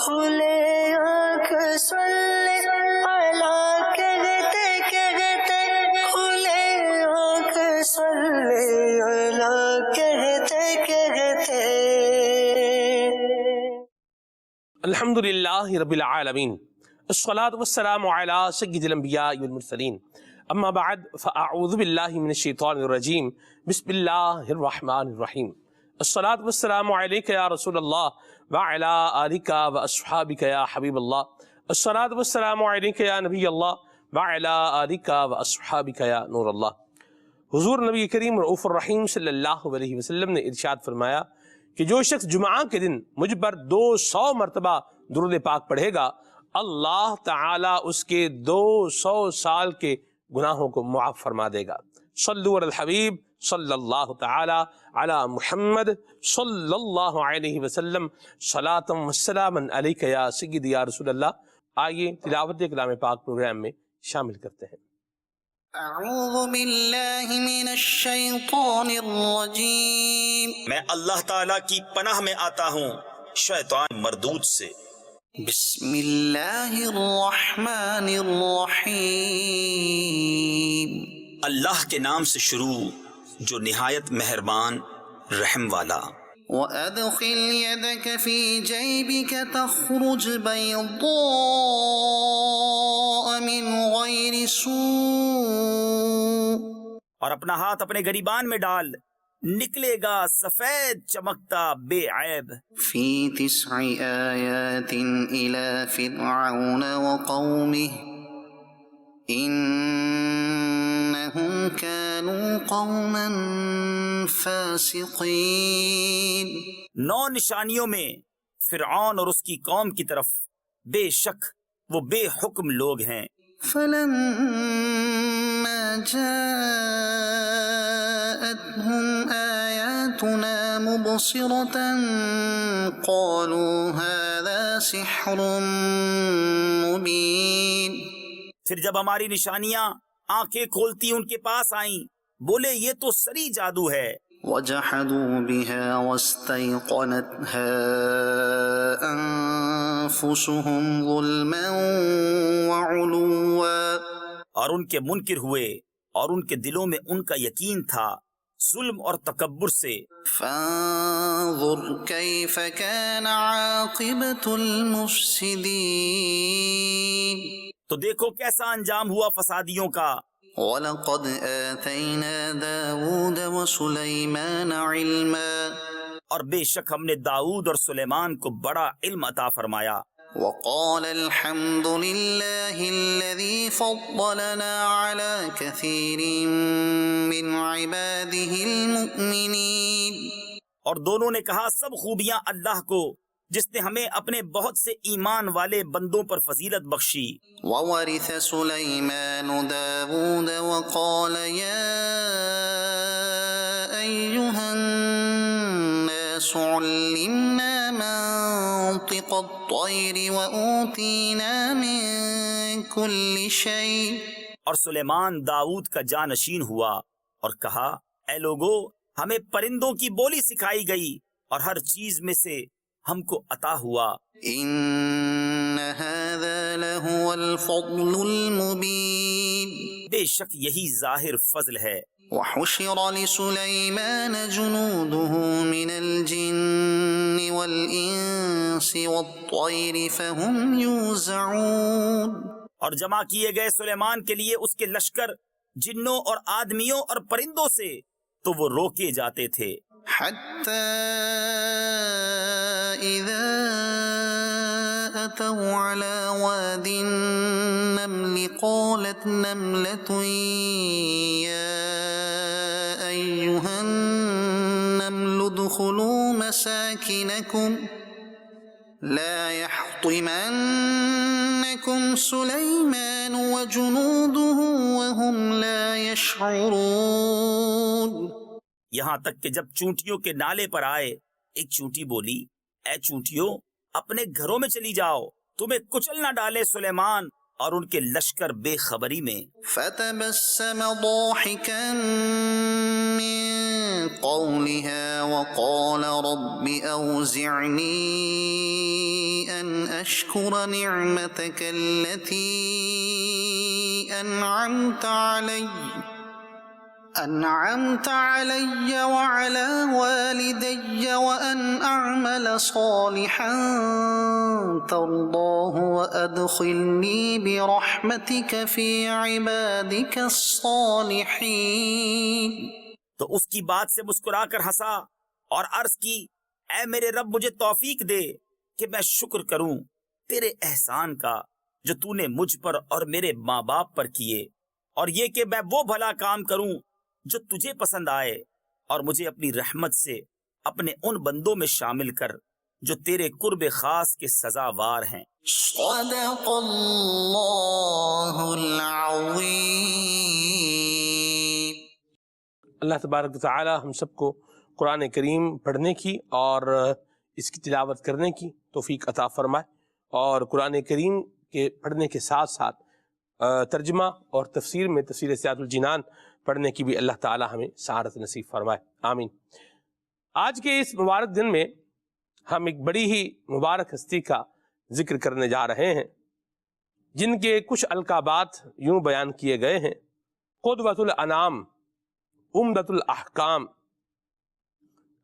کھلے آنکھ سلے اعلیٰ کہتے کہتے کھلے آنکھ سلے اعلیٰ کہتے کہتے. الحمدللہ رب العالمین، الصلاۃ والسلام علی سید الانبیاء والمرسلین، اما بعد فاعوذ باللہ من الشیطان الرجیم، بسم اللہ الرحمن الرحیم. الصلاۃ والسلام علیک یا رسول اللہ وعلی آلک واصحابک یا حبیب اللہ. الصلاۃ والسلام علیک یا نبی اللہ وعلی آلک واصحابک یا نور اللہ. حضور نبی کریم رؤوف الرحیم صلی اللہ علیہ وسلم نے ارشاد فرمایا کہ جو شخص جمعہ کے دن مجھ پر 200 مرتبہ درود پاک پڑھے گا، اللہ تعالیٰ اس کے 200 سال کے گناہوں کو معاف فرما دے گا. صلو علی الحبیب صلی اللہ تعالی علی محمد صلی اللہ علیہ وسلم، صلاۃ و سلام علیک یا سیدی یا رسول اللہ. آئیے تلاوت کلام پاک پروگرام میں شامل کرتے ہیں. اعوذ باللہ من الشیطان الرجیم، میں اللہ تعالیٰ کی پناہ میں آتا ہوں شیطان مردود سے. بسم اللہ الرحمن الرحیم، اللہ کے نام سے شروع جو نہایت مہربان رحم والا. وَأَدْخِلْ يَدَكَ فِي جَيْبِكَ تَخْرُجْ بَيْضَاءَ مِنْ غَيْرِ سُوءٍ، اور اپنا ہاتھ اپنے گریبان میں ڈال، نکلے گا سفید چمکتا بے عیب. فِي 9 آيَاتٍ إِلَى فِرْعَوْنَ وَقَوْمِهِ إِنَّهُمْ كَانُوا قَوْمًا فَاسِقِينَ. 9 نشانیوں میں فرعون اور اس کی قوم کی طرف بے شک وہ بے حکم لوگ ہیں. فَلَمَّا جَاءَتْهُمْ آيَاتُنَا مُبْصِرَةً قَالُوا هَذَا سِحْرٌ مُبِينٌ. پھر جب ہماری نشانیاں آنکھیں کھولتی ان کے پاس آئیں، بولے یہ تو سری جادو ہے. وَجَحَدُوا بِهَا وَاسْتَيْقَنَتْهَا أَنفُسُهُمْ ظُلْمًا وَعُلُوًّا. اور ان کے منکر ہوئے اور ان کے دلوں میں ان کا یقین تھا ظلم اور تکبر سے. فانظر كيف كان عاقبة المفسدين. تو دیکھو کیسا انجام ہوا فسادیوں کا. وَلَقَدْ آتَيْنَا دَاوُودَ وَسُلَيْمَانَ عِلْمًا. اور بے شک ہم نے داؤد اور سلیمان کو بڑا علم عطا فرمایا. وَقَالَ الْحَمْدُ لِلَّهِ الَّذِي فَضَّلَنَا عَلَى كَثِيرٍ مِّنْ عِبَادِهِ الْمُؤْمِنِينَ. اور دونوں نے کہا سب خوبیاں اللہ کو جس نے ہمیں اپنے بہت سے ایمان والے بندوں پر فضیلت بخشی. وَوَرِثَ سُلَيْمَانُ دَاوُودَ وَقَالَ يَا أَيُّهَا النَّاسُ عُلِّمْنَا مَنطِقَ الطَّيْرِ وَأُوتِينَا مِن كُلِّ شَيْءٍ. اور سلیمان داؤد کا جانشین ہوا اور کہا اے لوگو ہمیں پرندوں کی بولی سکھائی گئی اور ہر چیز میں سے ہم کو عطا ہوا. إِنَّ هَذَا لَهُوَ الْفَضْلُ الْمُبِينُ. بے شک یہی ظاہر فضل ہے. وَحُشِرَ لِسُلَيْمَانَ جُنُودُهُ مِنَ الْجِنِّ وَالْإِنسِ وَالطَّيْرِ فَهُمْ يُوزَعُونَ. اور جمع کیے گئے سلیمان کے لیے اس کے لشکر جنوں اور آدمیوں اور پرندوں سے تو وہ روکے جاتے تھے. حَتَّى إِذَا أَتَوْا عَلَى وَادِ النَّمْلِ قَالَتْ نَمْلَةٌ يَا أَيُّهَا النَّمْلُ ادْخُلُوا مَسَاكِنَكُمْ لَا يَحْطِمَنَّكُمْ سُلَيْمَانُ وَجُنُودُهُ وَهُمْ لَا يَشْعُرُونَ. یہاں تک کہ جب چونٹیوں کے نالے پر آئے ایک چونٹی بولی اے چونٹیوں اپنے گھروں میں چلی جاؤ، تمہیں کچل نہ ڈالے سلیمان اور ان کے لشکر بے خبری میں فتبسم ضاحكا من قولها وقال رب أوزعني أن أشكر نعمتك التي أنعمت علي وعلى والدي وأن أعمل صالحا ترضاه وأدخلني برحمتك في عبادك الصالحين. تو اس کی بات سے مسکرا کر ہنسا اور عرض کی اے میرے رب مجھے توفیق دے کہ میں شکر کروں تیرے احسان کا جو تو نے مجھ پر اور میرے ماں باپ پر کیے، اور یہ کہ میں وہ بھلا کام کروں جو تجھے پسند آئے، اور مجھے اپنی رحمت سے اپنے ان بندوں میں شامل کر جو تیرے قرب خاص کے سزاوار ہیں. صدق اللہ العظیم. اللہ تبارک و تعالی ہم سب کو قرآن کریم پڑھنے کی اور اس کی تلاوت کرنے کی توفیق عطا فرمائے، اور قرآن کریم کے پڑھنے کے ساتھ ساتھ ترجمہ اور تفسیر میں تفسیر سیاۃ الجنان پڑھنے کی بھی اللہ تعالی ہمیں سعادت نصیب فرمائے، آمین. آج کے اس مبارک دن میں ہم ایک بڑی ہی مبارک ہستی کا ذکر کرنے جا رہے ہیں، جن کے کچھ القابات یوں بیان کیے گئے ہیں: قدوۃ الانام، عمدۃ الاحکام،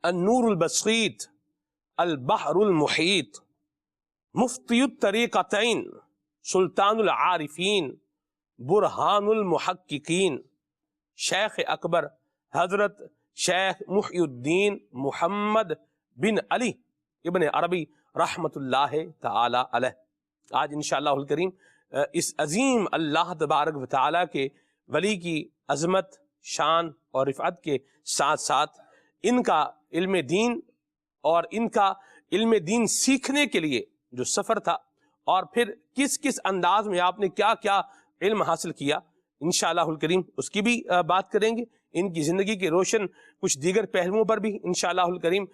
النور البسیط، البحر المحیط، مفتی الطریقتین، سلطان العارفین، برہان المحققین، شیخ اکبر حضرت شیخ محی الدین محمد بن علی ابن عربی رحمۃ اللہ تعالی علیہ. آج انشاءاللہ الکریم اس عظیم اللہ تبارک و تعالی کے ولی کی عظمت، شان اور رفعت کے ساتھ ساتھ ان کا علم دین اور ان کا علم دین سیکھنے کے لیے جو سفر تھا، اور پھر کس کس انداز میں آپ نے کیا کیا علم حاصل کیا، انشاءاللہ الکریم اس کی بھی بات کریں گے. ان کی زندگی کے روشن کچھ دیگر پہلوؤں پر بھی انشاءاللہ الکریم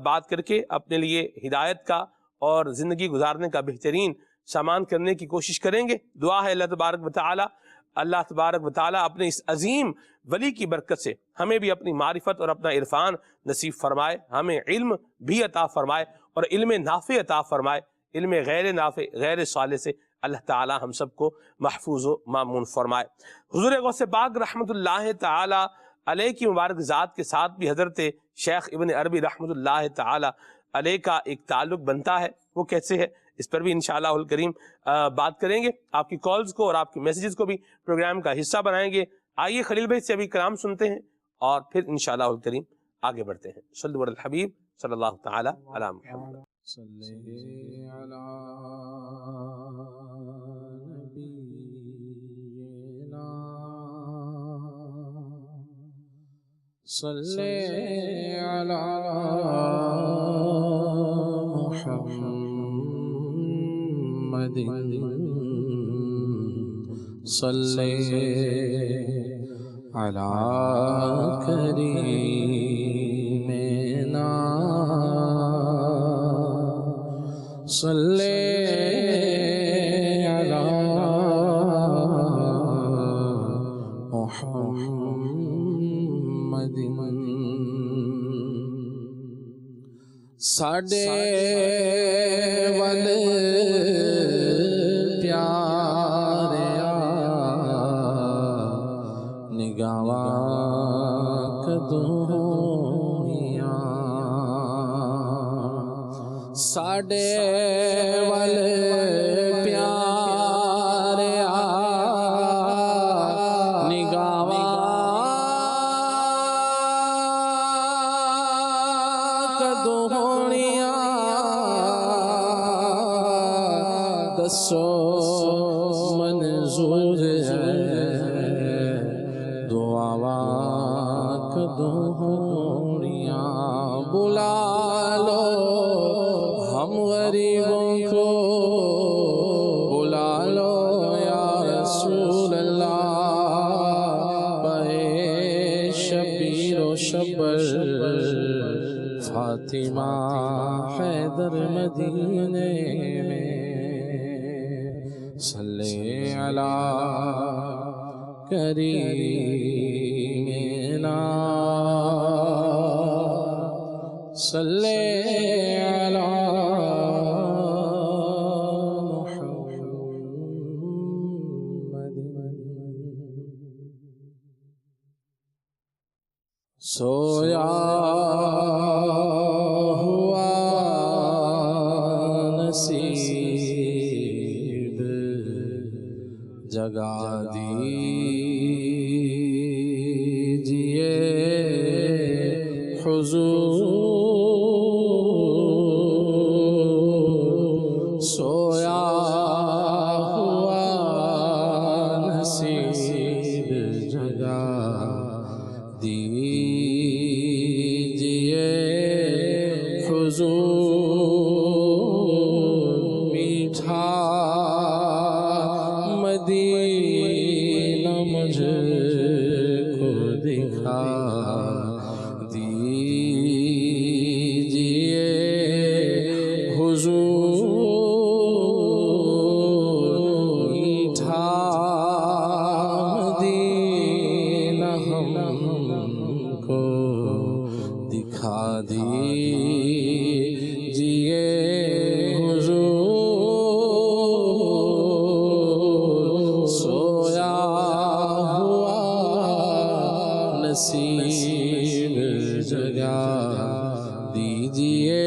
بات کر کے اپنے لیے ہدایت کا اور زندگی گزارنے کا بہترین سامان کرنے کی کوشش کریں گے. دعا ہے اللہ تبارک و تعالی اپنے اس عظیم ولی کی برکت سے ہمیں بھی اپنی معرفت اور اپنا عرفان نصیب فرمائے، ہمیں علم بھی عطا فرمائے اور علم نافع عطا فرمائے. علم غیر نافع غیر صالح سے اللہ تعالی ہم سب کو محفوظ و مامون فرمائے. حضور غوث پاک رحمۃ اللہ تعالی علیہ کی مبارک ذات کے ساتھ بھی حضرت شیخ ابن عربی رحمۃ اللہ تعالی علیہ کا ایک تعلق بنتا ہے. وہ کیسے ہے اس پر بھی انشاءاللہ الکریم بات کریں گے. آپ کی کالز کو اور آپ کی میسیجز کو بھی پروگرام کا حصہ بنائیں گے. آئیے خلیل بھائی سے ابھی کلام سنتے ہیں اور پھر انشاءاللہ الکریم آگے بڑھتے ہیں. صلی اللہ علی الحبیب صلی اللہ تعالی علی محمد. صلی علی نبینا صلی علی محمد صلی علی کریمنا صلی علی محمد. ساڈے ول پیاریا نگاواں کدوں ہوئیاں، ساڈے ول پیاریا نگاواں کدوں ہونیاں، دسو منظور ہے دعاواں کدوں ہونیاں. بلا لو ہم غریبوں کو، بلا لو یا رسول اللہ، بے شبیر و شبر فاطمہ حیدر مدینے میں. صلی علی کریمنا صلی علی سویا ہوا نصیب جگا دیجئے حضور سویا ہوا نصیب جگا دیجئے حضور میٹھا مدینہ مجھ کو دکھا دیجئے حضور میٹھا مدینہ ہم کو دکھا دیجئے حضور سویا ہوا نصیب جگا دیجئے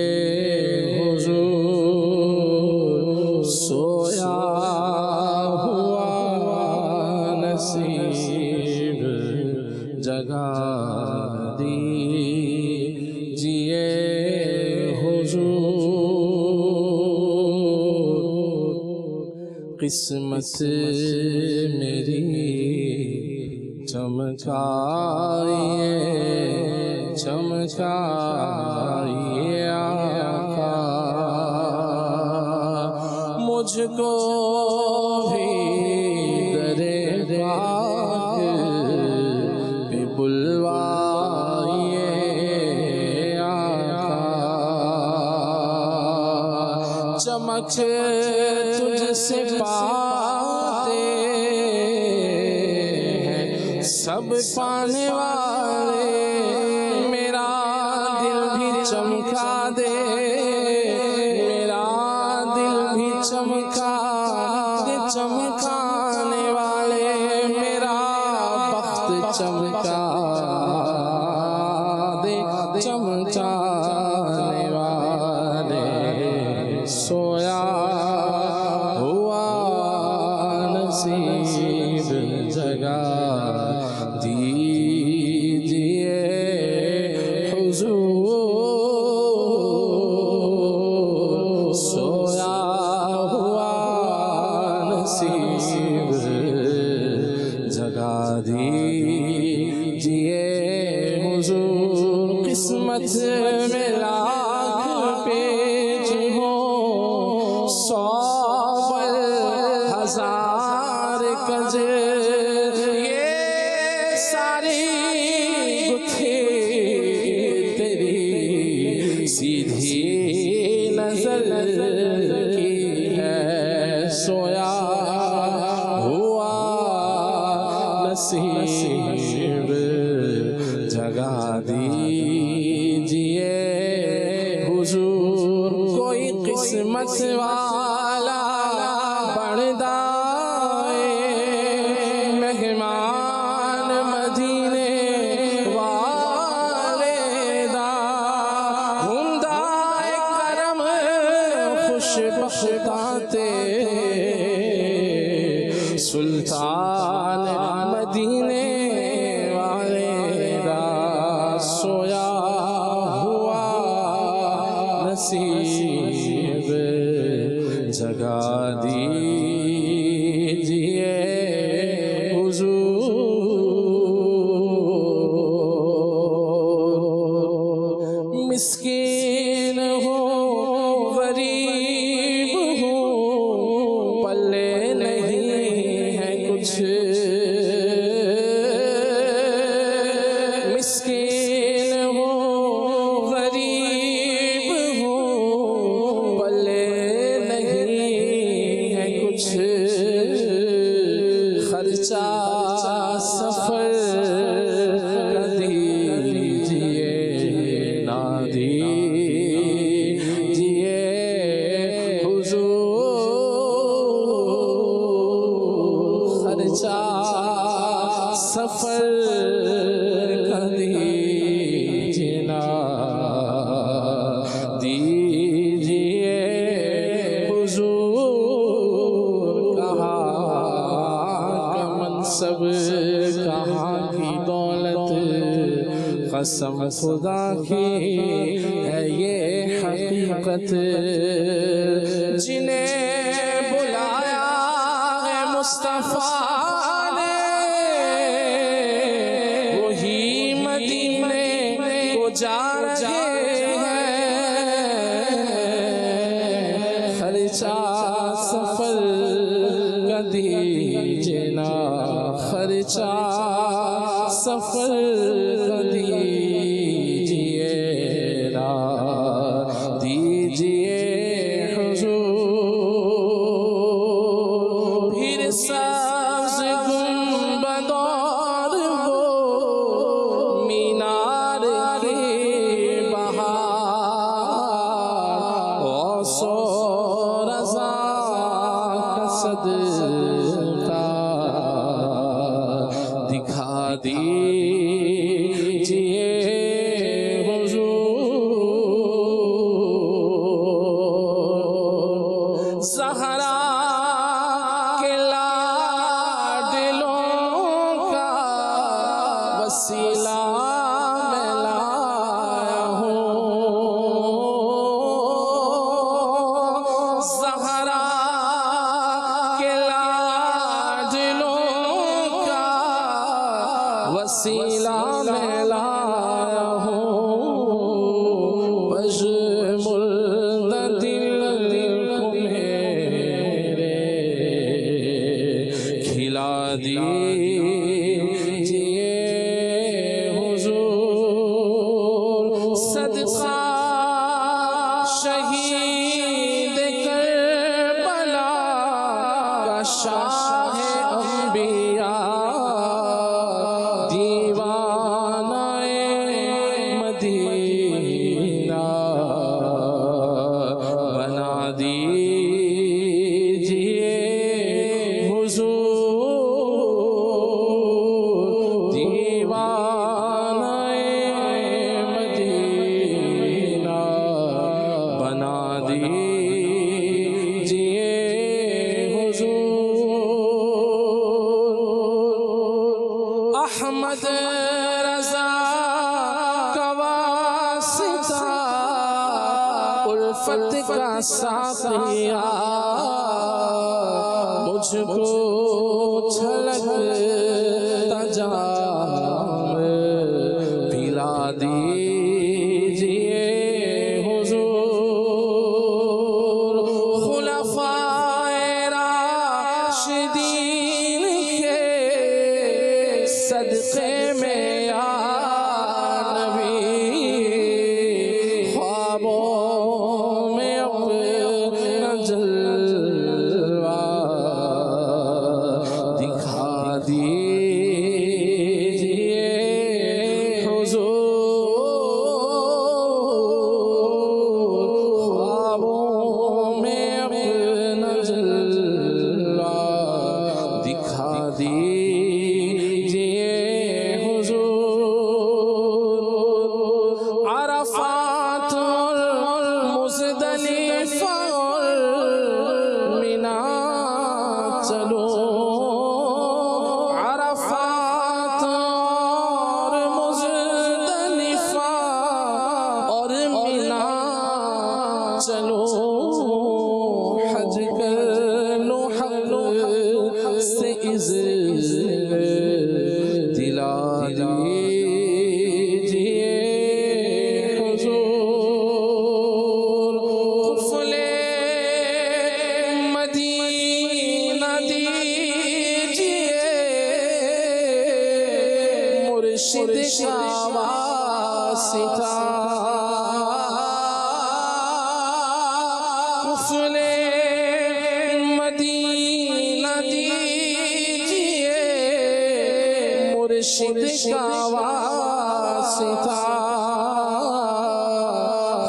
حضور سویا ہوا نصیب جگا دیجئے حضور قسمت میری چمکائیے چمکائیے آقا مجھ کو بھی درِ پاک پہ بلوائیے آقا چمک تجھ سے پاتے ہیں سب پانے والے میرا دل بھی چمکا دے میرا دل بھی چمکا دے چمکانے والے میرا بخت چمکا دے چمکانے والے سویا ہوا نصیب جگا دیجئے حضور سویا ہوا نصیب جگا دیجئے حضور قسمت میں لاکھ پیچ ہو سو ہزار کج یہ ساری گتھی تیری سیدھی نظر کی ہے سویا ہوا نصیب جگا دیجئے حضور کوئی قسمت والا مہمان مدینے والے دا ہندہ کرم خوش بخشاتے سلطان مدینے والے دا سویا ہوا نصیب جگا دیجئے حضور مسکین ہو غریب ہو پلے نہیں ہے کچھ مسکین ہو غریب ہو پلے نہیں ہے کچھ قسم خدا کی ہے یہ حقیقت، جنہیں بلایا ہے مصطفیٰ نے وہی مدینے کو جا رہے ہیں، خرچہ سفر کا دیجیے نا، خرچہ سفر کا دیجیے نا، دیجیے حضور، پھر سبز گنبد اور وہ مینار کی بہار، غوث و رضا کا صدقہ دکھا دیجیے حضور، زہرا کے لاڈلوں کا وسیلہ میں لایا ہوں، زہرا کے لاڈلوں کا وسیلہ میں لایا ہوں، پژمردہ دل کو میرے کھلا دیجیے حضور، صدقہ شہید کربلا کا شاہ انبیاء، دیوانہ مدینہ بنا دیجیے حضور، دیوانہ مدینہ بنا دیجیے حضور، احمد رضا کا واسطہ الفت کا ساقیہ، مجھ کو چھلکتا جام پلا دیجیے حضور، خلفائے راشدین کے صدقے میں یا نبی، خوابوں میں اپنا جلوہ دکھا دیجیے حضور، خوابوں میں اپنا جلوہ دکھا دیجیے حضور، عرفات اور مزدلفہ اور مینا چلو، عرفات اور مزدلفہ اور مینا چلو، حج کر لو حق سے اذن دلا دیجیے حضور، قفل مدینہ دیجیے، مرشد کا واسطہ، قفل مدینہ دیجیے، مرشد کا واسطہ،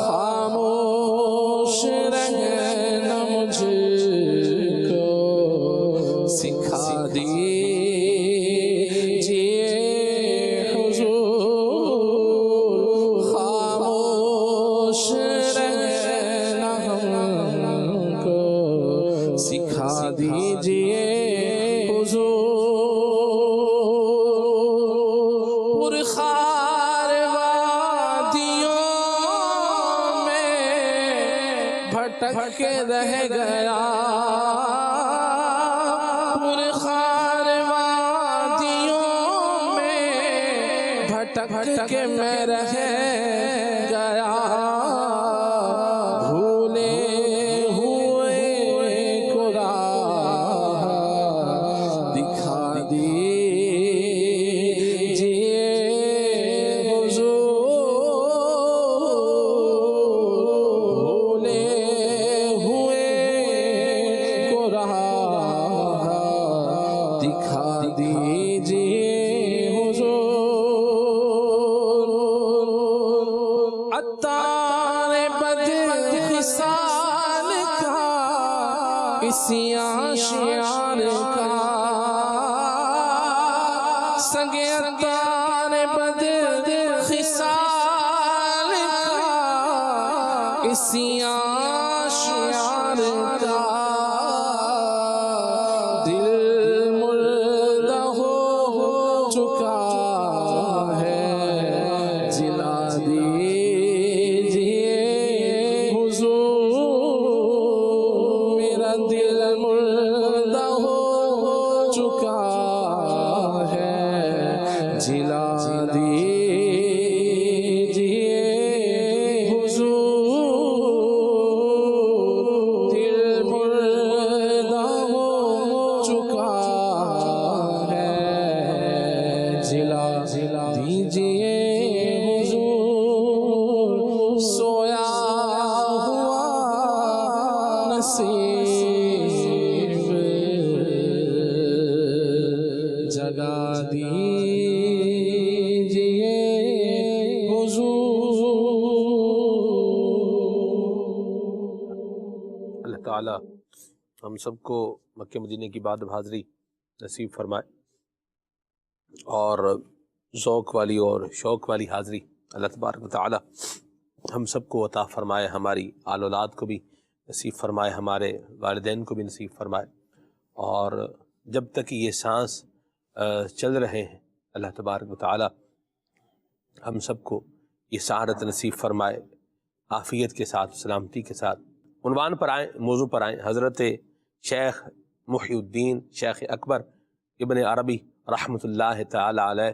خاموش رہنا مجھ کو سکھا دیجیے حضور، خاموش رہنا ہم کو سکھا دیجیے حضور، پرخار رہ گیا پورے خار وادیوں میں بھٹک کے میں رہ گیا بھولے ہوئے کو راہ دکھا دیجئے حضور بھولے ہوئے کو راہ دکھا دیجئے حضور عطار بد خصال کا اسی آشیار کا سنگ عطار بد خصال کا اسی آشیار کا دل مردہ ہو چکا ہے جلا دیجئے حضور میرا دل مردہ ہو چکا ہے جلا دیجئے حضور دل مردہ ہو چکا ہے جلا دیجئے حضور سویا ہوا نصیب جگا دیجئے حضور اللہ تعالیٰ ہم سب کو مکہ مدینہ کی باد حاضری نصیب فرمائے اور ذوق والی اور شوق والی حاضری اللہ تبارک و تعالیٰ ہم سب کو عطا فرمائے، ہماری آل اولاد کو بھی نصیب فرمائے، ہمارے والدین کو بھی نصیب فرمائے، اور جب تک یہ سانس چل رہے ہیں اللہ تبارک و تعالیٰ ہم سب کو یہ سعادت نصیب فرمائے، عافیت کے ساتھ، سلامتی کے ساتھ۔ عنوان پر آئیں، موضوع پر آئیں۔ حضرت شیخ محی الدین شیخ اکبر ابن عربی رحمۃ اللہ تعالی علیہ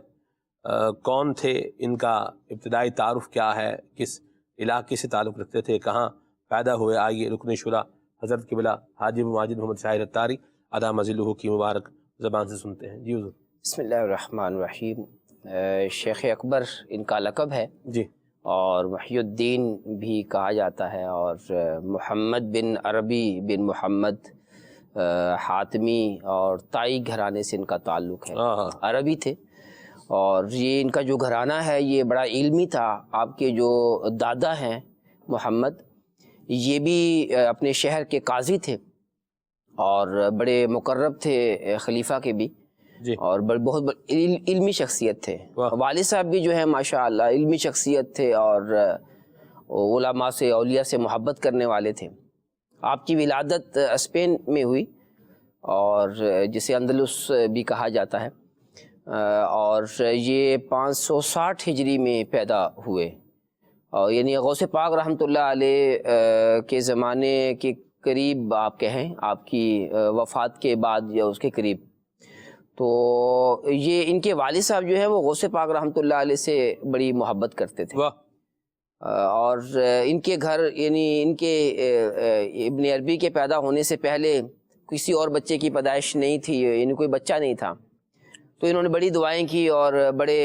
کون تھے، ان کا ابتدائی تعارف کیا ہے، کس علاقے سے تعلق رکھتے تھے، کہاں پیدا ہوئے؟ آئیے رکن شورا حضرت قبلہ حاجی ماجد محمد شاہر اتاری ادا مزلہ کی مبارک زبان سے سنتے ہیں۔ جی حضور۔ بسم اللہ الرحمن الرحیم۔ شیخ اکبر ان کا لقب ہے جی، اور محی الدین بھی کہا جاتا ہے، اور محمد بن عربی بن محمد حاتمی اور تائی گھرانے سے ان کا تعلق ہے۔ عربی تھے، اور یہ ان کا جو گھرانہ ہے یہ بڑا علمی تھا۔ آپ کے جو دادا ہیں محمد، یہ بھی اپنے شہر کے قاضی تھے اور بڑے مقرب تھے خلیفہ کے بھی، جی، اور بہت علمی شخصیت تھے۔ والد صاحب بھی جو ہے ماشاءاللہ علمی شخصیت تھے، اور علماء سے اولیاء سے محبت کرنے والے تھے۔ آپ کی ولادت اسپین میں ہوئی، اور جسے اندلس بھی کہا جاتا ہے، اور یہ 560 ہجری میں پیدا ہوئے، اور یعنی غوث پاک رحمۃ اللہ علیہ کے زمانے کے قریب آپ کہیں، آپ کی وفات کے بعد یا اس کے قریب۔ تو یہ ان کے والد صاحب جو ہیں وہ غوث پاک رحمۃ اللہ علیہ سے بڑی محبت کرتے تھے، اور ان کے گھر یعنی ان کے ابن عربی کے پیدا ہونے سے پہلے کسی اور بچے کی پیدائش نہیں تھی، یعنی کوئی بچہ نہیں تھا۔ تو انہوں نے بڑی دعائیں کی اور بڑے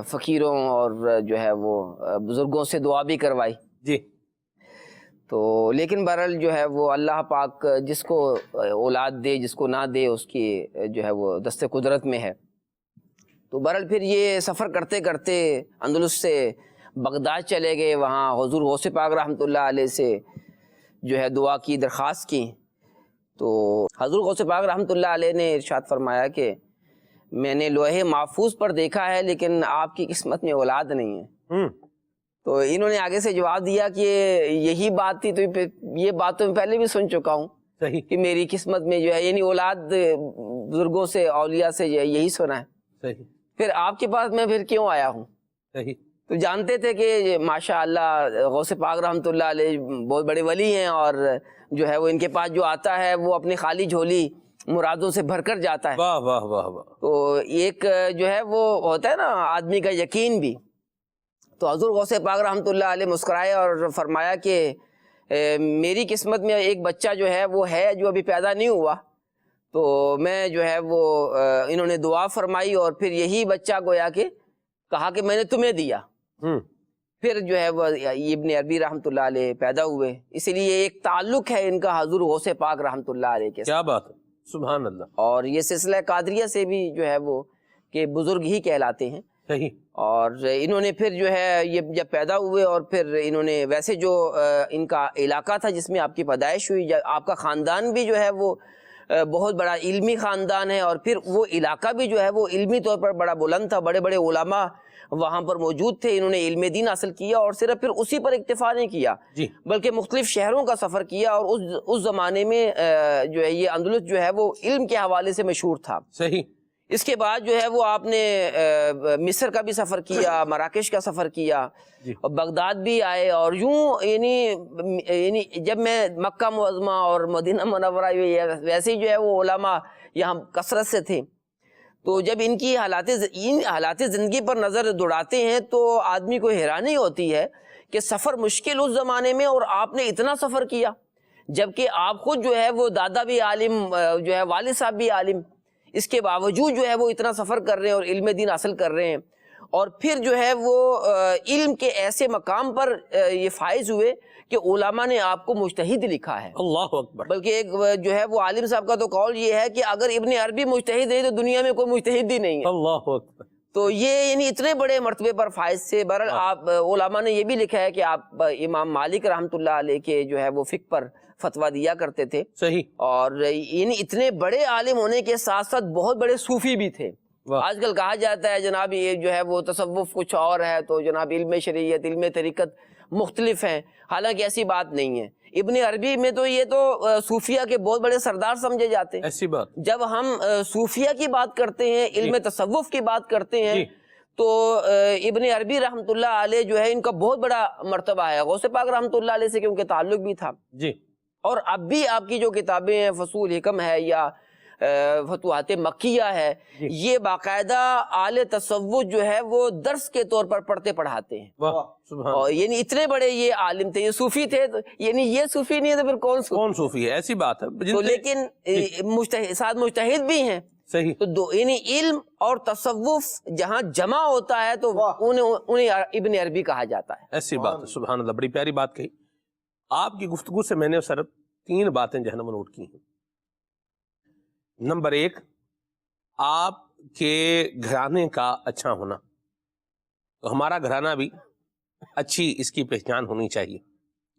فقیروں اور جو ہے وہ بزرگوں سے دعا بھی کروائی۔ جی، تو لیکن بہرحال جو ہے وہ اللہ پاک جس کو اولاد دے جس کو نہ دے اس کی جو ہے وہ دست قدرت میں ہے۔ تو بہرحال پھر یہ سفر کرتے کرتے اندلس سے بغداد چلے گئے، وہاں حضور غوث پاک رحمۃ اللہ علیہ سے جو ہے دعا کی، درخواست کی۔ تو حضور غوث پاک رحمۃ اللہ علیہ نے ارشاد فرمایا کہ میں نے لوح محفوظ پر دیکھا ہے لیکن آپ کی قسمت میں اولاد نہیں ہے۔ تو انہوں نے آگے سے جواب دیا کہ یہی بات تھی، تو یہ بات تو میں پہلے بھی سن چکا ہوں کہ میری قسمت میں جو ہے یعنی اولاد بزرگوں سے اولیاء سے جو ہے یہی سنا ہے، پھر آپ کے پاس میں پھر کیوں آیا ہوں؟ تو جانتے تھے کہ ماشاء اللہ غوث پاک رحمۃ اللہ علیہ بہت بڑے ولی ہیں، اور جو ہے وہ ان کے پاس جو آتا ہے وہ اپنی خالی جھولی مرادوں سے بھر کر جاتا ہے۔ واہ واہ واہ واہ۔ تو ایک جو ہے وہ ہوتا ہے نا آدمی کا یقین بھی۔ تو حضور غوث پاک رحمۃ اللہ علیہ مسکرائے اور فرمایا کہ میری قسمت میں ایک بچہ جو ہے وہ ہے جو ابھی پیدا نہیں ہوا، تو میں جو ہے وہ انہوں نے دعا فرمائی اور پھر یہی بچہ گویا کہ کہا کہ میں نے تمہیں دیا۔ پھر جو ہے وہ ابن عربی رحمۃ اللہ علیہ پیدا ہوئے، اسی لیے ایک تعلق ہے ان کا حضور غوث پاک رحمۃ اللہ علیہ کے ساتھ۔ کیا بات ہے، سبحان اللہ۔ اور یہ سلسلہ قادریہ سے بھی جو ہے وہ کہ بزرگ ہی کہلاتے ہیں۔ صحیح۔ اور انہوں نے پھر جو ہے یہ جب پیدا ہوئے اور پھر انہوں نے ویسے جو ان کا علاقہ تھا جس میں آپ کی پیدائش ہوئی، آپ کا خاندان بھی جو ہے وہ بہت بڑا علمی خاندان ہے، اور پھر وہ علاقہ بھی جو ہے وہ علمی طور پر بڑا بلند تھا، بڑے بڑے علماء وہاں پر موجود تھے، انہوں نے علم دین حاصل کیا اور صرف پھر اسی پر اکتفا نہیں کیا بلکہ مختلف شہروں کا سفر کیا، اور اس زمانے میں جو ہے یہ اندلس جو ہے وہ علم کے حوالے سے مشہور تھا۔ صحیح۔ اس کے بعد جو ہے وہ آپ نے مصر کا بھی سفر کیا، مراکش کا سفر کیا، اور بغداد بھی آئے، اور یوں یعنی جب میں مکہ معظمہ اور مدینہ منورہ ویسے ہی جو ہے وہ علماء یہاں کثرت سے تھے، تو جب ان کی حالات زندگی پر نظر دوڑاتے ہیں تو آدمی کو حیرانی ہوتی ہے کہ سفر مشکل اس زمانے میں، اور آپ نے اتنا سفر کیا، جبکہ آپ خود جو ہے وہ دادا بھی عالم، جو ہے والد صاحب بھی عالم، اس کے باوجود جو ہے وہ اتنا سفر کر رہے ہیں اور علم دین حاصل کر رہے ہیں، اور پھر جو ہے وہ علم کے ایسے مقام پر یہ فائز ہوئے کہ علماء نے آپ کو مجتہد لکھا ہے۔ اللہ اکبر۔ بلکہ ایک جو ہے وہ عالم صاحب کا تو قول یہ ہے کہ اگر ابن عربی مجتہد نہیں تو دنیا میں کوئی مجتہد ہی نہیں ہے۔ اللہ اکبر۔ تو یہ یعنی اتنے بڑے مرتبے پر فائز سے بہرحال آپ علماء نے یہ بھی لکھا ہے کہ آپ امام مالک رحمۃ اللہ علیہ کے جو ہے وہ فقہ پر فتویٰ دیا کرتے تھے۔ صحیح۔ اور یعنی اتنے بڑے عالم ہونے کے ساتھ ساتھ بہت بڑے صوفی بھی تھے۔ آج کل کہا جاتا ہے جناب یہ جو ہے وہ تصوف کچھ اور ہے، تو جناب علم شریعت، علم طریقت مختلف ہیں، حالانکہ ایسی بات نہیں ہے۔ ابن عربی میں تو یہ تو صوفیہ کے بہت بڑے سردار سمجھے جاتے ہیں۔ ایسی بات جب ہم صوفیہ کی بات کرتے ہیں، علم تصوف کی بات کرتے ہیں، تو ابن عربی رحمۃ اللہ علیہ جو ہے ان کا بہت بڑا مرتبہ ہے، غوث پاک رحمۃ اللہ علیہ سے کیونکہ تعلق بھی تھا۔ جی۔ اور اب بھی آپ کی جو کتابیں ہیں، فصول حکم ہے یا فتوحات مکیہ ہے، یہ باقاعدہ اہل تصوف جو ہے وہ درس کے طور پر پڑھتے پڑھاتے ہیں۔ اور یعنی اتنے بڑے یہ عالم تھے، یہ صوفی تھے، یعنی یہ صوفی نہیں ہے تو پھر کون صوفی ہے؟ ایسی بات ہے۔ تو لیکن ساتھ مجتہد بھی ہیں۔ صحیح۔ تو یعنی علم اور تصوف جہاں جمع ہوتا ہے تو انہیں ابن عربی کہا جاتا ہے۔ ایسی بات ہے، سبحان اللہ، بڑی پیاری بات کہی۔ آپ کی گفتگو سے میں نے صرف 3 باتیں جو ہے نا وہ نوٹ کی ہیں۔ نمبر 1، آپ کے گھرانے کا اچھا ہونا، تو ہمارا گھرانہ بھی اچھی اس کی پہچان ہونی چاہیے،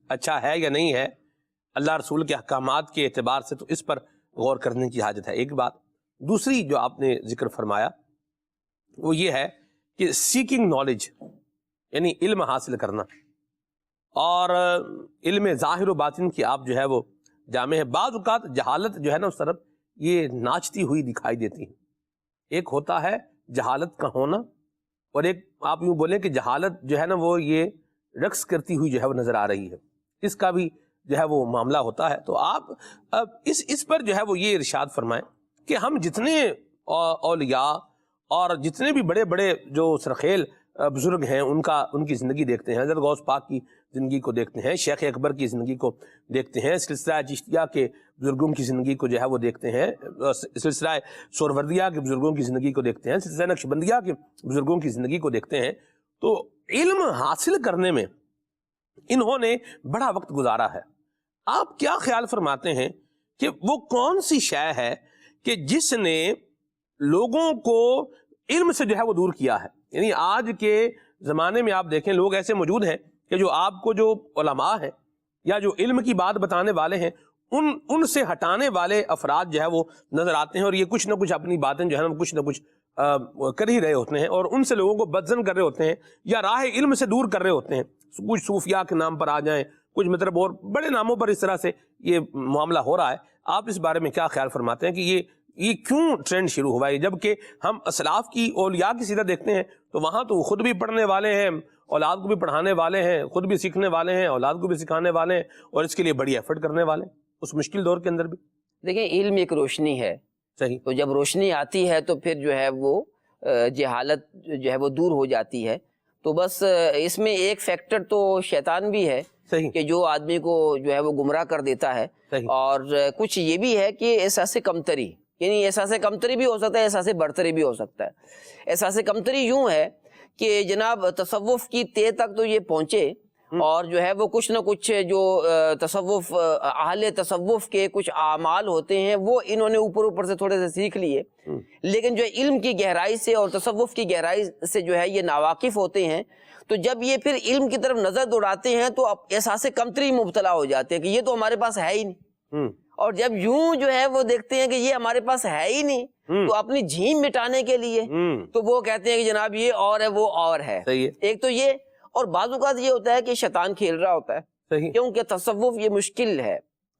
اچھا ہے یا نہیں ہے، اللہ رسول کے احکامات کے اعتبار سے تو اس پر غور کرنے کی حاجت ہے، ایک بات۔ دوسری جو آپ نے ذکر فرمایا وہ یہ ہے کہ سیکنگ نالج، یعنی علم حاصل کرنا، اور علم ظاہر و باطن کی آپ جو ہے وہ جامع ہے۔ بعض اوقات جہالت جو ہے نا اس طرف یہ ناچتی ہوئی دکھائی دیتی ہے۔ ایک ہوتا ہے جہالت کا ہونا، اور ایک آپ یوں بولیں کہ جہالت جو ہے نا وہ یہ رقص کرتی ہوئی جو ہے وہ نظر آ رہی ہے، اس کا بھی جو ہے وہ معاملہ ہوتا ہے۔ تو آپ اس پر جو ہے وہ یہ ارشاد فرمائیں کہ ہم جتنے اولیاء اور جتنے بھی بڑے بڑے جو سرخیل بزرگ ہیں ان کی زندگی دیکھتے ہیں، حضرت غوث پاک کی زندگی کو دیکھتے ہیں، شیخ اکبر کی زندگی کو دیکھتے ہیں، سلسلہ چشتیہ کے بزرگوں کی زندگی کو جو ہے وہ دیکھتے ہیں، سلسلہ سہروردیہ کے بزرگوں کی زندگی کو دیکھتے ہیں، سلسلہ نقشبندیہ کے بزرگوں کی زندگی کو دیکھتے ہیں، تو علم حاصل کرنے میں انہوں نے بڑا وقت گزارا ہے۔ آپ کیا خیال فرماتے ہیں کہ وہ کون سی شے ہے کہ جس نے لوگوں کو علم سے جو ہے وہ دور کیا ہے؟ یعنی آج کے زمانے میں آپ دیکھیں لوگ ایسے موجود ہیں کہ جو آپ کو جو علماء ہیں یا جو علم کی بات بتانے والے ہیں ان سے ہٹانے والے افراد جو ہے وہ نظر آتے ہیں، اور یہ کچھ نہ کچھ اپنی باتیں جو ہے نا کچھ نہ کچھ کر ہی رہے ہوتے ہیں، اور ان سے لوگوں کو بدزن کر رہے ہوتے ہیں یا راہ علم سے دور کر رہے ہوتے ہیں۔ کچھ صوفیاء کے نام پر آ جائیں، کچھ مطلب اور بڑے ناموں پر اس طرح سے یہ معاملہ ہو رہا ہے۔ آپ اس بارے میں کیا خیال فرماتے ہیں کہ یہ کیوں ٹرینڈ شروع ہوا ہے؟ جبکہ ہم اسلاف کی اولیاء کی سیرت دیکھتے ہیں تو وہاں تو خود بھی پڑھنے والے ہیں اولاد کو بھی پڑھانے والے ہیں، خود بھی سیکھنے والے ہیں، اولاد کو بھی سکھانے والے ہیں، اور اس کے لیے بڑی ایفرٹ کرنے والے ہیں اس مشکل دور کے اندر بھی۔ دیکھیں علم ایک روشنی ہے، صحیح، تو جب روشنی آتی ہے تو پھر جو ہے وہ جہالت جو ہے وہ دور ہو جاتی ہے۔ تو بس اس میں ایک فیکٹر تو شیطان بھی ہے صحیح، کہ جو آدمی کو جو ہے وہ گمراہ کر دیتا ہے، صحیح، اور کچھ یہ بھی ہے کہ احساس کمتری، یعنی احساس کمتری بھی ہو سکتا ہے، احساس برتری بھی ہو سکتا ہے۔ احساس کمتری یوں ہے کہ جناب تصوف کی تہ تک تو یہ پہنچے، اور جو ہے وہ کچھ نہ کچھ جو تصوف اہل تصوف کے کچھ اعمال ہوتے ہیں وہ انہوں نے اوپر اوپر سے تھوڑے سے سیکھ لیے، لیکن جو علم کی گہرائی سے اور تصوف کی گہرائی سے جو ہے یہ ناواقف ہوتے ہیں، تو جب یہ پھر علم کی طرف نظر دوڑاتے ہیں تو احساس کمتری مبتلا ہو جاتے ہیں کہ یہ تو ہمارے پاس ہے ہی نہیں، اور جب یوں جو ہے وہ دیکھتے ہیں کہ یہ ہمارے پاس ہے ہی نہیں، تو اپنی جھیم مٹانے کے لیے تو وہ کہتے ہیں کہ جناب یہ اور ہے وہ اور ہے۔ ایک تو یہ، اور بعض اوقات یہ ہوتا ہے کہ شیطان کھیل رہا ہوتا ہے، کیونکہ تصوف یہ مشکل ہے،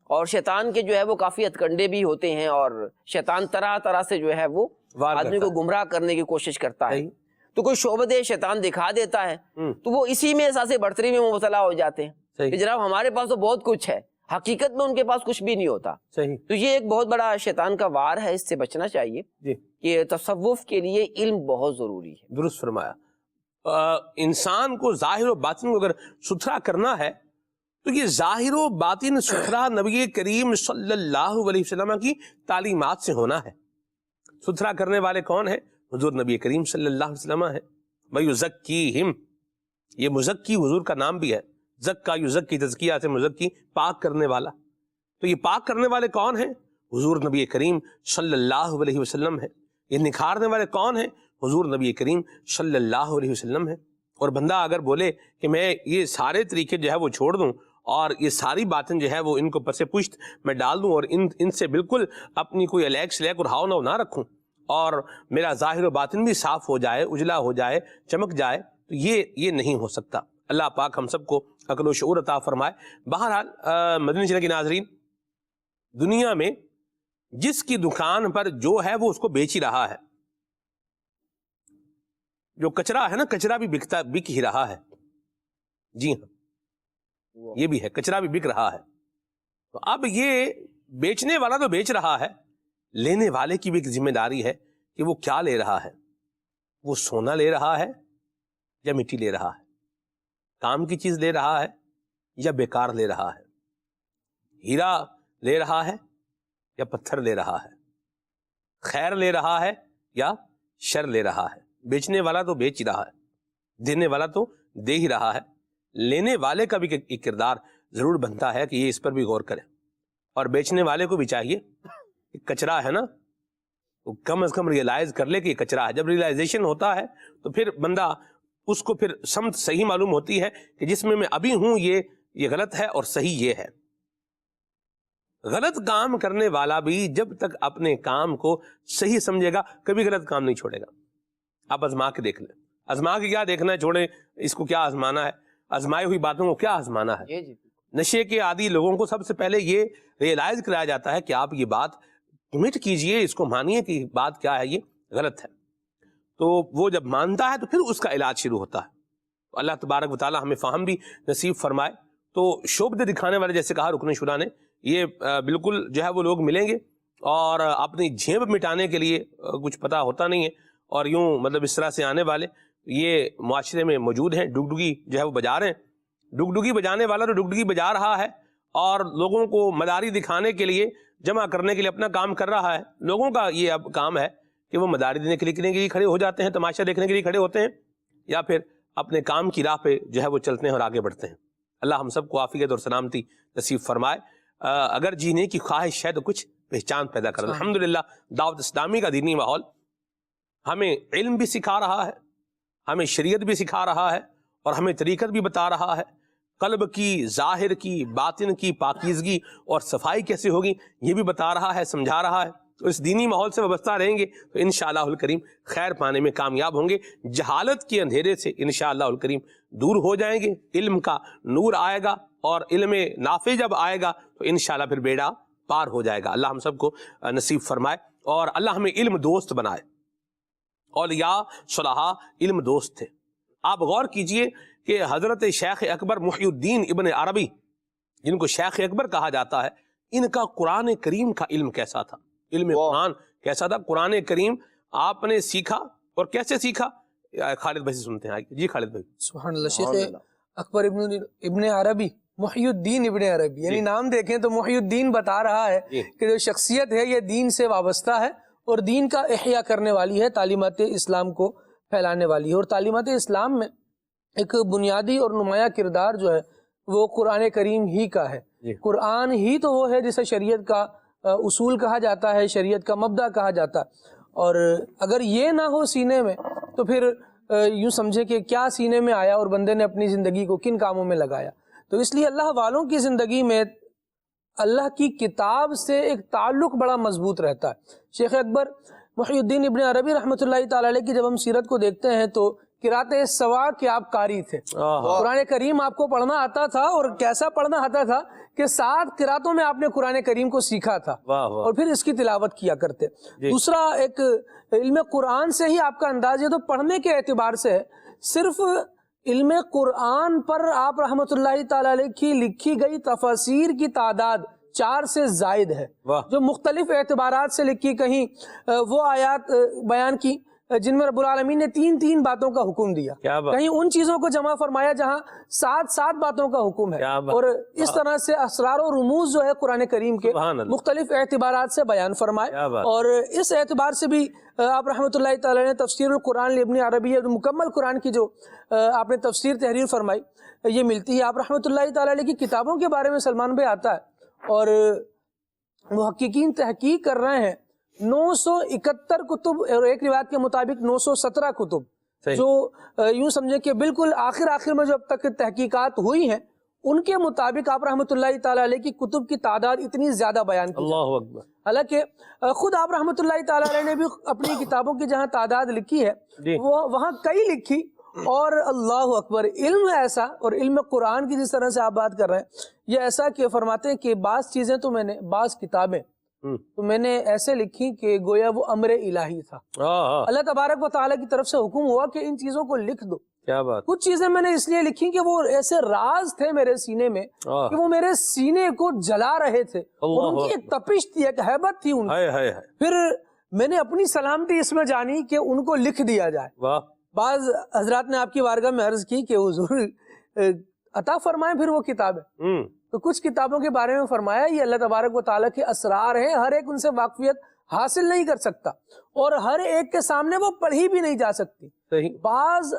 اور شیطان کے جو ہے وہ کافی ہتھکنڈے بھی ہوتے ہیں، اور شیطان طرح طرح سے جو ہے وہ آدمی کو گمراہ کرنے کی کوشش کرتا ہے۔ تو کوئی شعبدے شیطان دکھا دیتا ہے تو وہ اسی میں احساس برتری میں مبتلا ہو جاتے ہیں کہ جناب ہمارے پاس تو بہت کچھ ہے، حقیقت میں ان کے پاس کچھ بھی نہیں ہوتا۔ تو یہ ایک بہت بڑا شیطان کا وار ہے، اس سے بچنا چاہیے کہ تصوف کے لیے علم بہت ضروری ہے۔ درست فرمایا۔ انسان کو ظاہر و باطن کو اگر ستھرا کرنا ہے تو یہ ظاہر و باطن ستھرا نبی کریم صلی اللہ علیہ وسلم کی تعلیمات سے ہونا ہے۔ ستھرا کرنے والے کون ہیں؟ حضور نبی کریم صلی اللہ علیہ وسلم ہے۔ وَيُزَكِّيهِمْ، یہ مزکی حضور کا نام بھی ہے، زکا یزکی، تزکیہ سے مزکی، پاک کرنے والا۔ تو یہ پاک کرنے والے کون ہیں؟ حضور نبی کریم صلی اللہ علیہ وسلم ہے۔ یہ نکھارنے والے کون ہیں؟ حضور نبی کریم صلی اللہ علیہ وسلم ہے۔ اور بندہ اگر بولے کہ میں یہ سارے طریقے جو ہے وہ چھوڑ دوں اور یہ ساری باتیں جو ہے وہ ان کو پس پشت میں ڈال دوں اور ان سے بالکل اپنی کوئی الیک سلیک اور ہاؤ نہ رکھوں اور میرا ظاہر و باطن بھی صاف ہو جائے، اجلا ہو جائے، چمک جائے، تو یہ نہیں ہو سکتا۔ اللہ پاک ہم سب کو عقل و شعور عطا فرمائے۔ بہرحال مدنی چینل کے ناظرین، دنیا میں جس کی دکان پر جو ہے وہ اس کو بیچ ہی رہا ہے۔ جو کچرا ہے نا، کچرا بھی بک ہی رہا ہے۔ جی ہاں، یہ بھی ہے، کچرا بھی بک رہا ہے۔ تو اب یہ بیچنے والا تو بیچ رہا ہے، لینے والے کی بھی ایک ذمہ داری ہے کہ وہ کیا لے رہا ہے۔ وہ سونا لے رہا ہے یا مٹی لے رہا ہے، کام کی چیز لے رہا ہے یا بیکار لے رہا ہے، ہیرا لے رہا ہے یا پتھر لے رہا ہے، خیر لے رہا ہے یا شر لے رہا ہے۔ بیچنے والا تو بیچ ہی رہا ہے، دینے والا تو دے ہی رہا ہے، لینے والے کا بھی ایک کردار ضرور بنتا ہے کہ یہ اس پر بھی غور کرے، اور بیچنے والے کو بھی چاہیے کہ کچرا ہے نا، وہ کم از کم ریئلائز کر لے کہ یہ کچرا ہے۔ جب ریئلائزیشن ہوتا ہے تو پھر بندہ اس کو پھر سمت صحیح معلوم ہوتی ہے کہ جس میں ابھی ہوں یہ غلط ہے اور صحیح یہ ہے۔ غلط کام کرنے والا بھی جب تک اپنے کام کو صحیح سمجھے گا کبھی غلط کام نہیں چھوڑے گا۔ آپ آزما کے دیکھ لیں، آزما کے کیا دیکھنا ہے، چھوڑیں اس کو، کیا آزمانا ہے، آزمائی ہوئی باتوں کو کیا آزمانا ہے۔ نشے کے عادی لوگوں کو سب سے پہلے یہ ریئلائز کرایا جاتا ہے کہ آپ یہ بات کمٹ کیجئے، اس کو مانیے کہ بات کیا ہے، یہ غلط ہے۔ تو وہ جب مانتا ہے تو پھر اس کا علاج شروع ہوتا ہے۔ تو اللہ تبارک و تعالی ہمیں فہم بھی نصیب فرمائے۔ تو شعبدے دکھانے والے، جیسے کہا رکن شورا نے، یہ بالکل جو ہے وہ لوگ ملیں گے اور اپنی جھیب مٹانے کے لیے کچھ پتہ ہوتا نہیں ہے، اور یوں مطلب اس طرح سے آنے والے یہ معاشرے میں موجود ہیں۔ ڈگڈگی جو ہے وہ بجا رہے ہیں، ڈگڈگی بجانے والا تو ڈگڈگی بجا رہا ہے اور لوگوں کو مداری دکھانے کے لیے، جمع کرنے کے لیے اپنا کام کر رہا ہے۔ لوگوں کا یہ اب کام ہے کہ وہ مداری دینے کے لیے کھڑے ہو جاتے ہیں، تماشا دیکھنے کے لیے کھڑے ہوتے ہیں، یا پھر اپنے کام کی راہ پہ جو ہے وہ چلتے ہیں اور آگے بڑھتے ہیں۔ اللہ ہم سب کو عافیت اور سلامتی نصیب فرمائے۔ اگر جینے کی خواہش ہے تو کچھ پہچان پیدا کر۔ الحمدللہ دعوت اسلامی کا دینی ماحول ہمیں علم بھی سکھا رہا ہے، ہمیں شریعت بھی سکھا رہا ہے، اور ہمیں طریقت بھی بتا رہا ہے۔ قلب کی، ظاہر کی، باطن کی پاکیزگی اور صفائی کیسے ہوگی یہ بھی بتا رہا ہے، سمجھا رہا ہے۔ تو اس دینی ماحول سے وابستہ رہیں گے تو انشاءاللہ الکریم خیر پانے میں کامیاب ہوں گے، جہالت کے اندھیرے سے انشاءاللہ الکریم دور ہو جائیں گے، علم کا نور آئے گا، اور علم نافع جب آئے گا تو انشاءاللہ پھر بیڑا پار ہو جائے گا۔ اللہ ہم سب کو نصیب فرمائے، اور اللہ ہمیں علم دوست بنائے۔ اولیاء صلحاء علم دوست تھے۔ آپ غور کیجئے کہ حضرت شیخ اکبر محی الدین ابن عربی، جن کو شیخ اکبر کہا جاتا ہے، ان کا قرآن کریم کا علم کیسا تھا، علم قرآن کیسا تھا، قرآن کریم آپ نے سیکھا اور کیسے سیکھا؟ خالد بھائی سے سنتے ہیں. جی خالد بھائی. سبحان اللہ. شیخ اکبر ابن عربی، محی الدین ابن عربی، یعنی نام دیکھیں تو محی الدین بتا رہا ہے کہ جو شخصیت ہے یہ دین سے وابستہ ہے اور دین کا احیاء کرنے والی ہے، تعلیمات اسلام کو پھیلانے والی ہے. اور تعلیمات اسلام میں ایک بنیادی اور نمایاں کردار جو ہے وہ قرآن کریم ہی کا ہے. قرآن ہی تو وہ ہے جسے شریعت کا اصول کہا جاتا ہے، شریعت کا مبدأ کہا جاتا ہے. اور اگر یہ نہ ہو سینے میں تو پھر یوں سمجھے کہ کیا سینے میں آیا اور بندے نے اپنی زندگی کو کن کاموں میں لگایا. تو اس لیے اللہ والوں کی زندگی میں اللہ کی کتاب سے ایک تعلق بڑا مضبوط رہتا ہے. شیخ اکبر محی الدین ابن عربی رحمۃ اللہ تعالی علیہ کی جب ہم سیرت کو دیکھتے ہیں تو قرات سوا کے آپ قاری تھے. قرآن کریم آپ کو پڑھنا آتا تھا، اور کیسا پڑھنا آتا تھا کہ 7 قراتوں میں آپ نے قرآن کریم کو سیکھا تھا اور پھر اس کی تلاوت کیا کرتے. دوسرا ایک علم قرآن سے ہی آپ کا انداز یہ تو پڑھنے کے اعتبار سے ہے. صرف علم قرآن پر آپ رحمۃ اللہ تعالی علیہ کی لکھی گئی تفاسیر کی تعداد 4 سے زائد ہے، جو مختلف اعتبارات سے لکھی. کہیں وہ آیات بیان کی جن میں رب العالمین نے 3 باتوں کا حکم دیا، کہیں ان چیزوں کو جمع فرمایا جہاں 7 باتوں کا حکم ہے. اور اس طرح سے اسرار و رموز جو ہے قرآن کریم کے مختلف اعتبارات سے بیان فرمائے. اور اس اعتبار سے بھی آپ رحمۃ اللہ تعالی نے تفسیر القرآن ابن عربی، مکمل قرآن کی جو آپ نے تفسیر تحریر فرمائی یہ ملتی ہے. آپ رحمۃ اللہ تعالی علیہ کی کتابوں کے بارے میں سلمان بھائی آتا ہے اور محققین تحقیق کر رہے ہیں 971 کتب اور ایک روایت کے مطابق 917 کتب، جو یوں سمجھے کہ بالکل آخر میں جو اب تک تحقیقات ہوئی ہیں ان کے مطابق آپ رحمۃ اللہ تعالی علیہ کی کتب کی تعداد اتنی زیادہ بیان کی. اللہ اکبر. حالانکہ خود آپ رحمۃ اللہ تعالی علیہ نے بھی اپنی کتابوں کی جہاں تعداد لکھی ہے وہ وہاں کئی لکھی. اور اللہ اکبر، علم ایسا، اور علم قرآن کی جس طرح سے آپ بات کر رہے ہیں یہ ایسا کہ فرماتے ہیں کہ بعض چیزیں تو میں نے، بعض کتابیں تو میں نے ایسے لکھی کہ گویا وہ امر الہی تھا. اللہ تبارک و تعالیٰ کی طرف سے حکم ہوا کہ ان چیزوں کو لکھ دو. کیا بات. کچھ چیزیں میں نے اس لیے لکھی کہ وہ ایسے راز تھے میرے سینے میں کہ وہ میرے سینے کو جلا رہے تھے اور ان کی ایک تپش تھی، ایک ہیبت تھی ان کی. پھر میں نے اپنی سلامتی اس میں جانی کہ ان کو لکھ دیا جائے. بعض حضرات نے آپ کی بارگاہ میں عرض کی کہ حضور عطا فرمائیں پھر وہ کتابیں. تو کچھ کتابوں کے بارے میں فرمایا یہ اللہ تبارک و تعالیٰ کے اسرار ہیں، ہر ایک ان سے واقفیت حاصل نہیں کر سکتا اور ہر ایک کے سامنے وہ پڑھی بھی نہیں جا سکتی. بعض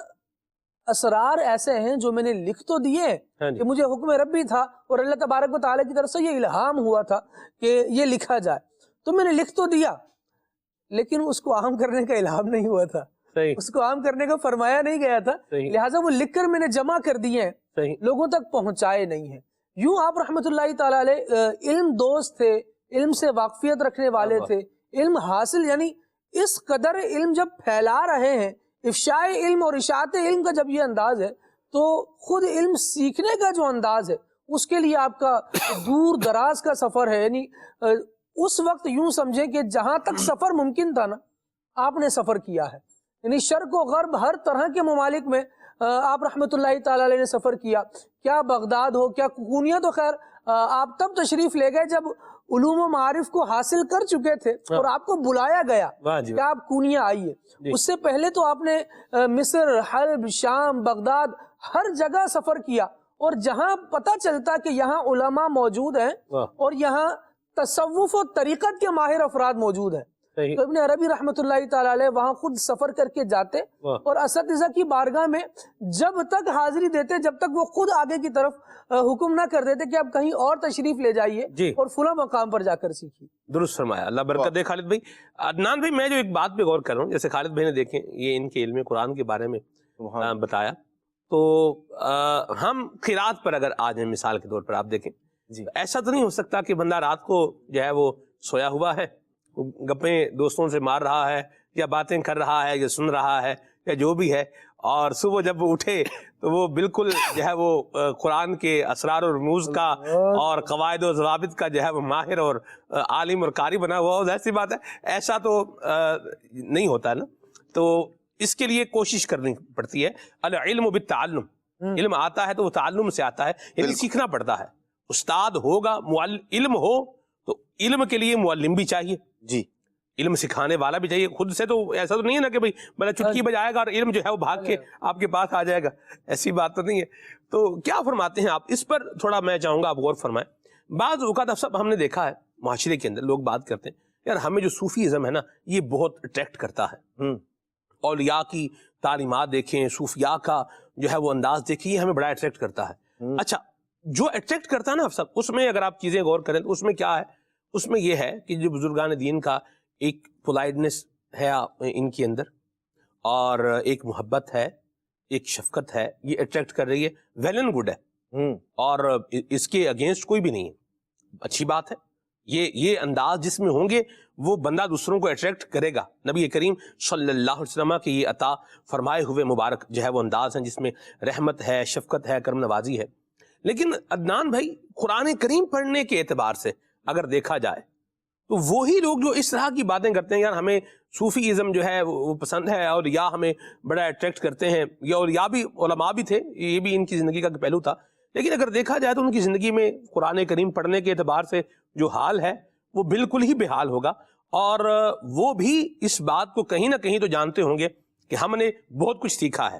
اسرار ایسے ہیں جو میں نے لکھ تو دیے کہ مجھے حکم ربی تھا اور اللہ تبارک و تعالیٰ کی طرف سے یہ الہام ہوا تھا کہ یہ لکھا جائے، تو میں نے لکھ تو دیا لیکن اس کو عام کرنے کا الہام نہیں ہوا تھا، اس کو عام کرنے کا فرمایا نہیں گیا تھا. لہٰذا وہ لکھ کر میں نے جمع کر دیے ہیں، لوگوں تک پہنچائے نہیں ہیں. یوں آپ رحمۃ اللہ تعالی علیہ علم دوست تھے، علم سے واقفیت رکھنے والے تھے، علم حاصل، یعنی اس قدر علم جب پھیلا رہے ہیں، افشاء علم اور اشاعت علم کا جب یہ انداز ہے تو خود علم سیکھنے کا جو انداز ہے اس کے لیے آپ کا دور دراز کا سفر ہے. یعنی اس وقت یوں سمجھیں کہ جہاں تک سفر ممکن تھا نا آپ نے سفر کیا ہے. یعنی شرق و غرب ہر طرح کے ممالک میں آپ رحمۃ اللہ تعالی علیہ نے سفر کیا. کیا بغداد ہو، کیا کونیا، تو خیر آپ تب تشریف لے گئے جب علوم و معارف کو حاصل کر چکے تھے اور آپ کو بلایا گیا کہ آپ کونیا آئیے. اس سے پہلے تو آپ نے مصر، حلب، شام، بغداد ہر جگہ سفر کیا اور جہاں پتہ چلتا کہ یہاں علماء موجود ہیں اور یہاں تصوف و طریقت کے ماہر افراد موجود ہیں تو ابن عربی رحمۃ اللہ تعالی علیہ وہاں خود سفر کر کے جاتے اور اساتذہ کی بارگاہ میں جب تک حاضری دیتے جب تک وہ خود آگے کی طرف حکم نہ کر دیتے کہ اب کہیں اور تشریف لے جائیے اور فلاں مقام پر جا کر سیکھیے. درست فرمایا، اللہ برکت دے. خالد بھائی، عدنان بھائی، میں جو ایک بات پہ غور کر رہا ہوں، جیسے خالد بھائی نے دیکھیں یہ ان کے علم قرآن کے بارے میں بتایا، تو ہم قرات پر اگر آ جائیں مثال کے طور پر آپ دیکھیں، ایسا تو نہیں ہو سکتا کہ بندہ رات کو جو ہے وہ سویا ہوا ہے، گپیں دوستوں سے مار رہا ہے یا باتیں کر رہا ہے یا سن رہا ہے یا جو بھی ہے، اور صبح جب وہ اٹھے تو وہ بالکل جو ہے وہ قرآن کے اسرار و رموز کا اور قواعد و ضوابط کا جو ہے وہ ماہر اور عالم اور قاری بنا ہوا ہو. ایسی بات ہے، ایسا تو نہیں ہوتا ہے نا. تو اس کے لیے کوشش کرنی پڑتی ہے. العلم بالتعلم، علم آتا ہے تو وہ تعلم سے آتا ہے، یعنی سیکھنا پڑتا ہے. استاد ہوگا، علم ہو تو علم کے لیے معلم بھی چاہیے، جی علم سکھانے والا بھی چاہیے. خود سے تو ایسا تو نہیں ہے نا کہ بھئی بڑا چٹکی بجائے گا اور علم جو ہے وہ بھاگ کے آپ کے پاس آ جائے گا، ایسی بات تو نہیں ہے. تو کیا فرماتے ہیں آپ اس پر؟ تھوڑا میں چاہوں گا آپ غور فرمائیں. بعض اوقات اب سب ہم نے دیکھا ہے معاشرے کے اندر لوگ بات کرتے ہیں یار ہمیں جو صوفیزم ہے نا یہ بہت اٹریکٹ کرتا ہے. اولیاء کی تعلیمات دیکھیں، صوفیاء کا جو ہے وہ انداز دیکھیں، یہ ہمیں بڑا اٹریکٹ کرتا ہے. اچھا، جو اٹریکٹ کرتا ہے نا اب سب، اس میں اگر آپ چیزیں غور کریں تو اس میں کیا ہے؟ اس میں یہ ہے کہ جو بزرگان دین کا ایک پولائٹنس ہے ان کے اندر، اور ایک محبت ہے، ایک شفقت ہے، یہ اٹریکٹ کر رہی ہے. ویل اینڈ گڈ ہے، اور اس کے اگینسٹ کوئی بھی نہیں ہے، اچھی بات ہے. یہ انداز جس میں ہوں گے وہ بندہ دوسروں کو اٹریکٹ کرے گا. نبی کریم صلی اللہ علیہ وسلم کے یہ عطا فرمائے ہوئے مبارک جو ہے وہ انداز ہیں جس میں رحمت ہے، شفقت ہے، کرم نوازی ہے. لیکن عدنان بھائی، قرآن کریم پڑھنے کے اعتبار سے اگر دیکھا جائے تو وہی لوگ جو اس طرح کی باتیں کرتے ہیں یار ہمیں صوفیزم جو ہے وہ پسند ہے اور یا ہمیں بڑا اٹریکٹ کرتے ہیں، یا بھی علماء بھی تھے، یہ بھی ان کی زندگی کا پہلو تھا. لیکن اگر دیکھا جائے تو ان کی زندگی میں قرآن کریم پڑھنے کے اعتبار سے جو حال ہے وہ بالکل ہی بے حال ہوگا. اور وہ بھی اس بات کو کہیں نہ کہیں تو جانتے ہوں گے کہ ہم نے بہت کچھ سیکھا ہے.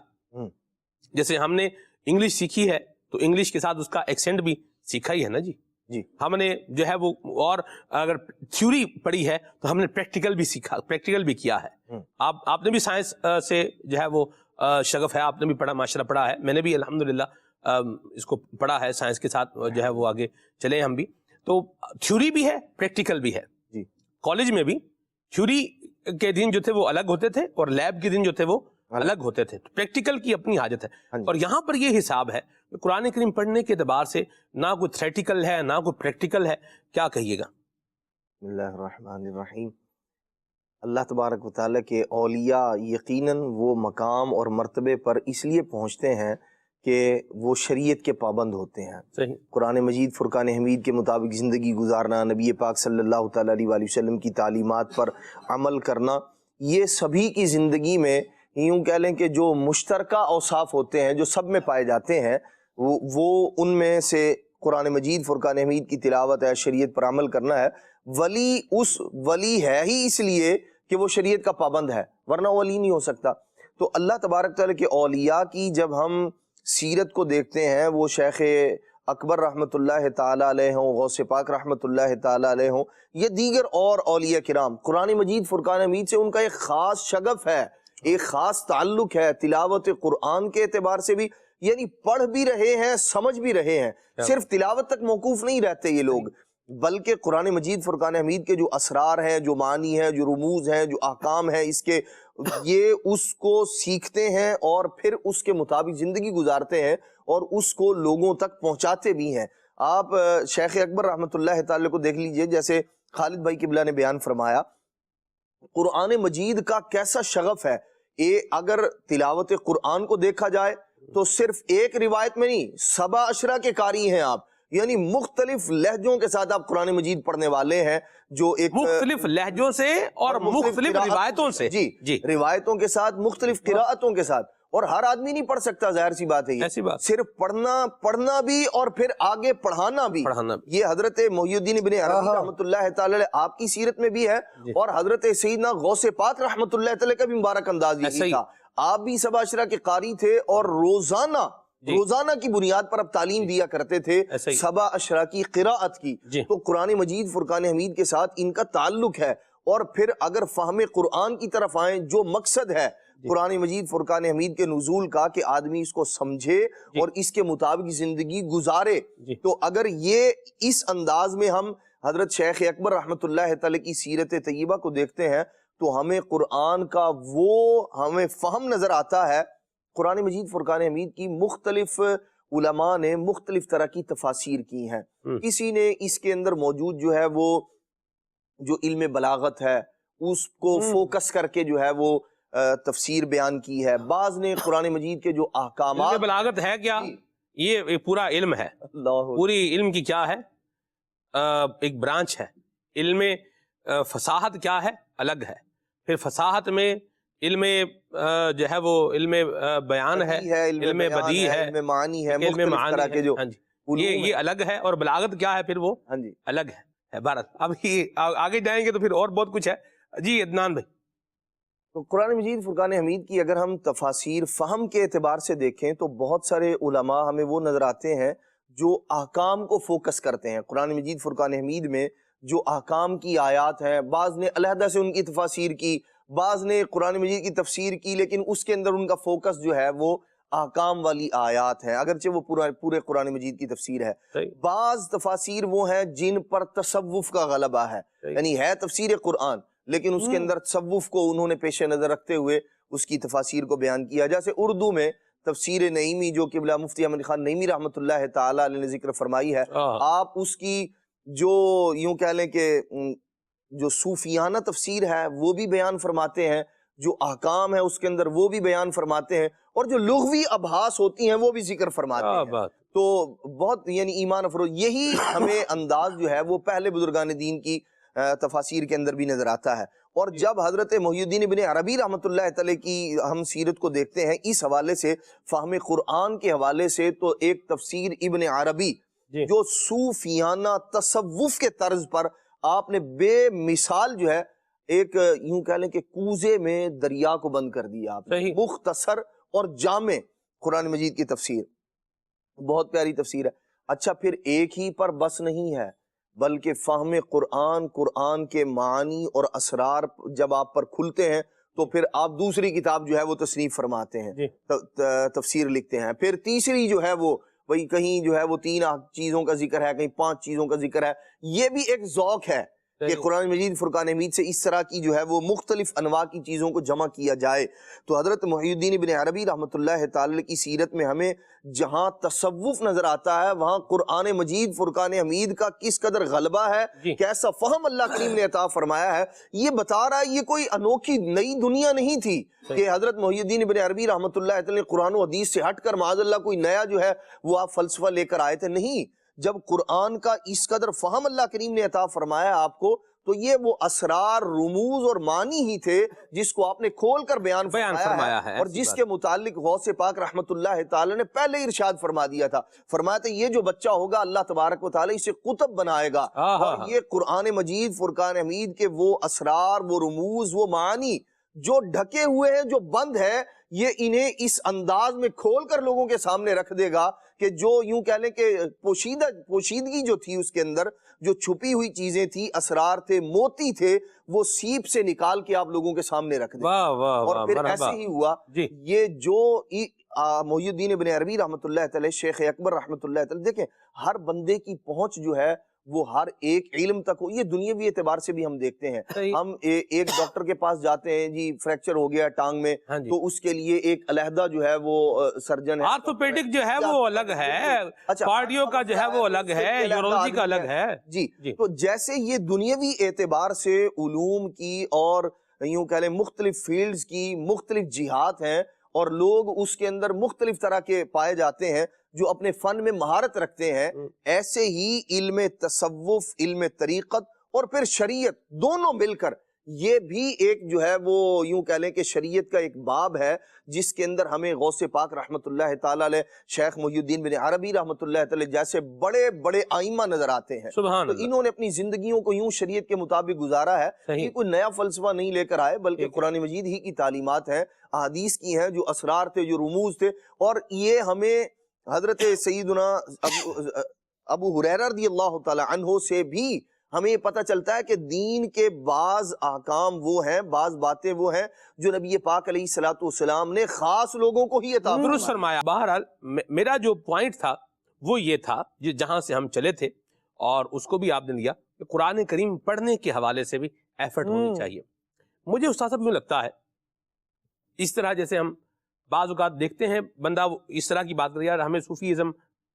جیسے ہم نے انگلش سیکھی ہے تو انگلش کے ساتھ اس کا ایکسینٹ بھی سیکھا ہی ہے نا. جی ہم نے جو ہے وہ، اور اگر تھیوری پڑھی ہے تو ہم نے پریکٹیکل بھی سیکھا، پریکٹیکل بھی کیا ہے. آپ نے بھی سائنس سے جو ہے وہ شغف ہے، آپ نے بھی پڑھا، ماشاءاللہ پڑھا ہے. میں نے بھی الحمدللہ اس کو پڑھا ہے، سائنس کے ساتھ جو ہے وہ آگے چلے ہم بھی. تو تھیوری بھی ہے، پریکٹیکل بھی ہے. کالج میں بھی تھیوری کے دن جو تھے وہ الگ ہوتے تھے اور لیب کے دن جو تھے وہ الگ ہوتے تھے. پریکٹیکل کی اپنی حاجت ہے. اور یہاں پر یہ حساب ہے قرآن کریم پڑھنے کے اعتبار سے نہ کوئی تھریٹیکل ہے نہ کوئی پریکٹیکل ہے. کیا کہیے گا؟ بسم اللہ الرحمن الرحیم. اللہ تبارک و تعالیٰ کے اولیاء یقیناً وہ مقام اور مرتبے پر اس لیے پہنچتے ہیں کہ وہ شریعت کے پابند ہوتے ہیں. صحیح. قرآن مجید فرقان حمید کے مطابق زندگی گزارنا، نبی پاک صلی اللہ تعالیٰ علیہ وآلہ وسلم کی تعلیمات پر عمل کرنا، یہ سبھی کی زندگی میں یوں کہہ لیں کہ جو مشترکہ اوصاف ہوتے ہیں جو سب میں پائے جاتے ہیں، وہ ان میں سے قرآن مجید فرقان حمید کی تلاوت ہے، شریعت پر عمل کرنا ہے. ولی ہے ہی اس لیے کہ وہ شریعت کا پابند ہے، ورنہ ولی نہیں ہو سکتا. تو اللہ تبارک تعالیٰ کے اولیاء کی جب ہم سیرت کو دیکھتے ہیں، وہ شیخ اکبر رحمۃ اللہ تعالیٰ علیہ ہوں، غوث پاک رحمۃ اللہ تعالیٰ علیہ ہوں، یا دیگر اور اولیاء کرام، قرآن مجید فرقان حمید سے ان کا ایک خاص شغف ہے، ایک خاص تعلق ہے. تلاوت قرآن کے اعتبار سے بھی یعنی پڑھ بھی رہے ہیں، سمجھ بھی رہے ہیں. صرف تلاوت تک موقوف نہیں رہتے یہ لوگ، بلکہ قرآن مجید فرقان حمید کے جو اسرار ہیں، جو معنی ہیں، جو رموز ہیں، جو احکام ہیں اس کے، یہ اس کو سیکھتے ہیں اور پھر اس کے مطابق زندگی گزارتے ہیں اور اس کو لوگوں تک پہنچاتے بھی ہیں. آپ شیخ اکبر رحمۃ اللہ تعالی کو دیکھ لیجئے، جیسے خالد بھائی قبلہ نے بیان فرمایا، قرآن مجید کا کیسا شغف ہے. اگر تلاوت قرآن کو دیکھا جائے تو صرف ایک روایت میں نہیں، 7 اشرا کے قاری ہیں آپ، یعنی مختلف لہجوں کے ساتھ آپ قرآن مجید پڑھنے والے ہیں، جو ایک مختلف لہجوں سے اور مختلف روایتوں سے، جی روایتوں کے ساتھ، مختلف قراءتوں کے ساتھ. اور ہر آدمی نہیں پڑھ سکتا، ظاہر سی بات ہے. ایسی بات، صرف پڑھنا بھی اور پھر آگے پڑھانا بھی. یہ حضرت محی الدین ابن عربی رحمۃ اللہ تعالی آپ کی سیرت میں بھی ہے، اور حضرت سیدنا غوث پاک رحمۃ اللہ تعالی کا بھی مبارک انداز یہی تھا. آپ بھی 7 اشرا کے قاری تھے اور روزانہ کی بنیاد پر اب تعلیم دیا کرتے تھے 7 اشرا کی قراءت کی. تو قرآن مجید فرقان حمید کے ساتھ ان کا تعلق ہے. اور پھر اگر فہم قرآن کی طرف آئیں، جو مقصد ہے قرآن مجید فرقان حمید کے نزول کا کہ آدمی اس کو سمجھے اور اس کے مطابق زندگی گزارے، تو اگر یہ اس انداز میں ہم حضرت شیخ اکبر رحمۃ اللہ تعالی کی سیرت طیبہ کو دیکھتے ہیں تو ہمیں قرآن کا وہ ہمیں فہم نظر آتا ہے. قرآن مجید فرقان حمید کی مختلف علماء نے مختلف طرح کی تفاسیر کی ہیں. کسی نے اس کے اندر موجود جو ہے وہ جو علم بلاغت ہے اس کو فوکس کر کے جو ہے وہ تفسیر بیان کی ہے. بعض نے قرآن مجید کے جو احکامات، علم بلاغت ہے کیا؟ یہ پورا علم ہے، پوری علم کی کیا ہے، ایک برانچ ہے. علم فصاحت کیا ہے، الگ ہے. پھر فصاحت میں علم جو ہے وہ علم بیان ہے، علم بدیع ہے، علم معانی ہے، علم مختلف معانی طرح کے جو ہاں جی، علوم ہیں۔ یہ الگ ہے، اور بلاغت کیا ہے پھر وہ ہاں جی، الگ ہے بھارت۔ اب یہ آگے جائیں گے تو پھر اور بہت کچھ ہے۔ جی عدنان بھائی۔ تو قرآن مجید فرقان حمید کی اگر ہم تفاسیر فہم کے اعتبار سے دیکھیں تو بہت سارے علماء ہمیں وہ نظر آتے ہیں جو احکام کو فوکس کرتے ہیں۔ قرآن مجید فرقان حمید میں جو احکام کی آیات ہیں، بعض نے علیحدہ سے ان کی تفاسیر کی، بعض نے قرآن مجید کی تفسیر کی، لیکن اس کے اندر ان کا فوکس جو ہے وہ احکام والی آیات ہیں، اگرچہ وہ پورے قرآن مجید کی تفسیر ہے۔ بعض تفاسیر وہ ہیں جن پر تصوف کا غلبہ ہے، یعنی ہے تفسیر قرآن لیکن اس کے اندر تصوف کو انہوں نے پیش نظر رکھتے ہوئے اس کی تفاسیر کو بیان کیا۔ جیسے اردو میں تفسیر نعیمی جو قبلہ مفتی احمد خان نعیمی رحمۃ اللہ تعالی علیہ نے ذکر فرمائی ہے، آپ اس کی جو یوں کہہ لیں کہ جو صوفیانہ تفسیر ہے وہ بھی بیان فرماتے ہیں، جو احکام ہے اس کے اندر وہ بھی بیان فرماتے ہیں، اور جو لغوی ابحاث ہوتی ہیں وہ بھی ذکر فرماتے ہیں۔ تو بہت یعنی ایمان افروز یہی ہمیں انداز جو ہے وہ پہلے بزرگان دین کی تفاسیر کے اندر بھی نظر آتا ہے۔ اور جب حضرت محی الدین ابن عربی رحمۃ اللہ تعالی کی ہم سیرت کو دیکھتے ہیں اس حوالے سے، فہم قرآن کے حوالے سے، تو ایک تفسیر ابن عربی جو صوفیانہ تصوف کے طرز پر آپ نے بے مثال جو ہے ایک یوں کہہ لیں کہ کوزے میں دریا کو بند کر دیا آپ نے، مختصر اور جامع قرآن مجید کی تفسیر، بہت پیاری تفسیر ہے۔ اچھا پھر ایک ہی پر بس نہیں ہے، بلکہ فہم قرآن، قرآن کے معانی اور اسرار جب آپ پر کھلتے ہیں تو پھر آپ دوسری کتاب جو ہے وہ تصنیف فرماتے ہیں، تفسیر لکھتے ہیں۔ پھر تیسری جو ہے وہ وہی کہیں جو ہے وہ 3 چیزوں کا ذکر ہے، کہیں 5 چیزوں کا ذکر ہے۔ یہ بھی ایک ذوق ہے کہ قرآن مجید فرقان حمید سے اس طرح کی جو ہے وہ مختلف انواع کی چیزوں کو جمع کیا جائے۔ تو حضرت محی الدین ابن عربی رحمۃ اللہ تعالی کی سیرت میں ہمیں جہاں تصوف نظر آتا ہے وہاں قرآن مجید فرقان حمید کا کس قدر غلبہ ہے، کیسا فہم اللہ کریم نے عطا فرمایا ہے، یہ بتا رہا ہے۔ یہ کوئی انوکھی نئی دنیا نہیں تھی کہ حضرت محی الدین ابن عربی رحمۃ اللہ تعالی نے قرآن و حدیث سے ہٹ کر معاذ اللہ کوئی نیا جو ہے وہ آپ فلسفہ لے کر آئے تھے، نہیں۔ جب قرآن کا اس قدر فہم اللہ کریم نے عطا فرمایا آپ کو تو یہ وہ اسرار، رموز اور معنی ہی تھے جس کو آپ نے کھول کر بیان فرمایا ہے، اور جس کے متعلق غوث پاک رحمت اللہ تعالی نے پہلے ارشاد فرما دیا تھا، فرمایا تھا یہ جو بچہ ہوگا اللہ تبارک و تعالی اسے قطب بنائے گا، اور یہ قرآن مجید فرقان حمید کے وہ اسرار، وہ رموز، وہ معنی جو ڈھکے ہوئے ہیں، جو بند ہے، یہ انہیں اس انداز میں کھول کر لوگوں کے سامنے رکھ دے گا کہ جو یوں کہہ لیں کہ پوشیدگی جو تھی اس کے اندر، جو چھپی ہوئی چیزیں تھی، اسرار تھے، موتی تھے، وہ سیپ سے نکال کے آپ لوگوں کے سامنے رکھ دیں۔ اور پھر ایسے ہی ہوا، یہ جو محی الدین ابن عربی رحمۃ اللہ تعالی، شیخ اکبر رحمۃ اللہ تعالی، دیکھیں ہر بندے کی پہنچ جو ہے وہ ہر ایک علم تک ہو، یہ دنیاوی اعتبار سے بھی ہم دیکھتے ہیں۔ ہم ایک ڈاکٹر کے پاس جاتے ہیں، جی فریکچر ہو گیا ٹانگ میں، تو اس کے لیے ایک علیحدہ جو ہے وہ سرجن ہے، آرتھوپیڈک جو ہے وہ الگ ہے، کارڈیو کا جو ہے وہ الگ ہے، یورولوجی کا الگ ہے۔ جی تو جیسے یہ دنیاوی اعتبار سے علوم کی اور یوں کہہ لیں مختلف فیلڈز کی مختلف جہات ہیں، اور لوگ اس کے اندر مختلف طرح کے پائے جاتے ہیں جو اپنے فن میں مہارت رکھتے ہیں، ایسے ہی علم تصوف، علم طریقت اور پھر شریعت دونوں مل کر یہ بھی ایک جو ہے وہ یوں کہہ لیں کہ شریعت کا ایک باب ہے جس کے اندر ہمیں غوث پاک رحمت اللہ تعالی علیہ، شیخ محی الدین بن عربی رحمت اللہ تعالی جیسے بڑے بڑے آئمہ نظر آتے ہیں۔ تو انہوں نے اپنی زندگیوں کو یوں شریعت کے مطابق گزارا ہے کہ کوئی نیا فلسفہ نہیں لے کر آئے، بلکہ قرآن مجید ہی کی تعلیمات ہیں، احادیث کی ہیں، جو اسرار تھے، جو رموز تھے۔ اور یہ ہمیں حضرت سیدنا ابو ہریرہ رضی اللہ تعالی عنہ سے بھی ہمیں یہ پتہ چلتا ہے کہ دین کے بعض احکام وہ ہیں، بعض باتیں وہ ہیں جو نبی پاک علیہ الصلوۃ والسلام نے خاص لوگوں کو ہی عطا فرمایا۔ بہرحال میرا جو پوائنٹ تھا وہ یہ تھا جہاں سے ہم چلے تھے، اور اس کو بھی آپ نے لیا کہ قرآن کریم پڑھنے کے حوالے سے بھی ایفرٹ ہونی چاہیے۔ مجھے استاد صاحب یوں لگتا ہے اس طرح جیسے ہم بعض اوقات دیکھتے ہیں بندہ اس طرح کی بات کر یار ہمیں صوفیزم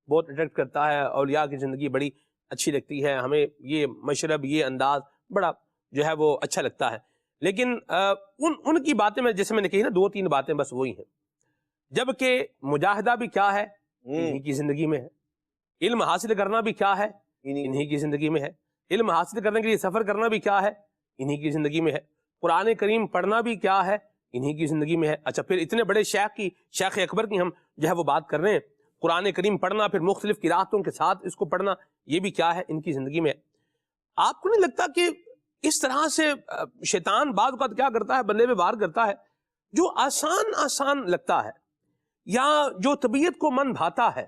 بہت اٹریکٹ کرتا ہے، اولیاء کی زندگی بڑی اچھی لگتی ہے، ہمیں یہ مشرب، یہ انداز بڑا جو ہے وہ اچھا لگتا ہے، لیکن ان کی باتیں میں جیسے میں نے کہی نا 2-3 باتیں بس وہی ہیں، جبکہ مجاہدہ بھی کیا ہے انہی کی زندگی میں ہے، علم حاصل کرنا بھی کیا ہے انہی کی زندگی میں ہے، علم حاصل کرنے کے لیے سفر کرنا بھی کیا ہے انہی کی زندگی میں ہے، قرآن کریم پڑھنا بھی کیا ہے انہی کی زندگی میں ہے. اچھا پھر اتنے بڑے شیخ اکبر کی ہم جو ہے وہ بات کر رہے ہیں, قرآن کریم پڑھنا, پھر مختلف قراتوں کے ساتھ اس کو پڑھنا, یہ بھی کیا ہے ان کی زندگی میں. آپ کو نہیں لگتا کہ اس طرح سے شیطان بعض اوقات کیا کرتا ہے, بندے پہ وار کرتا ہے, جو آسان لگتا ہے یا جو طبیعت کو من بھاتا ہے,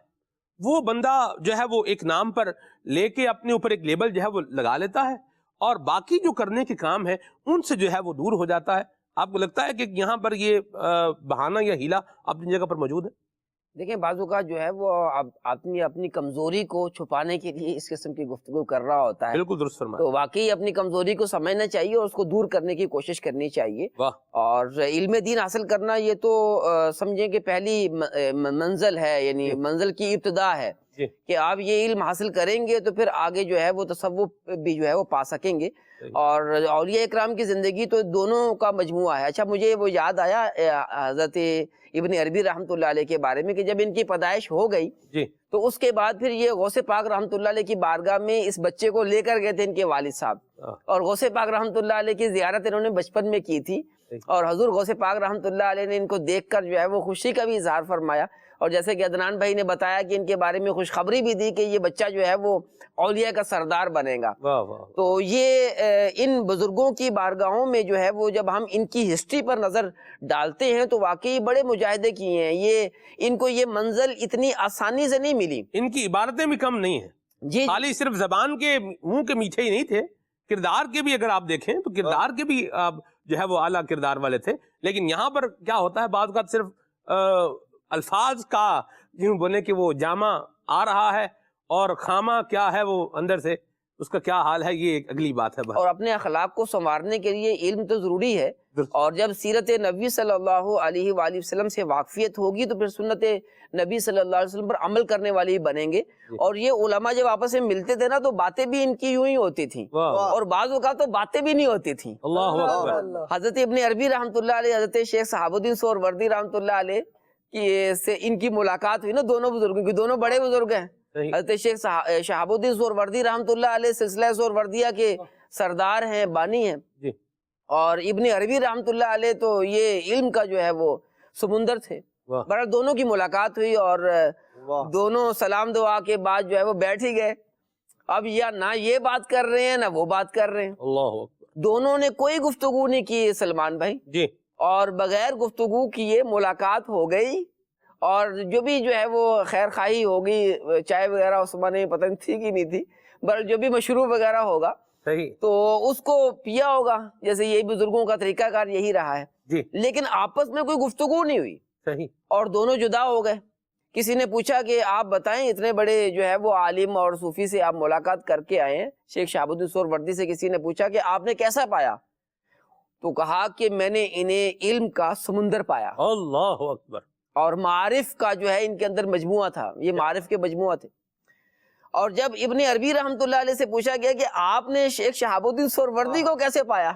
وہ بندہ جو ہے وہ ایک نام پر لے کے اپنے اوپر ایک لیبل جو ہے وہ لگا لیتا ہے, اور باقی جو کرنے کے کام ہے ان سے جو ہے وہ دور ہو جاتا ہے. آپ کو لگتا ہے کہ یہاں پر یہ بہانہ یا ہیلا اپنی جگہ پر موجود ہے؟ دیکھیں بعض اوقات جو ہے وہ آدمی اپنی کمزوری کو چھپانے کے لیے اس قسم کی گفتگو کر رہا ہوتا ہے. بالکل درست فرمایا. تو واقعی اپنی کمزوری کو سمجھنا چاہیے اور اس کو دور کرنے کی کوشش کرنی چاہیے. اور علم دین حاصل کرنا یہ تو سمجھیں کہ پہلی منزل ہے, یعنی منزل کی ابتدا ہے کہ آپ یہ علم حاصل کریں گے تو پھر آگے جو ہے وہ تصوف بھی جو ہے وہ پا سکیں گے. اور اولیاء اکرام کی زندگی تو دونوں کا مجموعہ ہے. اچھا مجھے وہ یاد آیا حضرت ابن عربی رحمۃ اللہ علیہ کے بارے میں کہ جب ان کی پیدائش ہو گئی تو اس کے بعد پھر یہ غوث پاک رحمۃ اللہ علیہ کی بارگاہ میں اس بچے کو لے کر گئے تھے ان کے والد صاحب, اور غوث پاک رحمۃ اللہ علیہ کی زیارت انہوں نے بچپن میں کی تھی, اور حضور غوث پاک رحمۃ اللہ علیہ نے ان کو دیکھ کر جو ہے وہ خوشی کا بھی اظہار فرمایا. اور جیسے کہ عدنان بھائی نے بتایا کہ ان کے بارے میں خوشخبری بھی دی کہ یہ بچہ جو ہے وہ اولیاء کا سردار بنے گا. تو یہ ان بزرگوں کی بارگاہوں میں جو ہے وہ جب ہم ان کی ہسٹری پر نظر ڈالتے ہیں تو واقعی بڑے مجاہدے کیے ہیں. یہ ان کو یہ منزل اتنی آسانی سے نہیں ملی. ان کی عبارتیں بھی کم نہیں ہیں جی, خالی صرف زبان کے منہ کے میٹھے ہی نہیں تھے, کردار کے بھی اگر آپ دیکھیں تو کردار کے بھی جو ہے وہ اعلیٰ کردار والے تھے. لیکن یہاں پر کیا ہوتا ہے بعض اوقات صرف الفاظ کا یوں بولے کہ وہ جامع آ رہا ہے اور خامہ کیا ہے وہ اندر سے اس کا کیا حال ہے, یہ ایک اگلی بات ہے. اور اپنے اخلاق کو سنوارنے کے لیے علم تو ضروری ہے, اور جب سیرت نبی صلی اللہ علیہ وآلہ وسلم سے واقفیت ہوگی تو پھر سنت نبی صلی اللہ علیہ وسلم پر عمل کرنے والے ہی بنیں گے. اور یہ علماء جب آپس میں ملتے تھے نا تو باتیں بھی ان کی یوں ہی ہوتی تھیں, اور بعض اوقات تو باتیں بھی نہیں ہوتی تھیں. اللہ اکبر. حضرت ابن عربی رحمۃ اللہ علیہ, حضرت شیخ صحاب الدین سہروردی رحمۃ اللہ علیہ سے ان کی ملاقات ہوئی نا, دونوں بزرگوں کی, دونوں بڑے بزرگ ہیں. حضرت شیخ شہاب الدین سہروردی رحمۃ اللہ علیہ سلسلہ سہروردیہ کے سردار ہیں, بانی ہیں, اور ابن عربی رحمۃ اللہ علیہ تو یہ علم کا جو ہے وہ سمندر تھے. بہرحال دونوں کی ملاقات ہوئی اور دونوں سلام دعا کے بعد جو ہے وہ بیٹھ ہی گئے. اب یا نہ یہ بات کر رہے ہیں نہ وہ بات کر رہے ہیں. اللہ اکبر. دونوں نے کوئی گفتگو نہیں کی سلمان بھائی جی, اور بغیر گفتگو کیے ملاقات ہو گئی, اور جو بھی جو ہے وہ خیر خواہی ہوگی, چائے وغیرہ اس میں پتہ نہیں تھی کہ نہیں تھی, بل جو بھی مشروب وغیرہ ہوگا تو اس کو پیا ہوگا, جیسے یہی بزرگوں کا طریقہ کار یہی رہا ہے جی. لیکن آپس میں کوئی گفتگو نہیں ہوئی, اور دونوں جدا ہو گئے. کسی نے پوچھا کہ آپ بتائیں اتنے بڑے جو ہے وہ عالم اور صوفی سے آپ ملاقات کر کے آئے ہیں, شیخ شہاب الدین سہروردی سے کسی نے پوچھا کہ آپ نے کیسا پایا, تو کہا کہ میں نے انہیں علم کا سمندر پایا. اللہ اکبر. اور معارف کا جو ہے ان کے اندر مجموعہ تھا, یہ معارف کے مجموعہ تھے. اور جب ابن عربی رحمۃ اللہ علیہ سے پوچھا گیا کہ آپ نے شیخ شہاب الدین سہروردی کو کیسے پایا,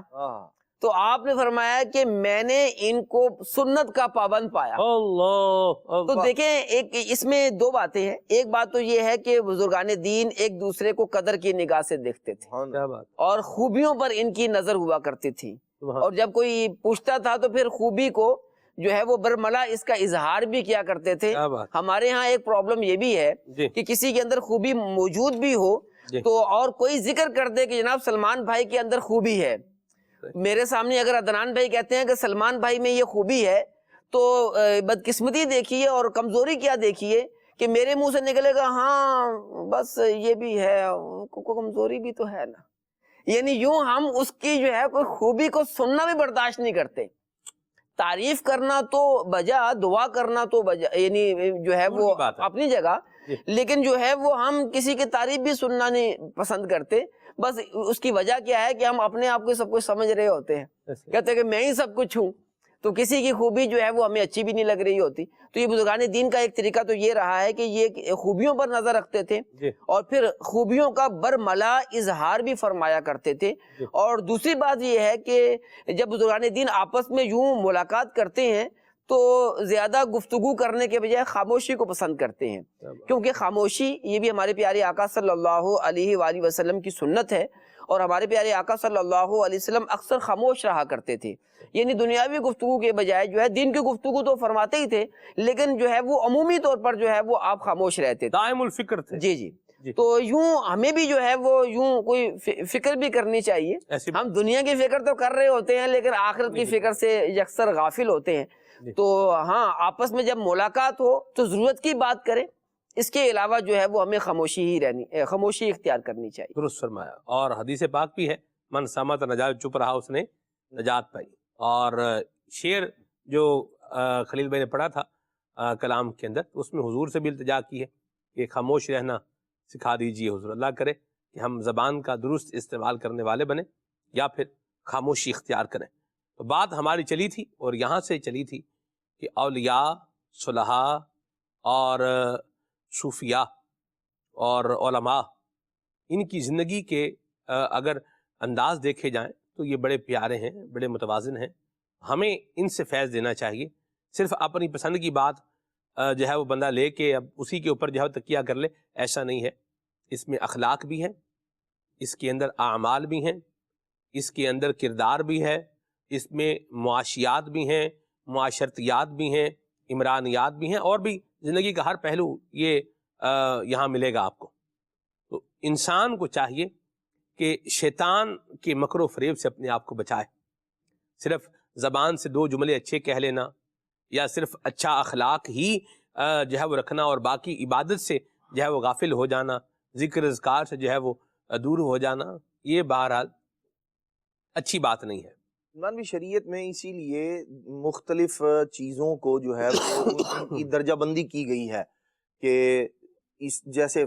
تو آپ نے فرمایا کہ میں نے ان کو سنت کا پابند پایا. اللہ. تو دیکھیں ایک اس میں دو باتیں ہیں. ایک بات تو یہ ہے کہ بزرگان دین ایک دوسرے کو قدر کی نگاہ سے دیکھتے تھے اور خوبیوں پر ان کی نظر ہوا کرتی تھی, اور جب کوئی پوچھتا تھا تو پھر خوبی کو جو ہے وہ برملا اس کا اظہار بھی کیا کرتے تھے. ہمارے ہاں ایک پرابلم یہ بھی ہے کہ کسی کے اندر خوبی موجود بھی ہو تو اور کوئی ذکر کر دے کہ جناب سلمان بھائی کے اندر خوبی ہے. میرے سامنے اگر عدنان بھائی کہتے ہیں کہ سلمان بھائی میں یہ خوبی ہے تو بدقسمتی دیکھیے اور کمزوری کیا دیکھیے کہ میرے منہ سے نکلے گا ہاں بس یہ بھی ہے, کمزوری بھی تو ہے نا. یعنی یوں ہم اس کی جو ہے کوئی خوبی کو سننا بھی برداشت نہیں کرتے. تعریف کرنا تو بجا, دعا کرنا تو بجا, یعنی جو ہے وہ اپنی جگہ, لیکن جو ہے وہ ہم کسی کی تعریف بھی سننا نہیں پسند کرتے. بس اس کی وجہ کیا ہے کہ ہم اپنے آپ کو سب کچھ سمجھ رہے ہوتے ہیں, کہتے ہیں کہ میں ہی سب کچھ ہوں, تو کسی کی خوبی جو ہے وہ ہمیں اچھی بھی نہیں لگ رہی ہوتی. تو یہ بزرگان دین کا ایک طریقہ تو یہ رہا ہے کہ یہ خوبیوں پر نظر رکھتے تھے اور پھر خوبیوں کا برملا اظہار بھی فرمایا کرتے تھے. اور دوسری بات یہ ہے کہ جب بزرگان دین آپس میں یوں ملاقات کرتے ہیں تو زیادہ گفتگو کرنے کے بجائے خاموشی کو پسند کرتے ہیں, کیونکہ خاموشی یہ بھی ہمارے پیارے آقا صلی اللہ علیہ وآلہ وسلم کی سنت ہے. اور ہمارے پیارے آقا صلی اللہ علیہ وسلم اکثر خاموش رہا کرتے تھے، یعنی دنیاوی گفتگو کے بجائے جو ہے دین کی گفتگو تو فرماتے ہی تھے، لیکن جو ہے وہ عمومی طور پر جو ہے وہ آپ خاموش رہتے تھے، دائم الفکر تھے۔ جی جی۔ تو یوں ہمیں بھی جو ہے وہ یوں کوئی فکر بھی کرنی چاہیے، ہم دنیا کی فکر تو کر رہے ہوتے ہیں لیکن آخرت کی فکر سے یکسر غافل ہوتے ہیں۔ تو ہاں، آپس میں جب ملاقات ہو تو ضرورت کی بات کریں، اس کے علاوہ جو ہے وہ ہمیں خاموشی اختیار کرنی چاہیے۔ درست فرمایا، اور حدیث پاک بھی ہے، من سمت نجات، چپ رہا اس نے نجات پائی۔ اور شعر جو خلیل بھائی نے پڑھا تھا کلام کے اندر، اس میں حضور سے بھی التجا کی ہے کہ خاموش رہنا سکھا دیجئے حضور۔ اللہ کرے کہ ہم زبان کا درست استعمال کرنے والے بنیں یا پھر خاموشی اختیار کریں۔ تو بات ہماری چلی تھی اور یہاں سے چلی تھی کہ اولیاء، صلحاء اور صوفیاء اور علماء، ان کی زندگی کے اگر انداز دیکھے جائیں تو یہ بڑے پیارے ہیں، بڑے متوازن ہیں۔ ہمیں ان سے فیض دینا چاہیے۔ صرف اپنی پسند کی بات جو ہے وہ بندہ لے کے اب اسی کے اوپر جو ہے تکیہ کر لے، ایسا نہیں ہے۔ اس میں اخلاق بھی ہیں، اس کے اندر اعمال بھی ہیں، اس کے اندر کردار بھی ہے، اس میں معاشیات بھی ہیں، معاشرتیات بھی ہیں، عمرانیات بھی ہیں، اور بھی زندگی کا ہر پہلو یہ یہاں ملے گا آپ کو۔ تو انسان کو چاہیے کہ شیطان کے مکر و فریب سے اپنے آپ کو بچائے۔ صرف زبان سے دو جملے اچھے کہہ لینا یا صرف اچھا اخلاق ہی جو ہے وہ رکھنا اور باقی عبادت سے جو ہے وہ غافل ہو جانا، ذکر اذکار سے جو ہے وہ دور ہو جانا، یہ بہرحال اچھی بات نہیں ہے۔ عمران بھی شریعت میں اسی لیے مختلف چیزوں کو جو ہے وہ ان کی درجہ بندی کی گئی ہے کہ اس جیسے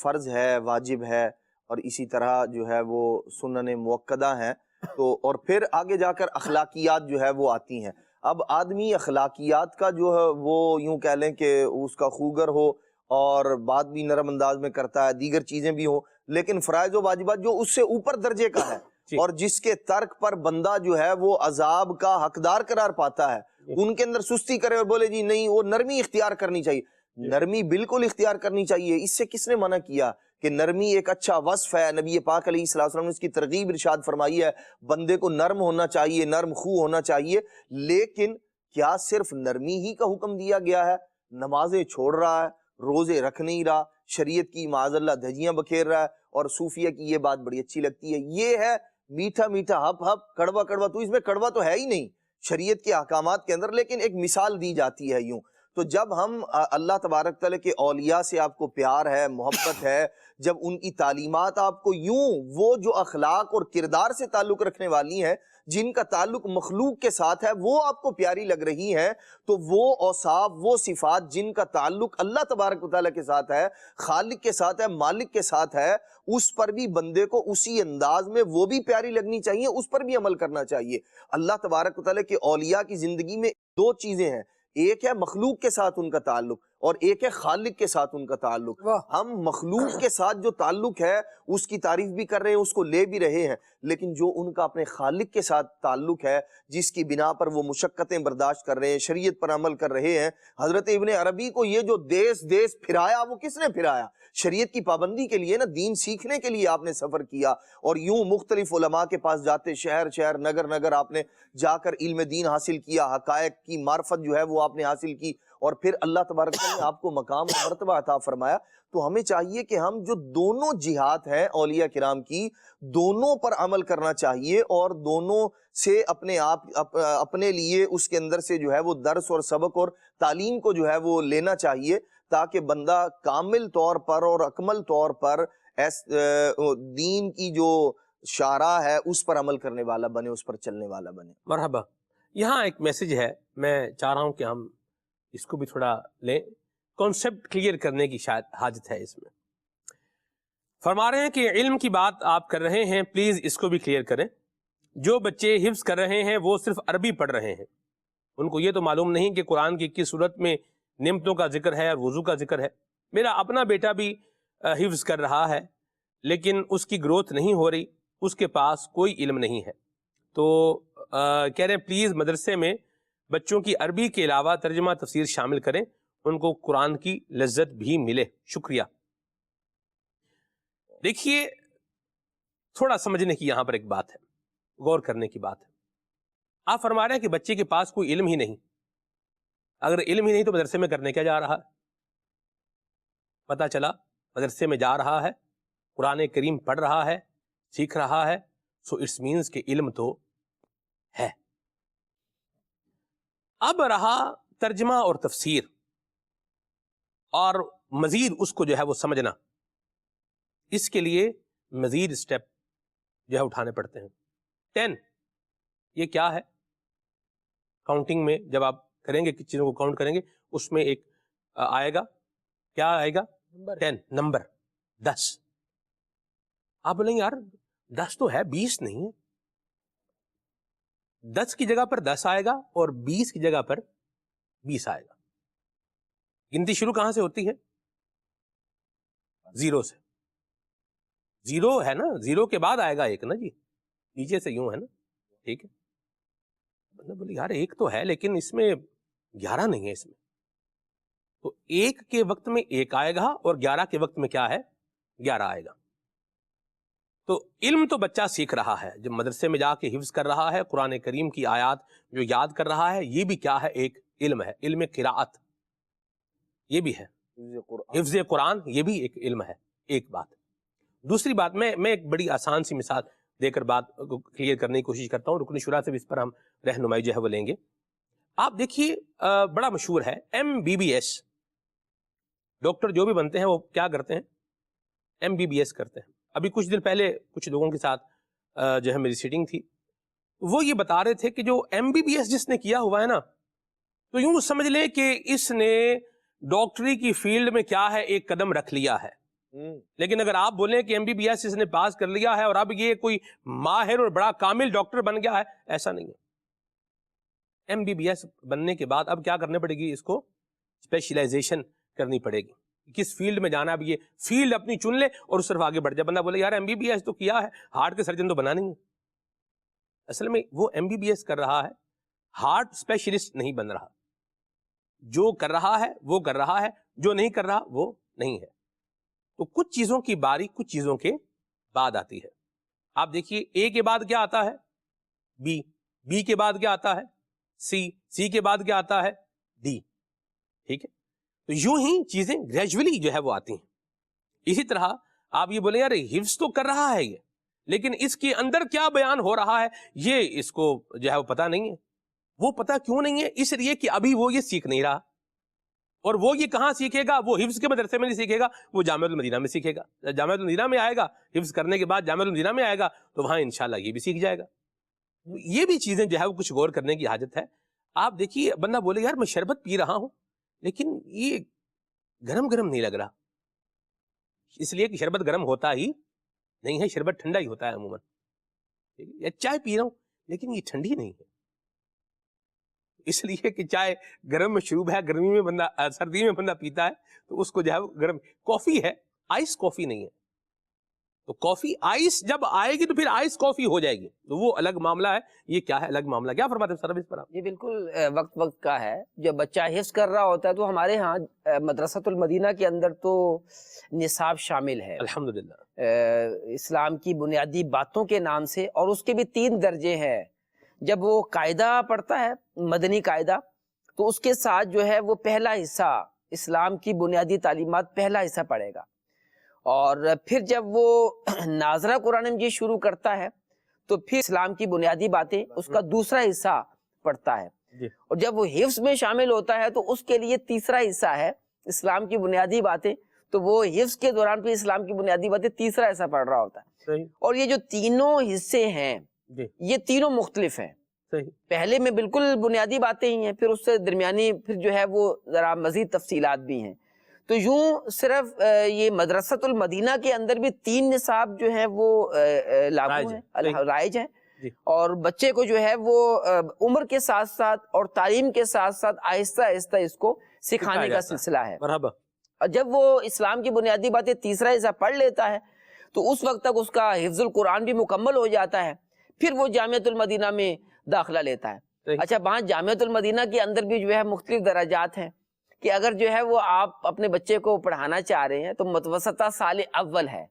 فرض ہے، واجب ہے، اور اسی طرح جو ہے وہ سنن مؤکدہ ہیں، تو اور پھر آگے جا کر اخلاقیات جو ہے وہ آتی ہیں۔ اب آدمی اخلاقیات کا جو ہے وہ یوں کہہ لیں کہ اس کا خوگر ہو اور بات بھی نرم انداز میں کرتا ہے، دیگر چیزیں بھی ہوں، لیکن فرائض و واجبات جو اس سے اوپر درجے کا ہے اور جس کے ترک پر بندہ جو ہے وہ عذاب کا حقدار قرار پاتا ہے، ان کے اندر سستی کرے اور بولے جی نہیں، وہ نرمی اختیار کرنی چاہیے۔ نرمی بالکل اختیار کرنی چاہیے۔ اس سے کس نے منع کیا کہ نرمی ایک اچھا وصف ہے؟ نبی پاک علیہ الصلوۃ والسلام نے اس کی ترغیب ارشاد فرمائی ہے، بندے کو نرم ہونا چاہیے، نرم خو ہونا چاہیے۔ لیکن کیا صرف نرمی ہی کا حکم دیا گیا ہے؟ نمازیں چھوڑ رہا ہے، روزے رکھ نہیں رہا، شریعت کی معاذ اللہ دھجیاں بکھیر رہا ہے، اور صوفیہ کی یہ بات بڑی اچھی لگتی ہے، یہ ہے میٹھا میٹھا ہپ ہپ، کڑوا کڑوا، تو اس میں کڑوا تو ہے ہی نہیں شریعت کے احکامات کے اندر، لیکن ایک مثال دی جاتی ہے یوں۔ تو جب ہم اللہ تبارک تعالیٰ کے اولیاء سے آپ کو پیار ہے، محبت ہے، جب ان کی تعلیمات آپ کو یوں وہ جو اخلاق اور کردار سے تعلق رکھنے والی ہیں، جن کا تعلق مخلوق کے ساتھ ہے، وہ آپ کو پیاری لگ رہی ہیں، تو وہ اوصاف، وہ صفات جن کا تعلق اللہ تبارک و تعالیٰ کے ساتھ ہے، خالق کے ساتھ ہے، مالک کے ساتھ ہے، اس پر بھی بندے کو اسی انداز میں وہ بھی پیاری لگنی چاہیے، اس پر بھی عمل کرنا چاہیے۔ اللہ تبارک و تعالیٰ کے اولیاء کی زندگی میں دو چیزیں ہیں، ایک ہے مخلوق کے ساتھ ان کا تعلق اور ایک ہے خالق کے ساتھ ان کا تعلق۔ ہم مخلوق کے ساتھ جو تعلق ہے اس کی تعریف بھی کر رہے ہیں، اس کو لے بھی رہے ہیں، لیکن جو ان کا اپنے خالق کے ساتھ تعلق ہے، جس کی بنا پر وہ مشقتیں برداشت کر رہے ہیں، شریعت پر عمل کر رہے ہیں۔ حضرت ابن عربی کو یہ جو دیس دیس پھرایا، وہ کس نے پھرایا؟ شریعت کی پابندی کے لیے نا، دین سیکھنے کے لیے آپ نے سفر کیا، اور یوں مختلف علماء کے پاس جاتے، شہر شہر، نگر نگر آپ نے جا کر علم دین حاصل کیا، حقائق کی معرفت جو ہے وہ آپ نے حاصل کی، اور پھر اللہ تبارک تعالیٰ نے آپ کو مقام و مرتبہ عطا فرمایا۔ تو ہمیں چاہیے کہ ہم جو دونوں جہات ہیں اولیاء کرام کی، دونوں پر عمل کرنا چاہیے، اور دونوں سے اپنے آپ اپنے لیے اس کے اندر سے جو ہے وہ درس اور سبق اور تعلیم کو جو ہے وہ لینا چاہیے، تاکہ بندہ کامل طور پر اور اکمل طور پر دین کی جو شارع ہے اس پر عمل کرنے والا بنے، اس پر چلنے والا بنے۔ مرحبا۔ یہاں ایک میسج ہے، میں چاہ رہا ہوں کہ ہم اس کو بھی تھوڑا لیں، کانسیپٹ کلیئر کرنے کی شاید حاجت ہے اس میں۔ فرما رہے ہیں کہ علم کی بات آپ کر رہے ہیں، پلیز اس کو بھی کلیئر کریں۔ جو بچے حفظ کر رہے ہیں وہ صرف عربی پڑھ رہے ہیں، ان کو یہ تو معلوم نہیں کہ قرآن کی کس صورت میں نعمتوں کا ذکر ہے اور وضو کا ذکر ہے۔ میرا اپنا بیٹا بھی حفظ کر رہا ہے، لیکن اس کی گروتھ نہیں ہو رہی، اس کے پاس کوئی علم نہیں ہے۔ تو کہہ رہے ہیں پلیز مدرسے میں بچوں کی عربی کے علاوہ ترجمہ تفسیر شامل کریں، ان کو قرآن کی لذت بھی ملے۔ شکریہ۔ دیکھیے، تھوڑا سمجھنے کی یہاں پر ایک بات ہے، غور کرنے کی بات ہے. آپ فرما رہے ہیں کہ بچے کے پاس کوئی علم ہی نہیں. اگر علم ہی نہیں تو مدرسے میں کرنے کیا جا رہا ہے؟ پتہ چلا مدرسے میں جا رہا ہے، قرآن کریم پڑھ رہا ہے، سیکھ رہا ہے، سو اٹس مینز کہ علم تو ہے. اب رہا ترجمہ اور تفسیر اور مزید اس کو جو ہے وہ سمجھنا. اس کے لیے مزید سٹیپ جو ہے اٹھانے پڑتے ہیں. 10 یہ کیا ہے؟ کاؤنٹنگ میں جب آپ کریں گے، کچھ چیزوں کو کاؤنٹ کریں گے، اس میں ایک آئے گا، کیا آئے گا؟ 10 نمبر 10. آپ بولیں گے یار 10 تو ہے، 20 نہیں ہے. 10 کی جگہ پر 10 آئے گا اور 20 کی جگہ پر 20 آئے گا. گنتی شروع کہاں سے ہوتی ہے؟ 0 سے. 0 ہے نا، 0 کے بعد آئے گا 1 نا جی، نیچے سے یوں ہے نا. ٹھیک ہے، بندہ بولے یار 1 تو ہے لیکن اس میں 11 نہیں ہے اس میں. تو 1 کے وقت میں 1 آئے گا اور 11 کے وقت میں کیا ہے؟ 11 آئے گا. تو علم تو بچہ سیکھ رہا ہے، جب مدرسے میں جا کے حفظ کر رہا ہے، قرآن کریم کی آیات جو یاد کر رہا ہے، یہ بھی کیا ہے؟ ایک علم ہے. علم قراءت یہ بھی ہے، حفظ قرآن یہ بھی ایک علم ہے. ایک بات. دوسری بات، میں ایک بڑی آسان سی مثال دے کر بات کو کلیئر کرنے کی کوشش کرتا ہوں. رکن شورا سے بھی اس پر ہم رہنمائی جو ہے وہ لیں گے. آپ دیکھیے بڑا مشہور ہے MBBS. ڈاکٹر جو بھی بنتے ہیں وہ کیا کرتے ہیں؟ MBBS کرتے ہیں. ابھی کچھ دن پہلے کچھ لوگوں کے ساتھ جو ہے میری سیٹنگ تھی، وہ یہ بتا رہے تھے کہ جو MBBS جس نے کیا ہوا ہے نا، تو یوں سمجھ لیں کہ اس نے ڈاکٹری کی فیلڈ میں کیا ہے؟ ایک قدم رکھ لیا ہے. لیکن اگر آپ بولیں کہ MBBS اس نے پاس کر لیا ہے اور اب یہ کوئی ماہر اور بڑا کامل ڈاکٹر بن گیا ہے، ایسا نہیں ہے. MBBS بننے کے بعد اب کیا کرنے پڑے گی؟ اس کو اسپیشلائزیشن کرنی پڑے گی. کس فیلڈ میں جانا، اب یہ فیلڈ اپنی چن لے اور اس طرف آگے بڑھ جائے. بندہ بولے یار MBBS تو کیا ہے، ہارٹ کے سرجن تو بنا نہیں ہے. اصل میں وہ MBBS کر رہا ہے، ہارٹ اسپیشلسٹ نہیں بن رہا. جو کر رہا ہے وہ کر رہا ہے، جو نہیں کر رہا وہ نہیں ہے. تو کچھ چیزوں کی باری کچھ چیزوں کے بعد آتی ہے. آپ دیکھیے A کے بعد کیا آتا ہے؟ B کے بعد کیا آتا ہے؟ C کے بعد کیا آتا ہے؟ D. ٹھیک ہے، تو یوں ہی چیزیں گریجولی جو ہے وہ آتی ہیں. اسی طرح آپ یہ بولیں یار حفظ تو کر رہا ہے یہ، لیکن اس کے اندر کیا بیان ہو رہا ہے یہ اس کو جو ہے وہ پتہ نہیں ہے. وہ پتہ کیوں نہیں ہے؟ اس لیے کہ ابھی وہ یہ سیکھ نہیں رہا. اور وہ یہ کہاں سیکھے گا؟ وہ حفظ کے مدرسے میں نہیں سیکھے گا، وہ جامعۃ المدینہ میں سیکھے گا. جامعۃ المدینہ میں آئے گا، حفظ کرنے کے بعد جامعۃ المدینہ میں آئے گا تو وہاں انشاءاللہ یہ بھی سیکھ جائے گا. یہ بھی چیزیں جو ہے وہ کچھ غور کرنے کی حاجت ہے. آپ دیکھیے بندہ بولے یار میں شربت پی رہا ہوں لیکن یہ گرم گرم نہیں لگ رہا. اس لیے کہ شربت گرم ہوتا ہی نہیں ہے، شربت ٹھنڈا ہی ہوتا ہے عموماً. یا چائے پی رہا ہوں لیکن یہ ٹھنڈی نہیں ہے، اس لیے کہ چائے گرم مشروب ہے، گرمی میں بندہ سردی میں بندہ پیتا ہے تو اس کو جو ہے گرم. کافی ہے، آئس کافی نہیں ہے. تو کافی آئس جب آئے گی تو پھر آئس کافی ہو جائے گی، تو وہ الگ معاملہ ہے. یہ کیا ہے؟ الگ معاملہ. کیا فرماتے ہیں سر اس پر آپ؟ یہ بالکل وقت وقت کا ہے. جب بچہ حفظ کر رہا ہوتا ہے تو ہمارے ہاں مدرسۃ المدینہ کے اندر تو نصاب شامل ہے الحمدللہ، اسلام کی بنیادی باتوں کے نام سے، اور اس کے بھی 3 درجے ہیں. جب وہ قاعدہ پڑھتا ہے مدنی قاعدہ تو اس کے ساتھ جو ہے وہ پہلا حصہ اسلام کی بنیادی تعلیمات پہلا حصہ پڑھے گا. اور پھر جب وہ ناظرہ قرآن مجید شروع کرتا ہے تو پھر اسلام کی بنیادی باتیں اس کا دوسرا حصہ پڑھتا ہے. اور جب وہ حفظ میں شامل ہوتا ہے تو اس کے لیے تیسرا حصہ ہے اسلام کی بنیادی باتیں. تو وہ حفظ کے دوران پھر اسلام کی بنیادی باتیں تیسرا حصہ پڑھ رہا ہوتا ہے. اور یہ جو تینوں حصے ہیں یہ تینوں مختلف ہیں. پہلے میں بالکل بنیادی باتیں ہی ہیں، پھر اس سے درمیانی پھر جو ہے وہ ذرا مزید تفصیلات بھی ہیں. تو یوں صرف یہ مدرسۃ المدینہ کے اندر بھی 3 نصاب جو ہیں وہ لاگو ہیں، رائج ہیں. اور بچے کو جو ہے وہ عمر کے ساتھ ساتھ اور تعلیم کے ساتھ ساتھ آہستہ آہستہ اس کو سکھانے کا سلسلہ ہے. اور جب وہ اسلام کی بنیادی باتیں تیسرا حصہ پڑھ لیتا ہے تو اس وقت تک اس کا حفظ القرآن بھی مکمل ہو جاتا ہے. پھر وہ جامعۃ المدینہ میں داخلہ لیتا ہے. اچھا، وہاں جامعۃ المدینہ کے اندر بھی جو ہے مختلف درجات ہیں کہ اگر جو ہے وہ آپ اپنے بچے کو پڑھانا چاہ رہے ہیں تو متوسطہ سال اول ہے،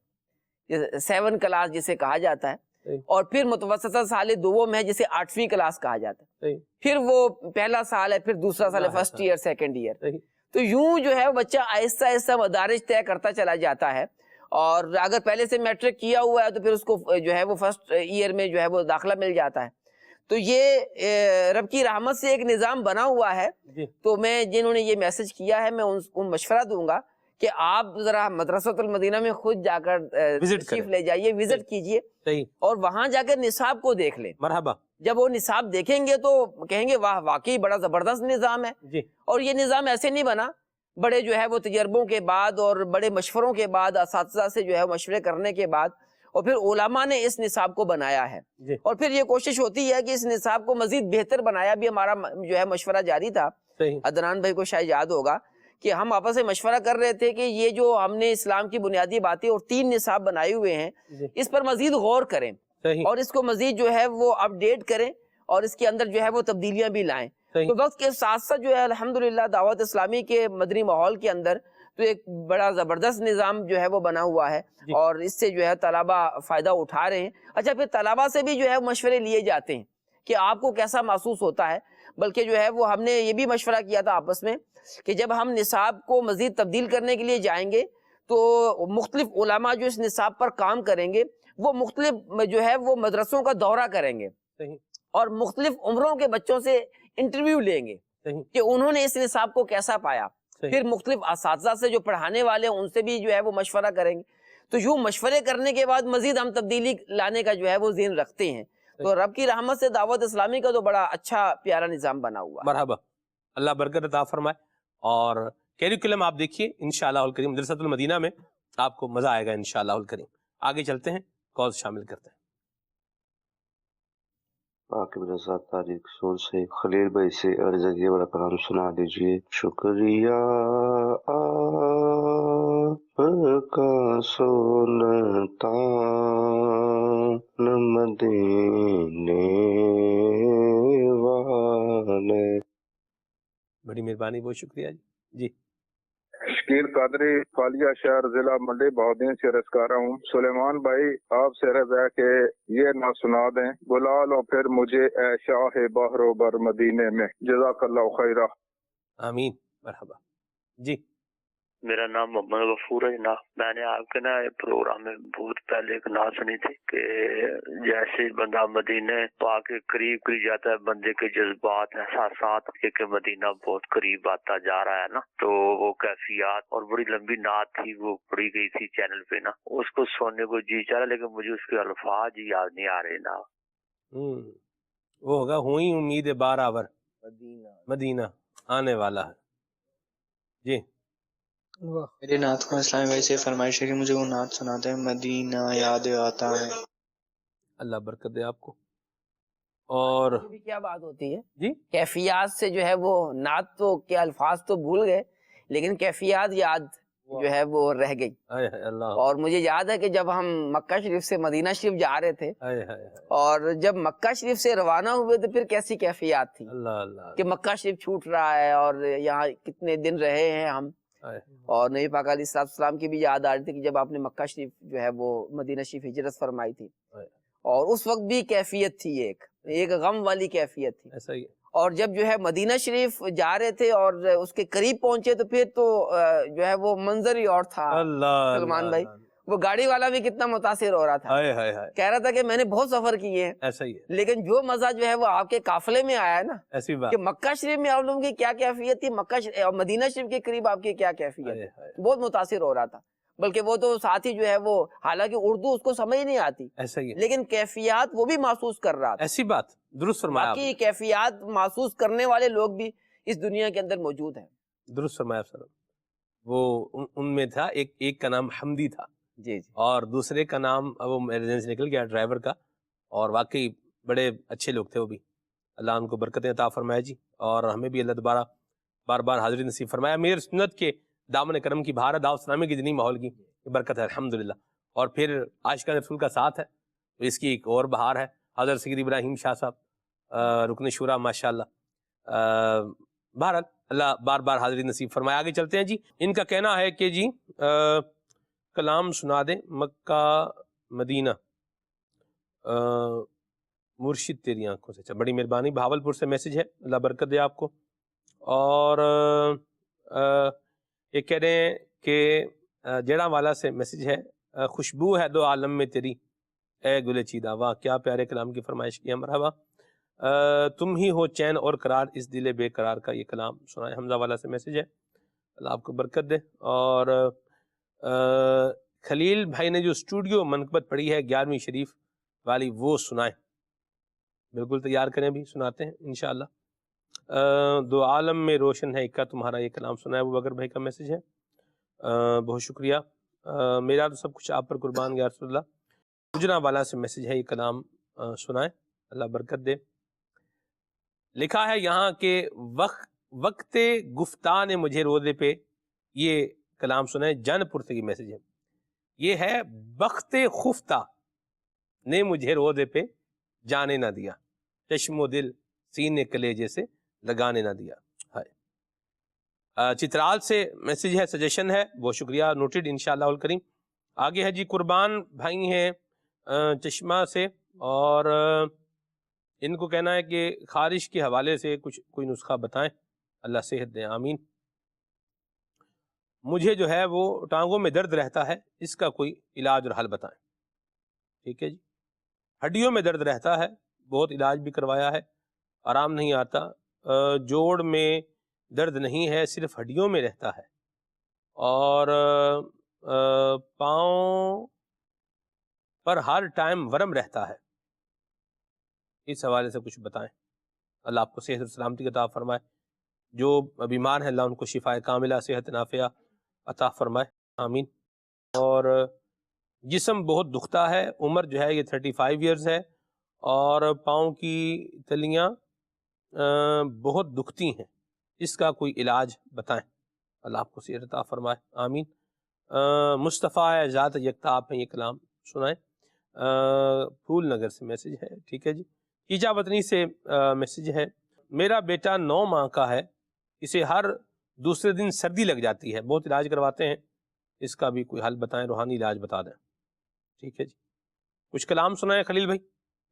7 کلاس جسے کہا جاتا ہے، اور پھر متوسطہ سال دوم ہے جسے 8ویں کلاس کہا جاتا ہے، پھر وہ پہلا سال ہے، پھر دوسرا سال ہے، فرسٹ ایئر، سیکنڈ ایئر. تو یوں جو ہے بچہ آہستہ آہستہ مدارج طے کرتا چلا جاتا ہے، اور اگر پہلے سے میٹرک کیا ہوا ہے تو پھر اس کو جو ہے وہ فرسٹ ایئر میں جو ہے وہ داخلہ مل جاتا ہے. تو یہ رب کی رحمت سے ایک نظام بنا ہوا ہے. تو میں جنہوں نے یہ میسج کیا ہے میں ان مشورہ دوں گا کہ آپ ذرا مدرسۃ المدینہ میں خود جا کر تشریف لے جائیے، وزٹ کیجئے اور وہاں جا کر نصاب کو دیکھ لیں. مرحبا. جب وہ نصاب دیکھیں گے تو کہیں گے واہ واقعی بڑا زبردست نظام ہے. اور یہ نظام ایسے نہیں بنا، بڑے جو ہے وہ تجربوں کے بعد اور بڑے مشوروں کے بعد، اساتذہ سے جو ہے مشورے کرنے کے بعد، اور پھر علماء نے اس نصاب کو بنایا ہے. اور پھر یہ کوشش ہوتی ہے کہ اس نصاب کو مزید بہتر بنایا بھی. ہمارا جو ہے مشورہ جاری تھا، عدنان بھائی کو شاید یاد ہوگا کہ ہم آپس میں مشورہ کر رہے تھے کہ یہ جو ہم نے اسلام کی بنیادی باتیں اور 3 نصاب بنائے ہوئے ہیں، اس پر مزید غور کریں اور اس کو مزید جو ہے وہ اپ ڈیٹ کریں اور اس کے اندر جو ہے وہ تبدیلیاں بھی لائیں. تو وقت کے ساتھ ساتھ جو ہے الحمدللہ دعوت اسلامی کے مدنی ماحول کے اندر تو ایک بڑا زبردست نظام جو ہے وہ بنا ہوا ہے، اور اس سے جو ہے طلبہ فائدہ اٹھا رہے ہیں. اچھا، پھر طلبہ سے بھی جو ہے مشورے لیے جاتے ہیں کہ آپ کو کیسا محسوس ہوتا ہے. بلکہ جو ہے وہ ہم نے یہ بھی مشورہ کیا تھا آپس میں کہ جب ہم نصاب کو مزید تبدیل کرنے کے لیے جائیں گے تو مختلف علماء جو اس نصاب پر کام کریں گے وہ مختلف جو ہے وہ مدرسوں کا دورہ کریں گے اور مختلف عمروں کے بچوں سے انٹرویو لیں گے کہ انہوں نے اس نصاب کو کیسا پایا. پھر مختلف اساتذہ سے جو پڑھانے والے ہیں ان سے بھی جو ہے وہ مشورہ کریں گے. تو یوں مشورے کرنے کے بعد مزید ہم تبدیلی لانے کا جو ہے وہ ذہن رکھتے ہیں. تو رب کی رحمت سے دعوت اسلامی کا تو بڑا اچھا پیارا نظام بنا ہوا. مرحبا، اللہ برکت عطا فرمائے. اور کیریکولم آپ دیکھیے انشاءاللہ الکریم مدرسۃ المدینہ میں آپ کو مزہ آئے گا انشاءاللہ الکریم. آگے چلتے ہیں، کال شامل کرتے ہیں. عاقب رضا تاریخ سور سے خلیل بھائی سے عرض ہے بڑا کلام سنا دیجئے. شکریہ آپ کا سنتا مدینے والے. بڑی مہربانی، بہت شکریہ جی. شکیل قادری، فالیہ شہر، ضلع منڈی بہودین سے عرض کر رہا ہوں. سلیمان بھائی آپ سے عرض ہے کہ یہ نہ سنا دیں، بلا لو پھر مجھے اے شاہ بحر و بر مدینے میں. جزاک اللہ خیرہ. آمین. مرحبا جی. میرا نام محمد غفور ہے جناب. میں نے آپ کے نا پروگرام میں بہت پہلے ایک نعت سنی تھی کہ جیسے بندہ مدینے پاک کے قریب قریب جاتا ہے، بندے کے جذبات احساسات کہ مدینہ بہت قریب آتا جا رہا ہے نا، تو وہ کیفیات اور بڑی لمبی نعت تھی، وہ پڑھی گئی تھی چینل پہ نا. اس کو سننے کو جی چاہ رہا لیکن مجھے اس کے الفاظ ہی یاد نہیں آ رہے نا. وہ ہوگا ہوئی امید بارآور مدینہ آنے والا ہے جی. میرے نعت کو اسلامی بھائی سے فرمائش ہے کہ مجھے وہ نعت سناتے ہیں، مدینہ یاد آتا ہے. اللہ برکت دے آپ کو. اور بھی کیا بات ہوتی ہے جی، کیفیات سے جو ہے وہ نعت تو کے الفاظ تو بھول گئے لیکن کیفیات یاد جو ہے وہ رہ گئی. اللہ. اور مجھے یاد ہے کہ جب ہم مکہ شریف سے مدینہ شریف جا رہے تھے اور جب مکہ شریف سے روانہ ہوئے تو پھر کیسی کیفیات تھی کہ مکہ شریف چھوٹ رہا ہے اور یہاں کتنے دن رہے ہیں ہم. اور نبی پاک علیہ السلام کی بھی یاد آ رہی تھی کہ جب آپ نے مکہ شریف جو ہے وہ مدینہ شریف ہجرت فرمائی تھی اور اس وقت بھی کیفیت تھی، ایک غم والی کیفیت تھی. ایسا ہی. اور جب جو ہے مدینہ شریف جا رہے تھے اور اس کے قریب پہنچے تو پھر تو جو ہے وہ منظر ہی اور تھا. سلمان بھائی وہ گاڑی والا بھی کتنا متاثر ہو رہا تھا، کہہ رہا تھا کہ میں نے بہت سفر کیے ہیں. ایسا ہی ہے. لیکن جو مزہ جو ہے وہ آپ کے قافلے میں آیا ہے نا، ایسی بات کہ مکہ شریف میں آپ لوگوں کی کیا کیفیت تھی، اور مدینہ شریف کے قریب آپ کی کیا کیفیت ہے، بہت متاثر ہو رہا تھا. بلکہ وہ تو ساتھی جو ہے وہ حالانکہ اردو اس کو سمجھ نہیں آتی ایسا ہی ہے، لیکن کیفیات وہ بھی محسوس کر رہا تھا. ایسی بات درست فرمایا. باقی کیفیات محسوس کرنے والے لوگ بھی اس دنیا کے اندر موجود ہیں. درست فرمایا سر. وہ ان میں تھا ایک کا نام حمدی تھا جی اور دوسرے کا نام وہ میرے ذہن سے نکل گیا ڈرائیور کا، اور واقعی بڑے اچھے لوگ تھے وہ بھی. اللہ ان کو برکتیں عطا فرمائے جی، اور ہمیں بھی اللہ دوبارہ بار بار حاضری نصیب فرمایا. میر سنت کے دامن کرم کی بہار دعوت اسلامی کی دینی ماحول کی برکت ہے الحمدللہ. اور پھر عاشقان رسول کا ساتھ ہے تو اس کی ایک اور بہار ہے. حضرت سید ابراہیم شاہ صاحب رکن شورا ماشاءاللہ. بہرحال اللہ بار بار حاضری نصیب فرمائے. آگے چلتے ہیں جی. ان کا کہنا ہے کہ جی کلام سنا دیں مکہ مدینہ مرشد تیری آنکھوں سے. اچھا بڑی مہربانی. بہاولپور سے میسج ہے, اللہ برکت دے آپ کو. اور یہ کہہ رہے ہیں کہ جڑا والا سے میسج ہے, خوشبو ہے دو عالم میں تیری اے گل چیدہ. واہ کیا پیارے کلام کی فرمائش کی. مرحبا. تم ہی ہو چین اور قرار اس دل بے قرار کا, یہ کلام سنائے. حمزہ والا سے میسج ہے, اللہ آپ کو برکت دے. اور خلیل بھائی نے جو اسٹوڈیو منقبت پڑھی ہے 11ویں شریف والی وہ سنائیں. بالکل تیار کریں, بھی سناتے ہیں انشاءاللہ. دو عالم میں روشن ہے کا تمہارا, یہ کلام سنائے. وہ بکر بھائی کا میسج ہے, بہت شکریہ. میرا تو سب کچھ آپ پر قربان یا رسول اللہ. گجرا والا سے میسج ہے, یہ کلام سنائیں, اللہ برکت دے. لکھا ہے یہاں کہ وقت گفتان مجھے روزے پہ, یہ کلام سنائیں. جن پور سے یہ میسج ہے. یہ ہے بخت خفتہ نے مجھے روزے پہ جانے نہ دیا, چشم و دل سینے کلیجے سے لگانے نہ دیا. چترال سے میسج ہے, سجیشن ہے, بہت شکریہ, نوٹڈ انشاءاللہ الکریم. آگے ہے جی قربان بھائی ہیں چشمہ سے, اور ان کو کہنا ہے کہ خارش کے حوالے سے کوئی نسخہ بتائیں, اللہ صحت دیں, آمین. مجھے جو ہے وہ ٹانگوں میں درد رہتا ہے, اس کا کوئی علاج اور حل بتائیں. ٹھیک ہے جی. ہڈیوں میں درد رہتا ہے, بہت علاج بھی کروایا ہے, آرام نہیں آتا. جوڑ میں درد نہیں ہے, صرف ہڈیوں میں رہتا ہے. اور پاؤں پر ہر ٹائم ورم رہتا ہے, اس حوالے سے کچھ بتائیں. اللہ آپ کو صحت اور سلامتی عطا فرمائے. جو بیمار ہیں اللہ ان کو شفا کاملہ صحت نافعہ عطا فرمائے, آمین. اور جسم بہت دکھتا ہے, عمر جو ہے یہ 35 ایئرز ہے, اور پاؤں کی تلیاں بہت دکھتی ہیں, اس کا کوئی علاج بتائیں. اللہ آپ کو صحت عطا فرمائے, آمین. مصطفیٰ ذات یکتا آپ ہیں, یہ کلام سنائیں. پھول نگر سے میسج ہے. ٹھیک ہے جی. کیجا وطنی سے میسج ہے, میرا بیٹا 9 ماہ کا ہے, اسے ہر دوسرے دن سردی لگ جاتی ہے, بہت علاج کرواتے ہیں, اس کا بھی کوئی حل بتائیں, روحانی علاج بتا دیں. ٹھیک ہے جی. کچھ کلام سنائیں خلیل بھائی,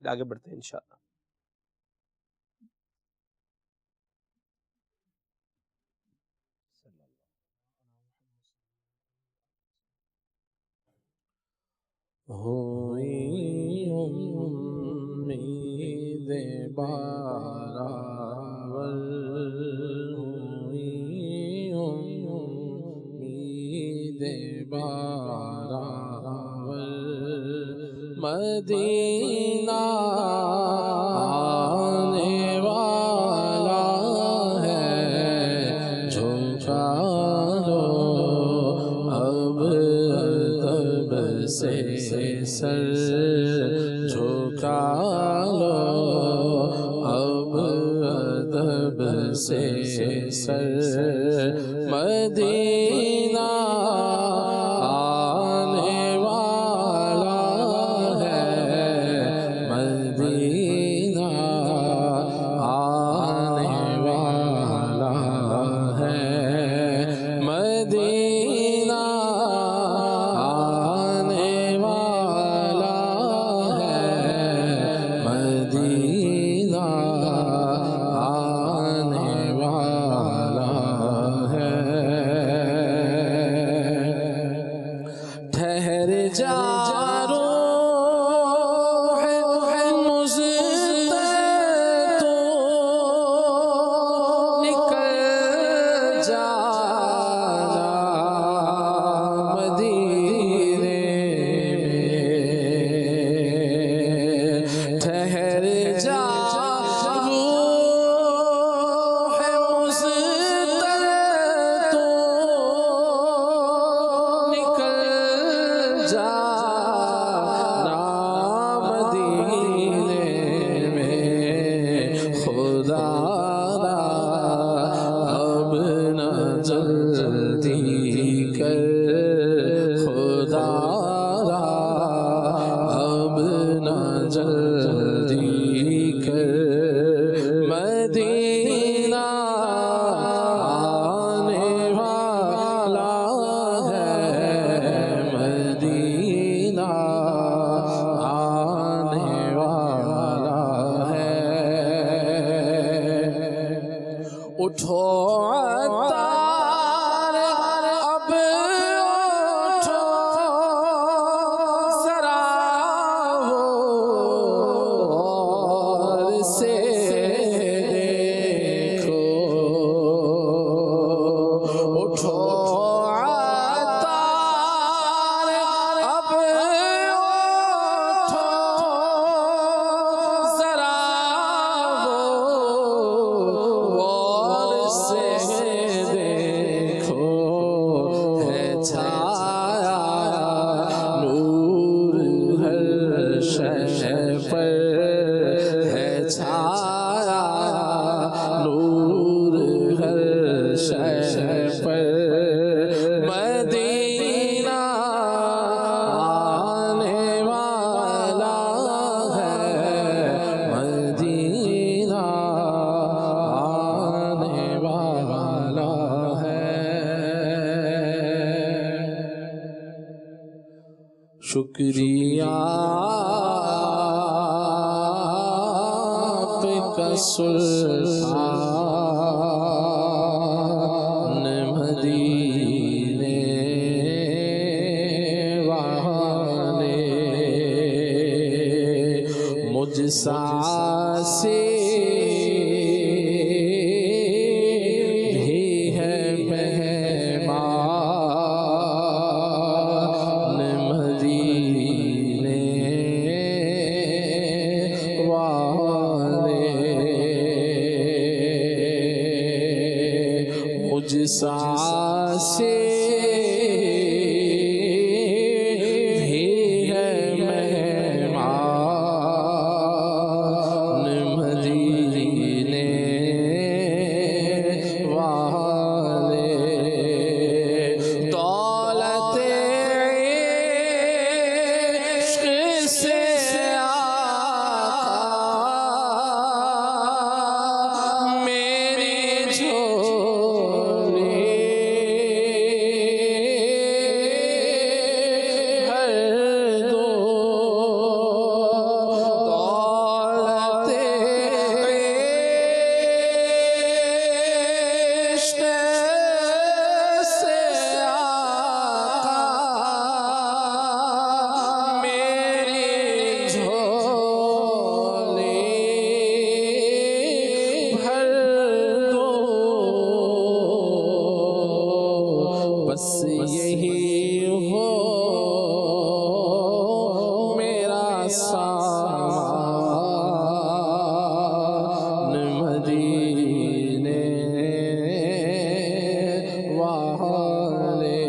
آگے بڑھتے ہیں انشاءاللہ. ہوئی امید باراول, ہوئی امید باراول, مدینہ آنے والا ہے, جھکا لو اب ادب سے سر, جھکا لو اب ادب سے سر, مدینہ آنے والا ہے, مدینہ آنے والا ہے, مدینہ آنے والا ہے, مدینہ آنے والا ہے. ٹھہر جا روح مجھ تو, نکل جانا مدینے میں, ٹھہر جا روح مجھ تو, نکل جانا مدینے میں. خدا را اب نہ جلدی کر, خدا را اب نہ جلدی کر, مدینہ آنے والا ہے, اٹھو عطار اب اٹھو ذرا غور سے دیکھو اٹھو عطار اب اٹھو ذرا غور سے دیکھو ہے چھایا نور ہر شے پر ہے چھایا نور ہر شے پر مدینہ آنے والا ہے مدینہ آنے والا ہے شکریہ آپ کا سلطان مدینے والے مجھ سا سے بھی ہے مہمان مدینے والے مجھ سا سے بھی ہے مہمان مدینے والے دولت عشق سے آقا میری جھولی بھر دو دولت عشق سے آقا میری جھولی بھر دو بس یہی ہو میرا سامان مدینے والے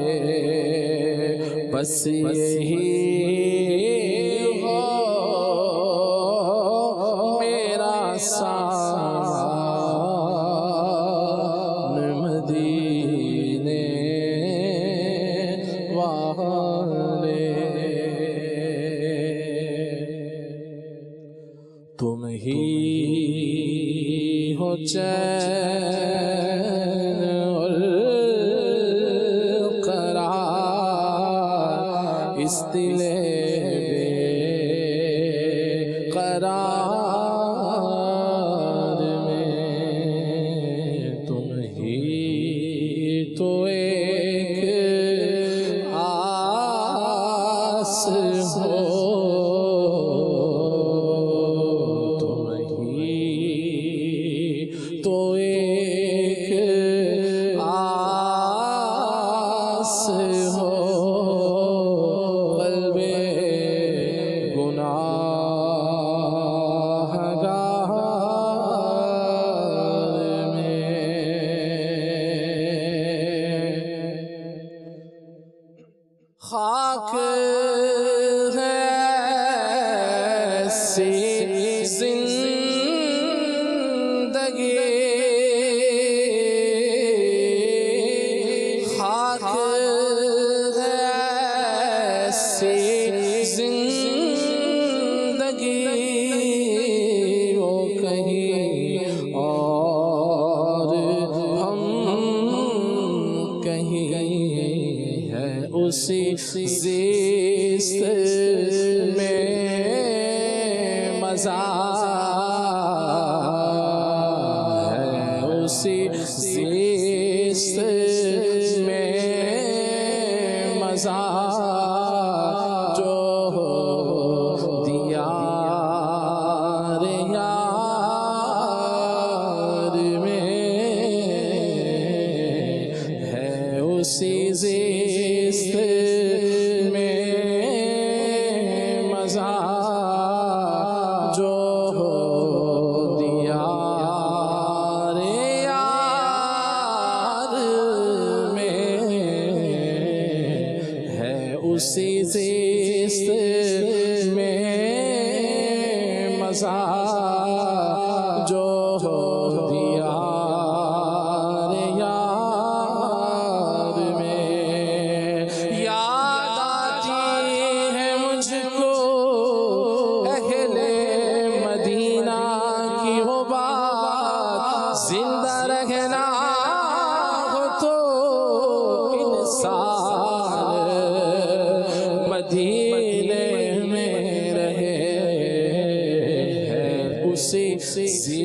بس یہی ہو میرا سامان مدینے والے تم ہی ہو چین اور قرار اس دل بے قرار میں تم ہی تو ایک آس ہو تم ہی تو ایک آس ہو قلب گناہگار میں خاک ہے ایسی زندگی خاک ہے ایسی زندگی وہ کہیں اور ہم کہیں ہے اسی زیست میں مزہ ہے اسی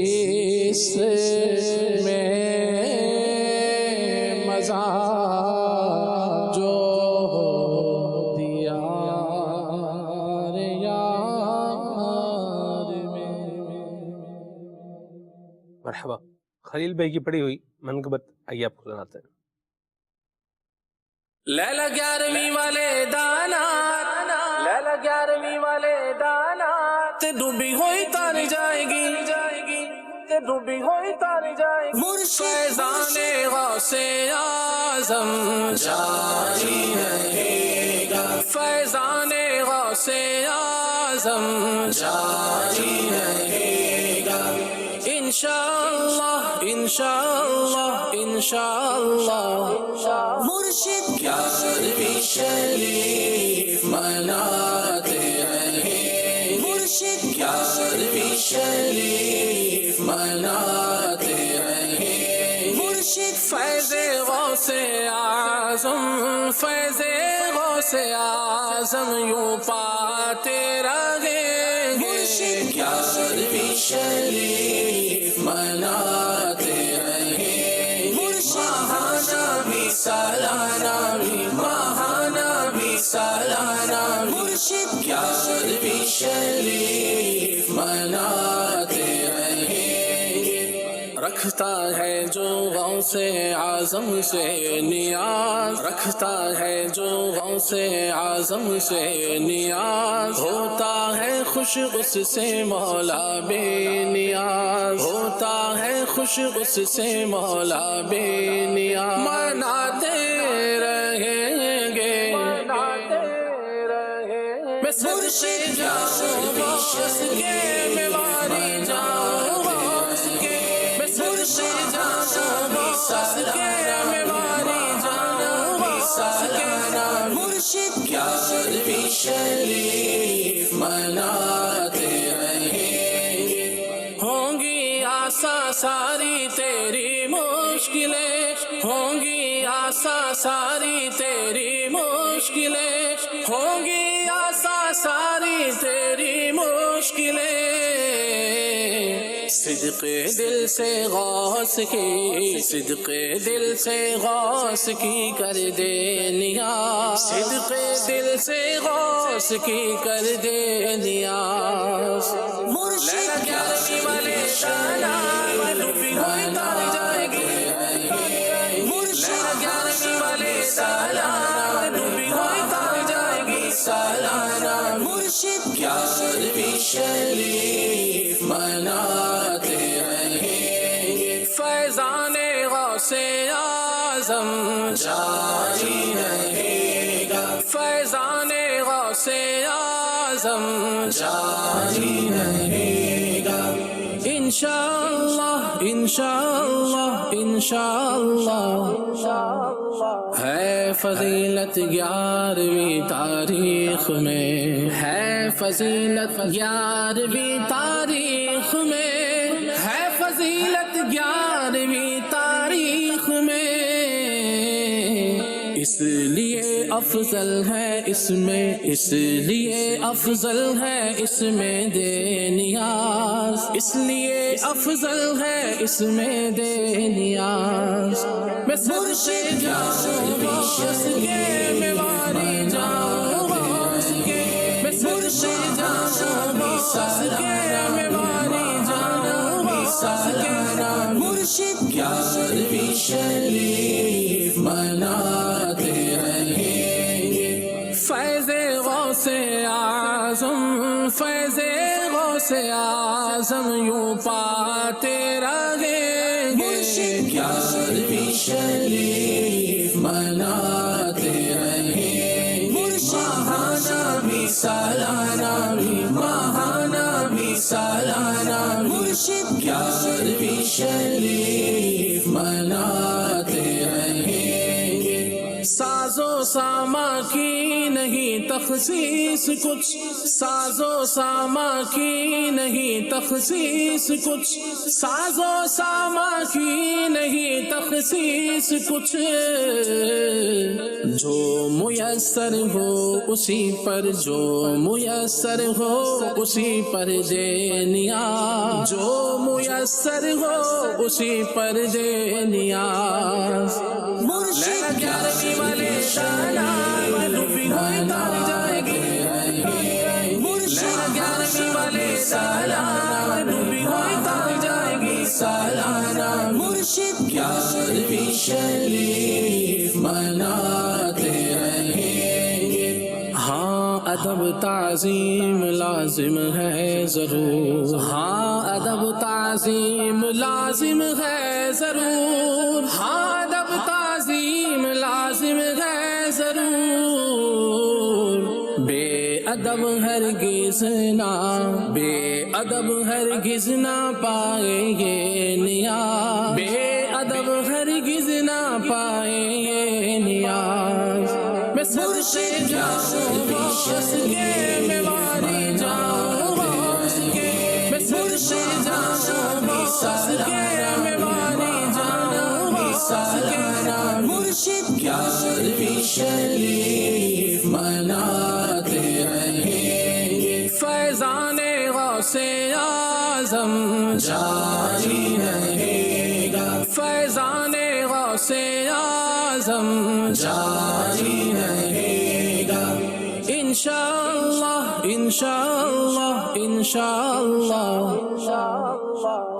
زیست میں مزہ جو دیا مرحبا. خلیل بھائی کی پڑھی ہوئی منقبت آئیے آپ کو سناتے ہیں. لیلا 11ویں والے دانا، لیلا 11ویں والے دانا، تے ڈوبی ہوئی تار جائے گی، تے ڈوبی ہوئی تار جائے گی. فیضان غوث اعظم جاری رہے گا، فیضان غوث اعظم جاری رہے گا. انشاءاللہ انشاءاللہ انشاءاللہ مرشد 11ویں شریف مناتے رہیں، مرشد 11ویں شریف مناتے رہیں. مرشد فیض غوث اعظم، فیض غوث اعظم یوں پاتے رہیں. مرشد 11ویں شریف مناتے رہیں. ماہانہ بھی سالانہ بھی، ماہانہ بھی سالانہ مرشد 11ویں شریف مناتے رہیں. رکھتا ہے جو غوث اعظم سے نیاز، رکھتا ہے جو غوث اعظم سے نیاز، ہوتا ہے خوش اس سے مولا بے نیاز، ہوتا ہے خوش اس سے مولا بے نیاز. مناتے رہیں گے، میں سب سے جاؤں غوث کے، میں ماری جاؤں غوث کے، میں سب سے جاؤں غوث کے، میں ماری جاؤں غوث کے. مرشد 11ویں شریف مناتے رہیں. ہوں گی آساں ساری تیری مشکلیں، ہوں گی آساں ساری تیری مشکلیں، ہوں گی آساں ساری تیری مشکلیں. صدق دل سے غوث کی، صدق دل سے غوث کی کر دے نیاز، صدق دل سے غوث کی کر دے نیاز. مرشد 11ویں والے دانا، ڈوبی ہوئی تار جائے گی. مرشد 11ویں والے دانا، ڈوبی ہوئی تار جائے گی سالانہ. مرشد 11ویں شریف مناتے رہیں. فیضان غوث اعظم جاری رہے گا، فیضان غوث اعظم جاری رہے گا. انشاءاللہ انشاءاللہ انشاءاللہ ہے فضیلت 11ویں تاریخ میں، ہے فضیلت 11ویں تاریخ میں، ہے فضیلت 11ویں تاریخ میں. اس لیے افضل ہے اس میں، اس لیے افضل ہے اس میں دے نیاز، اس لیے افضل ہے اس میں دے نیاز. میں مرشد جاؤں غوث کے، میں ماری جاؤں غوث کے، میں مرشد جاؤں غوث کے، میں ماری جاؤں غوث کے. مرشد 11ویں شریف مناتے رہیں. فیض غوث اعظم، فیض غوث اعظم یوں پاتے رہیں. مرشد 11ویں شریف مناتے رہیں. ماہانہ بھی سالانہ بھی، ماہانہ بھی سالانہ مرشد 11ویں شریف مناتے رہیں. ساز و سامان کی نہیں تخصیص کچھ، ساز و ساما کی نہیں تخصیص کچھ، ساز و ساما کی نہیں تخصیص کچھ، جو میسر ہو اسی پر، جو میسر ہو اسی پر دے نیاز، جو میسر ہو اسی پر دے نیاز، لیلا گیارہویں والے شالا ڈوبی ہوئی تار جائے گی، لیلا گیارہویں والے سالہ ڈوبی ہوئی تار جائے گی سالانہ، مرشد گیارہویں شریف مناتے رہیں گے۔ ہاں ادب تعظیم لازم ہے ضرور، ہاں ادب تعظیم لازم ہے ضرور، ہاں ادب تعظیم لازم ہے ضرور، بے ادب ہرگز نہ، بے ادب ہرگز نہ پائے یہ نیاز، بے ادب ہرگز نہ پائے یہ نیاز، میں سر سے جاؤں غوث کے، میں واری جاؤں غوث کے، میں سر سے جاؤں غوث کے، میں واری جاؤں غوث کے، مرشد گیارہویں شریف مناتے رہیں گے، فیضان غوث اعظم جاری رہے گا، فیضان غوث اعظم جاری رہے گا، انشاءاللہ انشاءاللہ انشاءاللہ،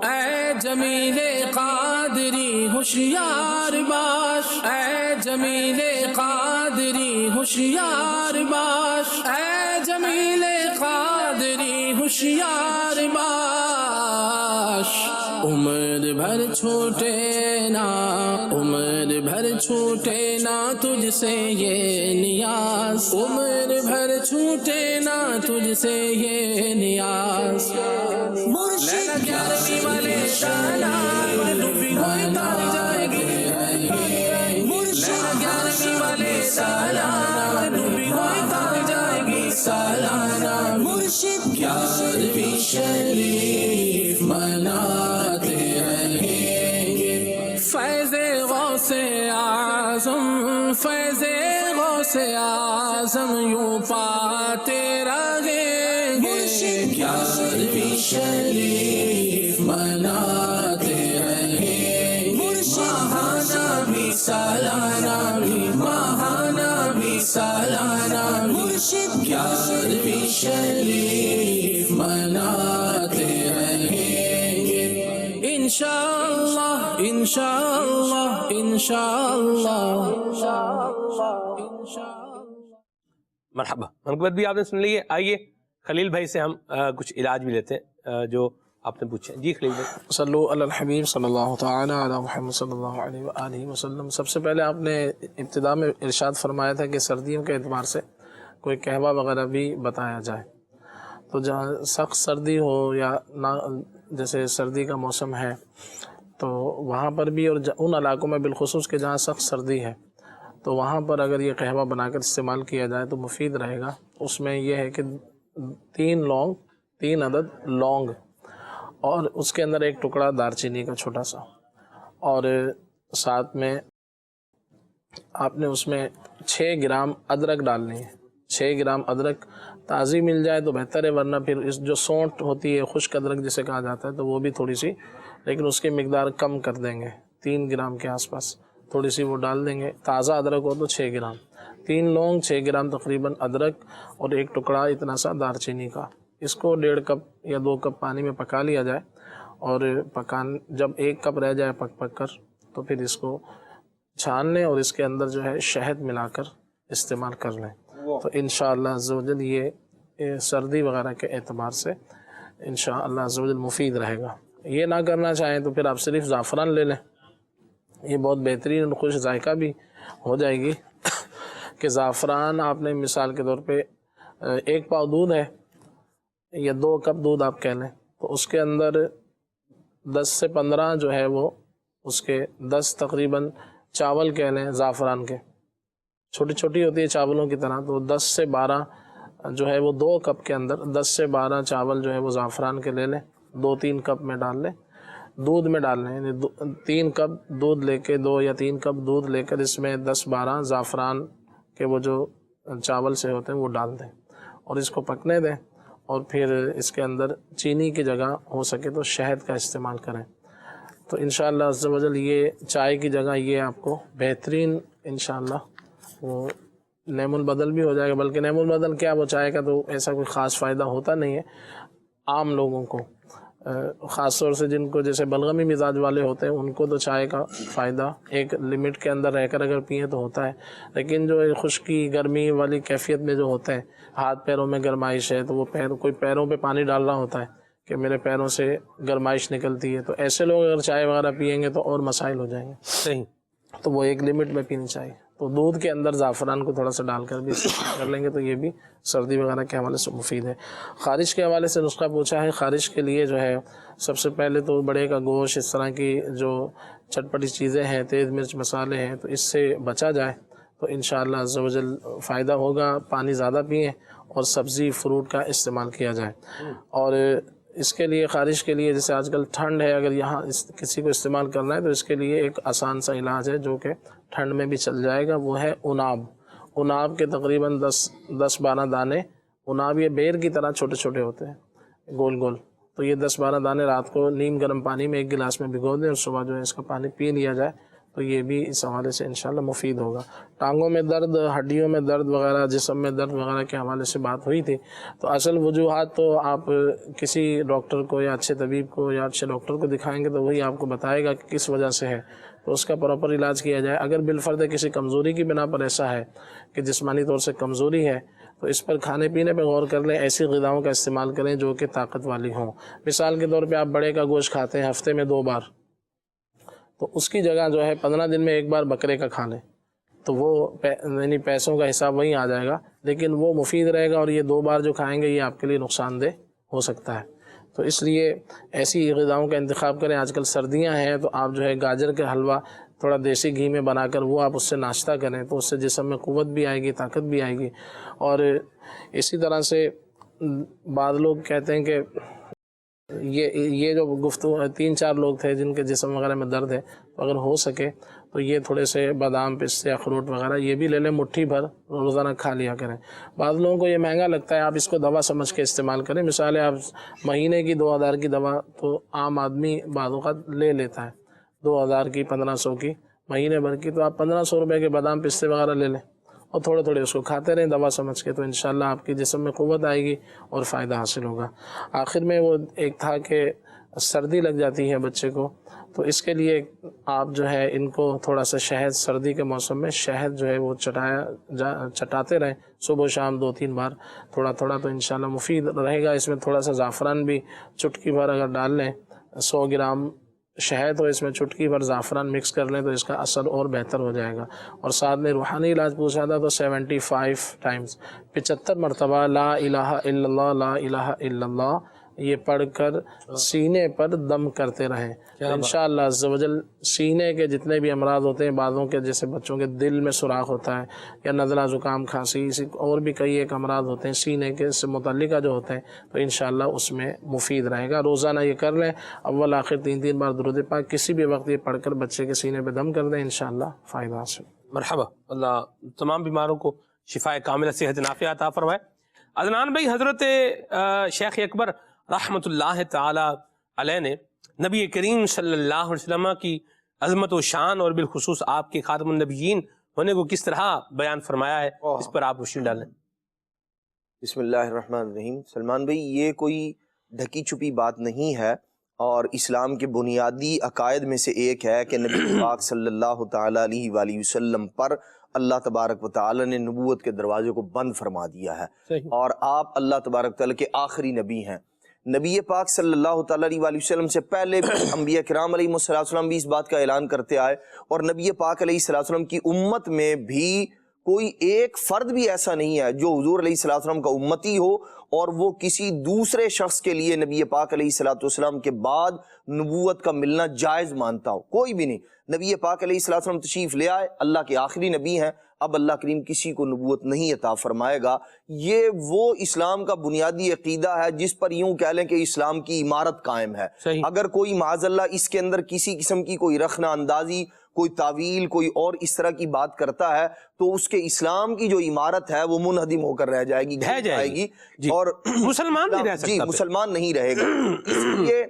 اے جمیل قادری ہوشیار باش، اے جمیل قادری ہوشیار باش، اے جمیل قادری ہوشیار باش، عمر بھر چھوٹے نا، عمر بھر چھوٹے نا تجھ سے یہ نیاز، عمر بھر چھوٹے نا تجھ سے یہ نیاز، لیلا گیارہویں والے شالا ڈوبی ہوئی تار جائے گی، لیلا گیارہویں والے سالہ ڈوبی ہوئی تار جائے گی سالانہ، مرشد گیارہویں شریف مناتے رہیں گے، فیض غوث اعظم، فیض غوث اعظم یوں پاتے رہیں گے، گیارہویں شریف مناتے رہیں گے، ماہانہ بھی سالانہ بھی، ماہانہ بھی سالانہ، مرشد گیارہویں شریف مناتے رہیں گے، انشاءاللہ انشاءاللہ انشاءاللہ۔ مرحبا، منقبت بھی آپ نے سن لی ہے۔ آئیے خلیل بھائی سے ہم کچھ علاج بھی لیتے ہیں جو آپ نے پوچھے۔ جی خلیل بھائی۔ صلو علی الحبیب صلی اللہ تعالی علی محمد صلی اللہ علیہ وآلہ وسلم۔ سب سے پہلے آپ نے ابتدا میں ارشاد فرمایا تھا کہ سردیوں کے اعتبار سے کوئی قہوہ وغیرہ بھی بتایا جائے، تو جہاں سخت سردی ہو یا نہ، جیسے سردی کا موسم ہے تو وہاں پر بھی، اور ان علاقوں میں بالخصوص کہ جہاں سخت سردی ہے تو وہاں پر اگر یہ قہوہ بنا کر استعمال کیا جائے تو مفید رہے گا۔ اس میں یہ ہے کہ 3 عدد لونگ، اور اس کے اندر ایک ٹکڑا دارچینی کا چھوٹا سا، اور ساتھ میں آپ نے اس میں 6 گرام ادرک ڈالنی ہے۔ 6 گرام ادرک تازی مل جائے تو بہتر ہے، ورنہ پھر اس جو سونٹ ہوتی ہے، خشک ادرک جسے کہا جاتا ہے، تو وہ بھی تھوڑی سی، لیکن اس کی مقدار کم کر دیں گے، 3 گرام کے آس پاس تھوڑی سی وہ ڈال دیں گے۔ تازہ ادرک ہو تو 6 گرام، 3 لونگ، 6 گرام تقریباً ادرک، اور ایک ٹکڑا اتنا سا دارچینی کا۔ اس کو 1.5 کپ یا 2 کپ پانی میں پکا لیا جائے، اور جب 1 کپ رہ جائے پک کر تو پھر اس کو چھان لیں، اور اس کے اندر جو ہے شہد ملا کر استعمال کر لیں، تو انشاءاللہ عز و جل یہ سردی وغیرہ کے اعتبار سے انشاءاللہ عز و جل مفید رہے گا۔ یہ نہ کرنا چاہیں تو پھر آپ صرف زعفران لے لیں، یہ بہت بہترین اور خوش ذائقہ بھی ہو جائے گی کہ زعفران آپ نے مثال کے طور پہ 1 پاؤ دودھ ہے یا 2 کپ دودھ آپ کہہ لیں، تو اس کے اندر 10 سے 15 جو ہے وہ اس کے 10 تقریباً چاول کہہ لیں زعفران کے، چھوٹی چھوٹی ہوتی ہے چاولوں کی طرح، تو 10 سے 12 جو ہے وہ 2 کپ کے اندر 10 سے 12 چاول جو ہے وہ زعفران کے لے لیں، 2-3 کپ میں ڈال لیں، دودھ میں ڈال لیں، یعنی 3 کپ دودھ لے کے 2 یا 3 کپ دودھ لے کر اس میں 10-12 زعفران کے وہ جو چاول سے ہوتے ہیں وہ ڈال دیں اور اس کو پکنے دیں، اور پھر اس کے اندر چینی کی جگہ ہو سکے تو شہد کا استعمال کریں، تو انشاءاللہ عز و جل یہ چائے کی جگہ یہ آپ کو بہترین انشاءاللہ وہ نعم البدل بھی ہو جائے گا۔ بلکہ نعم البدل کیا، وہ چائے کا تو ایسا کوئی خاص فائدہ ہوتا نہیں ہے، عام لوگوں کو خاص طور سے جن کو جیسے بلغمی مزاج والے ہوتے ہیں ان کو تو چائے کا فائدہ ایک لمٹ کے اندر رہ کر اگر پئیں تو ہوتا ہے، لیکن جو خشکی گرمی والی کیفیت میں جو ہوتا ہے، ہاتھ پیروں میں گرمائش ہے، تو وہ کوئی پیروں پہ پانی ڈال رہا ہوتا ہے کہ میرے پیروں سے گرمائش نکلتی ہے، تو ایسے لوگ اگر چائے وغیرہ پئیں گے تو اور مسائل ہو جائیں گے، صحیح، تو وہ ایک لمٹ میں پینی چاہیے۔ تو دودھ کے اندر زعفران کو تھوڑا سا ڈال کر بھی استعمال کر لیں گے تو یہ بھی سردی وغیرہ کے حوالے سے مفید ہے۔ خارش کے حوالے سے نسخہ پوچھا ہے، خارش کے لیے جو ہے سب سے پہلے تو بڑے کا گوشت، اس طرح کی جو چٹپٹی چیزیں ہیں، تیز مرچ مسالے ہیں، تو اس سے بچا جائے تو انشاءاللہ عز و جل فائدہ ہوگا۔ پانی زیادہ پئیں اور سبزی فروٹ کا استعمال کیا جائے، اور اس کے لیے خارش کے لیے جیسے آج کل ٹھنڈ ہے، اگر یہاں کسی کو استعمال کرنا ہے تو اس کے لیے ایک آسان سا علاج ہے جو کہ ٹھنڈ میں بھی چل جائے گا، وہ ہے عناب۔ عناب کے تقریباً 10-12 دانے، عناب یہ بیر کی طرح چھوٹے چھوٹے ہوتے ہیں گول گول، تو یہ 10-12 دانے رات کو نیم گرم پانی میں 1 گلاس میں بھگو دیں اور صبح جو ہے اس کا پانی پی لیا جائے تو یہ بھی اس حوالے سے انشاءاللہ مفید ہوگا۔ ٹانگوں میں درد، ہڈیوں میں درد وغیرہ، جسم میں درد وغیرہ کے حوالے سے بات ہوئی تھی، تو اصل وجوہات تو آپ کسی ڈاکٹر کو یا اچھے طبیب کو یا اچھے ڈاکٹر کو دکھائیں گے تو وہی آپ کو بتائے گا کہ کس وجہ سے ہے، تو اس کا پراپر علاج کیا جائے۔ اگر بالفرض کسی کمزوری کی بنا پر ایسا ہے کہ جسمانی طور سے کمزوری ہے تو اس پر کھانے پینے پہ غور کر لیں، ایسی غذاؤں کا استعمال کریں جو کہ طاقت والی ہوں۔ مثال کے طور پہ آپ بڑے کا گوشت کھاتے ہیں ہفتے میں 2 بار، تو اس کی جگہ جو ہے 15 دن میں 1 بار بکرے کا کھا لیں، تو وہ یعنی پیسوں کا حساب وہیں آ جائے گا، لیکن وہ مفید رہے گا، اور یہ 2 بار جو کھائیں گے یہ آپ کے لیے نقصان دہ ہو سکتا ہے۔ تو اس لیے ایسی غذاؤں کا انتخاب کریں۔ آج کل سردیاں ہیں تو آپ جو ہے گاجر کا حلوہ تھوڑا دیسی گھی میں بنا کر وہ آپ اس سے ناشتہ کریں تو اس سے جسم میں قوت بھی آئے گی، طاقت بھی آئے گی۔ اور اسی طرح سے بعض لوگ کہتے ہیں کہ یہ جو گفتگو 3-4 لوگ تھے جن کے جسم وغیرہ میں درد ہے، تو اگر ہو سکے تو یہ تھوڑے سے بادام، پستے، اخروٹ وغیرہ یہ بھی لے لیں، مٹھی بھر روزانہ کھا لیا کریں۔ بعض لوگوں کو یہ مہنگا لگتا ہے، آپ اس کو دوا سمجھ کے استعمال کریں۔ مثال ہے آپ مہینے کی 2000 کی دوا تو عام آدمی بعض اوقات لے لیتا ہے، 2000 کی، 1500 کی، مہینے بھر کی، تو آپ 1500 روپے کے بادام پستے وغیرہ لے لیں اور تھوڑے تھوڑے اس کو کھاتے رہیں دوا سمجھ کے، تو انشاءاللہ آپ کے جسم میں قوت آئے گی اور فائدہ حاصل ہوگا۔ آخر میں وہ ایک تھا کہ سردی لگ جاتی ہے بچے کو، تو اس کے لیے آپ جو ہے ان کو تھوڑا سا شہد، سردی کے موسم میں شہد جو ہے وہ چٹاتے رہیں صبح و شام 2-3 بار تھوڑا تھوڑا، تو انشاءاللہ مفید رہے گا۔ اس میں تھوڑا سا زعفران بھی چٹکی بھر اگر ڈال لیں، 100 گرام شہد اور اس میں چٹکی بھر زعفران مکس کر لیں تو اس کا اثر اور بہتر ہو جائے گا۔ اور ساتھ میں روحانی علاج پوچھا تھا تو 75 ٹائمز 75 مرتبہ لا الہ الا اللہ، لا الہ الا اللہ یہ پڑھ کر سینے پر دم کرتے رہیں، انشاءاللہ عز و جل سینے کے جتنے بھی امراض ہوتے ہیں، بعضوں کے جیسے بچوں کے دل میں سوراخ ہوتا ہے یا نزلہ زکام کھانسی، اور بھی کئی ایک امراض ہوتے ہیں سینے کے سے متعلقہ جو ہوتے ہیں، تو انشاءاللہ اس میں مفید رہے گا۔ روزانہ یہ کر لیں، اول آخر 3 بار درود پاک کسی بھی وقت یہ پڑھ کر بچے کے سینے پہ دم کر دیں، انشاءاللہ فائدہ حاصل۔ مرحبا، اللہ تمام بیماروں کو شفاء کاملہ صحت نافعہ عطا فرمائے۔ عدنان بھائی، حضرت شیخ اکبر رحمۃ اللہ تعالی علیہ نے نبی کریم صلی اللہ علیہ وسلم کی عظمت و شان اور بالخصوص آپ کے خاتم النبیین ہونے کو کس طرح بیان فرمایا ہے، اس پر آپ روشنی ڈالیں۔ بسم اللہ الرحمن الرحیم۔ سلمان بھائی، یہ کوئی ڈھکی چھپی بات نہیں ہے، اور اسلام کے بنیادی عقائد میں سے ایک ہے کہ نبی پاک صلی اللہ تعالیٰ علیہ وآلہ وسلم پر اللہ تبارک و تعالیٰ نے نبوت کے دروازے کو بند فرما دیا ہے، اور آپ اللہ تبارک و تعالیٰ کے آخری نبی ہیں۔ نبی پاک صلی اللہ تعالیٰ علیہ وآلہ وسلم سے پہلے بھی انبیاء کرام علیہ السلام بھی اس بات کا اعلان کرتے آئے، اور نبی پاک علیہ السلام کی امت میں بھی کوئی ایک فرد بھی ایسا نہیں ہے جو حضور علیہ السلام کا امتی ہو اور وہ کسی دوسرے شخص کے لیے نبی پاک علیہ الصلوۃ والسلام کے بعد نبوت کا ملنا جائز مانتا ہو، کوئی بھی نہیں۔ نبی پاک علیہ الصلوۃ والسلام تشریف لے آئے، اللہ کے آخری نبی ہیں، اب اللہ کریم کسی کو نبوت نہیں عطا فرمائے گا۔ یہ وہ اسلام کا بنیادی عقیدہ ہے جس پر یوں کہہ لیں کہ اسلام کی عمارت قائم ہے۔ اگر کوئی معاذ اللہ اس کے اندر کسی قسم کی کوئی رخنہ اندازی، کوئی تعویل، کوئی اور اس طرح کی بات کرتا ہے تو اس کے اسلام کی جو عمارت ہے وہ منہدم ہو کر رہ جائے گی اور مسلمان نہیں رہ سکتا، جی مسلمان نہیں رہے گا۔ اس لیے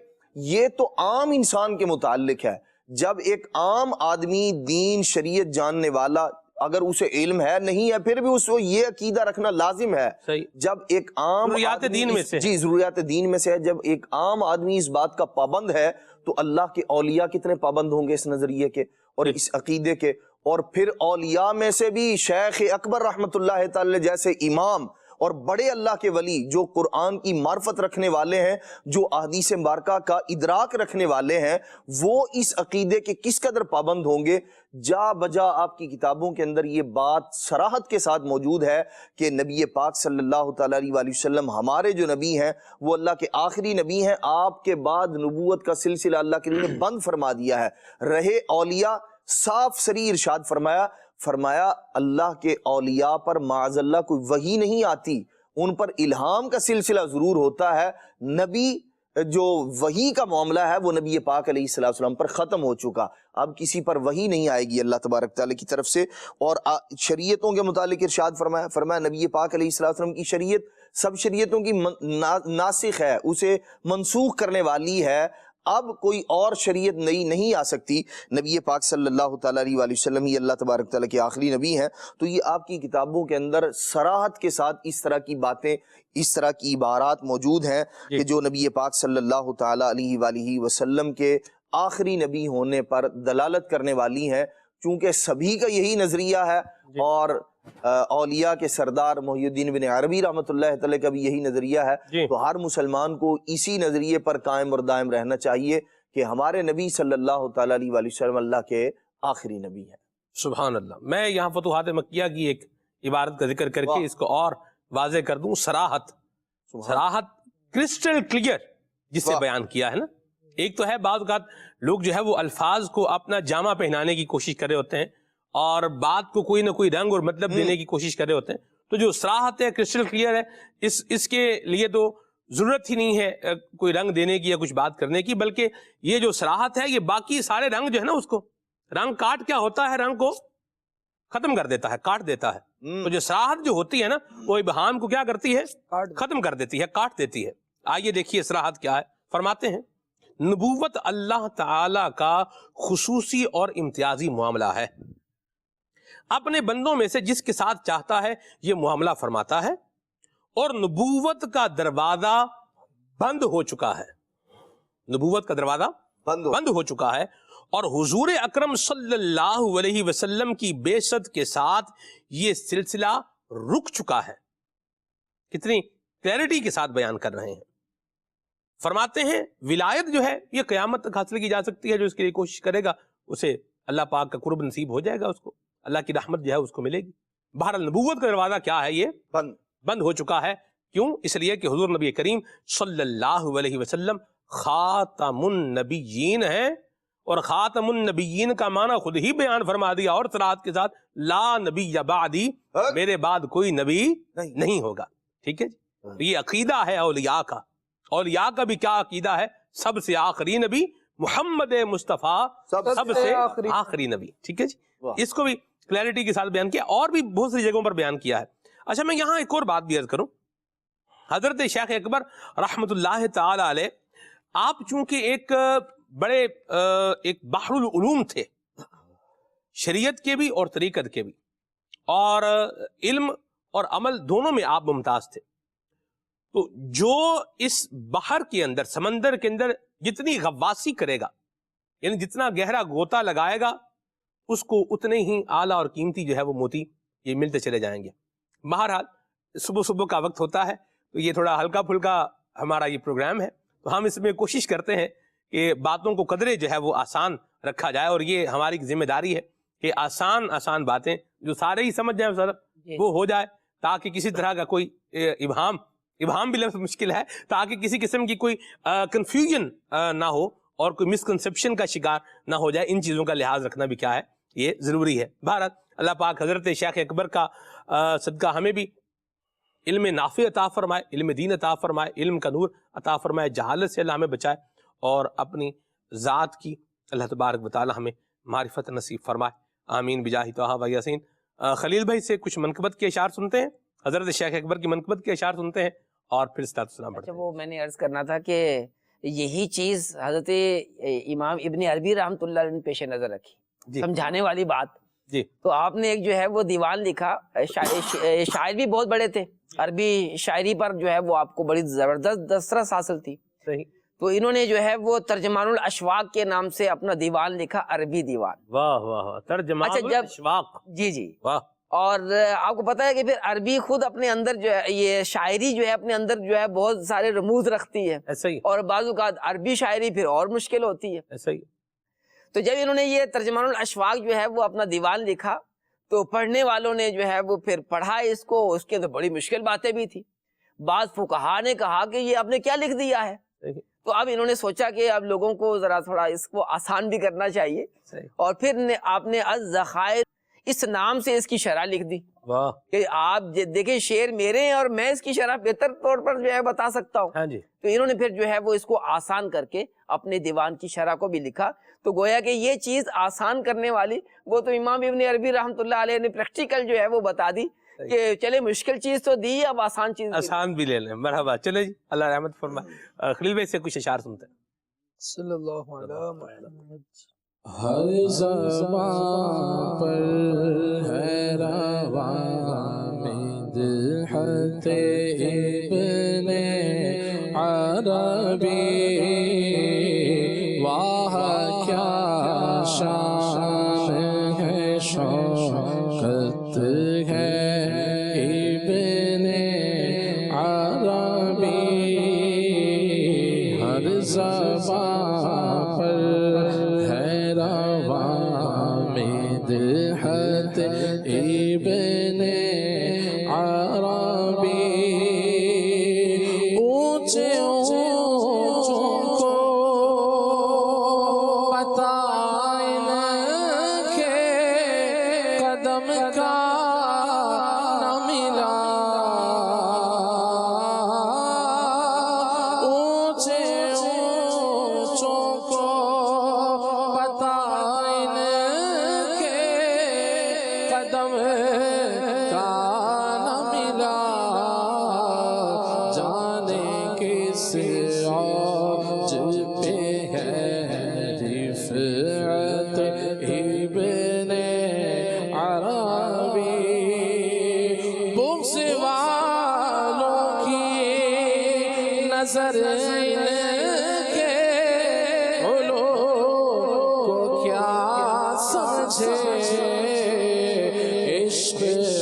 یہ تو عام انسان کے متعلق ہے۔ جب ایک عام آدمی دین شریعت جاننے والا اگر اسے علم ہے نہیں ہے پھر بھی اس کو یہ عقیدہ رکھنا لازم ہے۔ جب ایک عام ضروریات دین میں سے جی ضروریات دین میں سے ہے، جب ایک عام آدمی اس بات کا پابند ہے تو اللہ کے اولیاء کتنے پابند ہوں گے اس نظریے کے اور اس عقیدے کے۔ اور پھر اولیاء میں سے بھی شیخ اکبر رحمت اللہ تعالی جیسے امام اور بڑے اللہ کے ولی جو قرآن کی معرفت رکھنے والے ہیں، جو احادیث مبارکہ کا ادراک رکھنے والے ہیں، وہ اس عقیدے کے کس قدر پابند ہوں گے۔ جا بجا آپ کی کتابوں کے اندر یہ بات صراحت کے ساتھ موجود ہے کہ نبی پاک صلی اللہ تعالیٰ علیہ وآلہ وسلم ہمارے جو نبی ہیں وہ اللہ کے آخری نبی ہیں، آپ کے بعد نبوت کا سلسلہ اللہ کے لیے بند فرما دیا ہے۔ رہے اولیاء، صاف صریح ارشاد فرمایا اللہ کے اولیاء پر معاذ اللہ کوئی وحی نہیں آتی، ان پر الہام کا سلسلہ ضرور ہوتا ہے۔ نبی جو وحی کا معاملہ ہے وہ نبی پاک علیہ السلام پر ختم ہو چکا، اب کسی پر وحی نہیں آئے گی اللہ تبارک تعالیٰ کی طرف سے۔ اور شریعتوں کے متعلق ارشاد فرمایا نبی پاک علیہ السلام کی شریعت سب شریعتوں کی ناسخ ہے، اسے منسوخ کرنے والی ہے، اب کوئی اور شریعت نئی نہیں آ سکتی۔ نبی پاک صلی اللہ تعالیٰ علیہ وآلہ وسلم ہی اللہ تبارک تعالیٰ کے آخری نبی ہیں، تو یہ آپ کی کتابوں کے اندر صراحت کے ساتھ اس طرح کی باتیں، اس طرح کی عبارات موجود ہیں کہ جو نبی پاک صلی اللہ تعالیٰ علیہ وآلہ وسلم کے آخری نبی ہونے پر دلالت کرنے والی ہیں۔ چونکہ سبھی کا یہی نظریہ ہے اور اولیاء کے سردار محی الدین بن عربی رحمۃ اللہ تعالی کا بھی یہی نظریہ ہے، تو ہر مسلمان کو اسی نظریے پر قائم اور دائم رہنا چاہیے کہ ہمارے نبی صلی اللہ تعالیٰ علیہ وآلہ وسلم اللہ کے آخری نبی ہیں۔ سبحان اللہ۔ میں یہاں فتوحات مکیہ کی ایک عبارت کا ذکر کر کے اس کو اور واضح کر دوں، صراحت کرسٹل کلیئر جس سے بیان کیا ہے نا۔ ایک تو ہے بعض اوقات لوگ جو ہے وہ الفاظ کو اپنا جامع پہنانے کی کوشش کر رہے ہوتے ہیں اور بات کو کوئی نہ کوئی رنگ اور مطلب دینے کی کوشش کر رہے ہوتے ہیں، تو جو صراحت ہے کرسٹل کلیئر ہے، اس کے لیے تو ضرورت ہی نہیں ہے کوئی رنگ دینے کی یا کچھ بات کرنے کی، بلکہ یہ جو صراحت ہے یہ باقی سارے رنگ جو ہے نا اس کو رنگ کاٹ کیا ہوتا ہے، رنگ کو ختم کر دیتا ہے، کاٹ دیتا ہے۔ تو جو صراحت جو ہوتی ہے نا وہ ابہام کو کیا کرتی ہے، ختم کر دیتی ہے، کاٹ دیتی ہے۔ آئیے دیکھیے صراحت کیا ہے۔ فرماتے ہیں نبوت اللہ تعالی کا خصوصی اور امتیازی معاملہ ہے، اپنے بندوں میں سے جس کے ساتھ چاہتا ہے یہ معاملہ فرماتا ہے، اور نبوت کا دروازہ بند ہو چکا ہے، نبوت کا دروازہ بند ہو چکا ہے، اور حضور اکرم صلی اللہ علیہ وسلم کی بعثت کے ساتھ یہ سلسلہ رک چکا ہے۔ کتنی کلیئرٹی کے ساتھ بیان کر رہے ہیں۔ فرماتے ہیں ولایت جو ہے یہ قیامت تک حاصل کی جا سکتی ہے، جو اس کے لیے کوشش کرے گا اسے اللہ پاک کا قرب نصیب ہو جائے گا، اس کو اللہ کی رحمت جو ہے اس کو ملے گی۔ بہرحال نبوت کا دروازہ کیا ہے، یہ بند ہو چکا ہے۔ کیوں؟ اس لیے کہ حضور نبی کریم صلی اللہ علیہ وسلم خاتم النبیین ہیں، اور خاتم النبیین کا معنی خود ہی بیان فرما دیا اور صراحت کے ساتھ، لا نبی بعدی، میرے بعد کوئی نبی نہیں ہوگا۔ ٹھیک ہے جی، یہ عقیدہ ہے اولیاء کا۔ اولیاء کا بھی کیا عقیدہ ہے؟ سب سے آخری نبی محمد مصطفیٰ، سب سے آخری نبی۔ ٹھیک ہے جی، اس کو بھی کلیئرٹی کے ساتھ بیان کیا، اور بھی بہت سی جگہوں پر بیان کیا ہے۔ اچھا میں یہاں ایک اور بات بھی عرض کروں، حضرت شیخ اکبر رحمت اللہ تعالی علیہ، آپ چونکہ ایک بڑے ایک بحر العلوم تھے، شریعت کے بھی اور طریقت کے بھی، اور علم اور عمل دونوں میں آپ ممتاز تھے، تو جو اس بحر کے اندر، سمندر کے اندر جتنی غواصی کرے گا، یعنی جتنا گہرا غوطہ لگائے گا، اس کو اتنے ہی اعلیٰ اور قیمتی جو ہے وہ موتی یہ ملتے چلے جائیں گے۔ بہرحال صبح صبح کا وقت ہوتا ہے تو یہ تھوڑا ہلکا پھلکا ہمارا یہ پروگرام ہے، تو ہم اس میں کوشش کرتے ہیں کہ باتوں کو قدرے جو ہے وہ آسان رکھا جائے، اور یہ ہماری ذمہ داری ہے کہ آسان باتیں جو سارے ہی سمجھ جائیں سر وہ ہو جائے، تاکہ کسی طرح کا کوئی ابہام ابہام بھی لفظ مشکل ہے تاکہ کسی قسم کی کوئی کنفیوژن نہ ہو اور کوئی مسکنسیپشن کا شکار نہ ہو جائے. ان چیزوں کا لحاظ رکھنا بھی کیا ہے, یہ ضروری ہے. بہرحال اللہ پاک حضرت شیخ اکبر کا صدقہ ہمیں بھی علم نافع عطا فرمائے, علم دین عطا فرمائے, علم کا نور عطا فرمائے, جہالت سے اللہ ہمیں بچائے اور اپنی ذات کی اللہ تبارک و تعالی ہمیں معرفت نصیب فرمائے. آمین بجاہ طہ و یاسین. خلیل بھائی سے کچھ منقبت کے اشعار سنتے ہیں, حضرت شیخ اکبر کی منقبت کے اشعار سنتے ہیں اور پھر صلاۃ والسلام پڑھتے ہیں. وہ میں نے عرض کرنا تھا کہ یہی چیز حضرت امام ابن عربی رحمۃ اللہ علیہ نے پیش نظر رکھی, سمجھانے والی بات. جی تو آپ نے ایک جو ہے وہ دیوان لکھا, شاعر بھی بہت بڑے تھے, عربی شاعری پر جو ہے وہ آپ کو بڑی زبردست دسترس حاصل تھی. صحیح. تو انہوں نے جو ہے وہ ترجمان الاشواق کے نام سے اپنا دیوان لکھا, عربی دیوان. واہ واہ, ترجمان الاشواق. جی جی واہ. اور آپ کو پتہ ہے کہ پھر عربی خود اپنے اندر جو ہے, یہ شاعری جو ہے اپنے اندر جو ہے بہت سارے رموز رکھتی ہے. ایسا ہی. اور بعض اوقات عربی شاعری پھر اور مشکل ہوتی ہے. ایسا ہی. تو جب انہوں نے یہ ترجمان الاشواق جو ہے وہ اپنا دیوان لکھا تو پڑھنے والوں نے جو ہے وہ پھر پڑھا اس کو, اس کے اندر بڑی مشکل باتیں بھی تھی. بعض فقہا نے کہا کہ یہ آپ نے کیا لکھ دیا ہے. تو اب انہوں نے سوچا کہ اب لوگوں کو ذرا تھوڑا اس کو آسان بھی کرنا چاہیے, اور پھر آپ نے الذخائر اس نام سے اس کی شرح لکھ دی. واہ. کہ آپ دیکھیں شعر میرے ہیں اور میں اس کی شرح بہتر طور پر جو ہے بتا سکتا ہوں. ہاں جی. تو انہوں نے پھر جو ہے وہ اس کو آسان کر کے اپنے دیوان کی شرح کو بھی لکھا. تو گویا کہ یہ چیز آسان کرنے والی وہ تو امام ابن عربی رحمۃ اللہ علیہ نے پریکٹیکل جو ہے وہ بتا دی کہ چلے مشکل چیز تو دی, اب آسان چیز آسان بھی لے لیں. مرحبا. چلے جی, اللہ رحمت فرمائے. خلیل بھائی سے کچھ اشعار سنتے ہیں. صلی اللہ علیہ محمد. ہر زبان پر ہے رواں مدحت ابن عربی, واہ کیا شان ہے, شوکت ہے ابن عربی. ہر زبان پر ہے رواں مدحت ابن عربی. اونچے اونچوں کو پتہ ان کے قدم کا نہ ملا. اونچے اونچوں کو پتہ ان کے قدم کا نہ ملا. جانے کس اوج پہ ہے رفعت ابن عربی. بغض والوں کی نظر ان کے علوم کو کیا سمجھے. عشق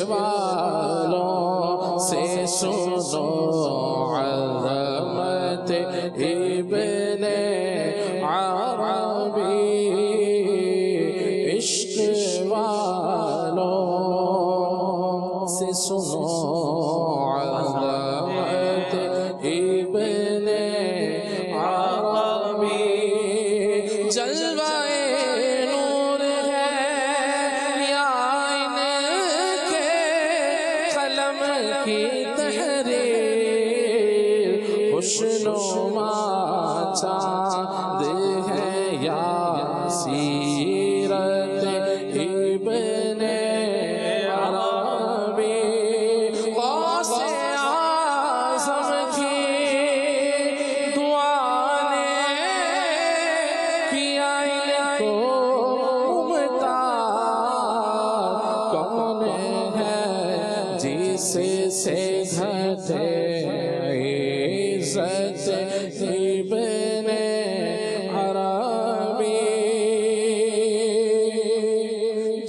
والوں سے سنو عظمت ابن عربی. عشق والوں سے سنو عظمت ابن عربی. جلوہ نور ہے یا ان کے قلم کی تحریر. خوشنما چاند ہے یا سیرت ابن عربی. غوث اعظم کی دعا نے کیا ان کو امتا. کون ہے جس سے گھٹے عزت ابن عربی.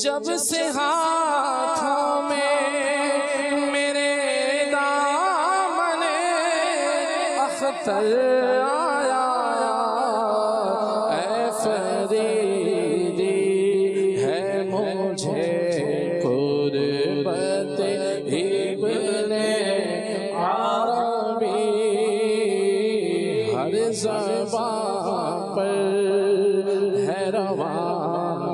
جب سے ہاتھوں میں میرے دامن اختر آیا, اے فریدی ہے مجھے قربت ابن عربی.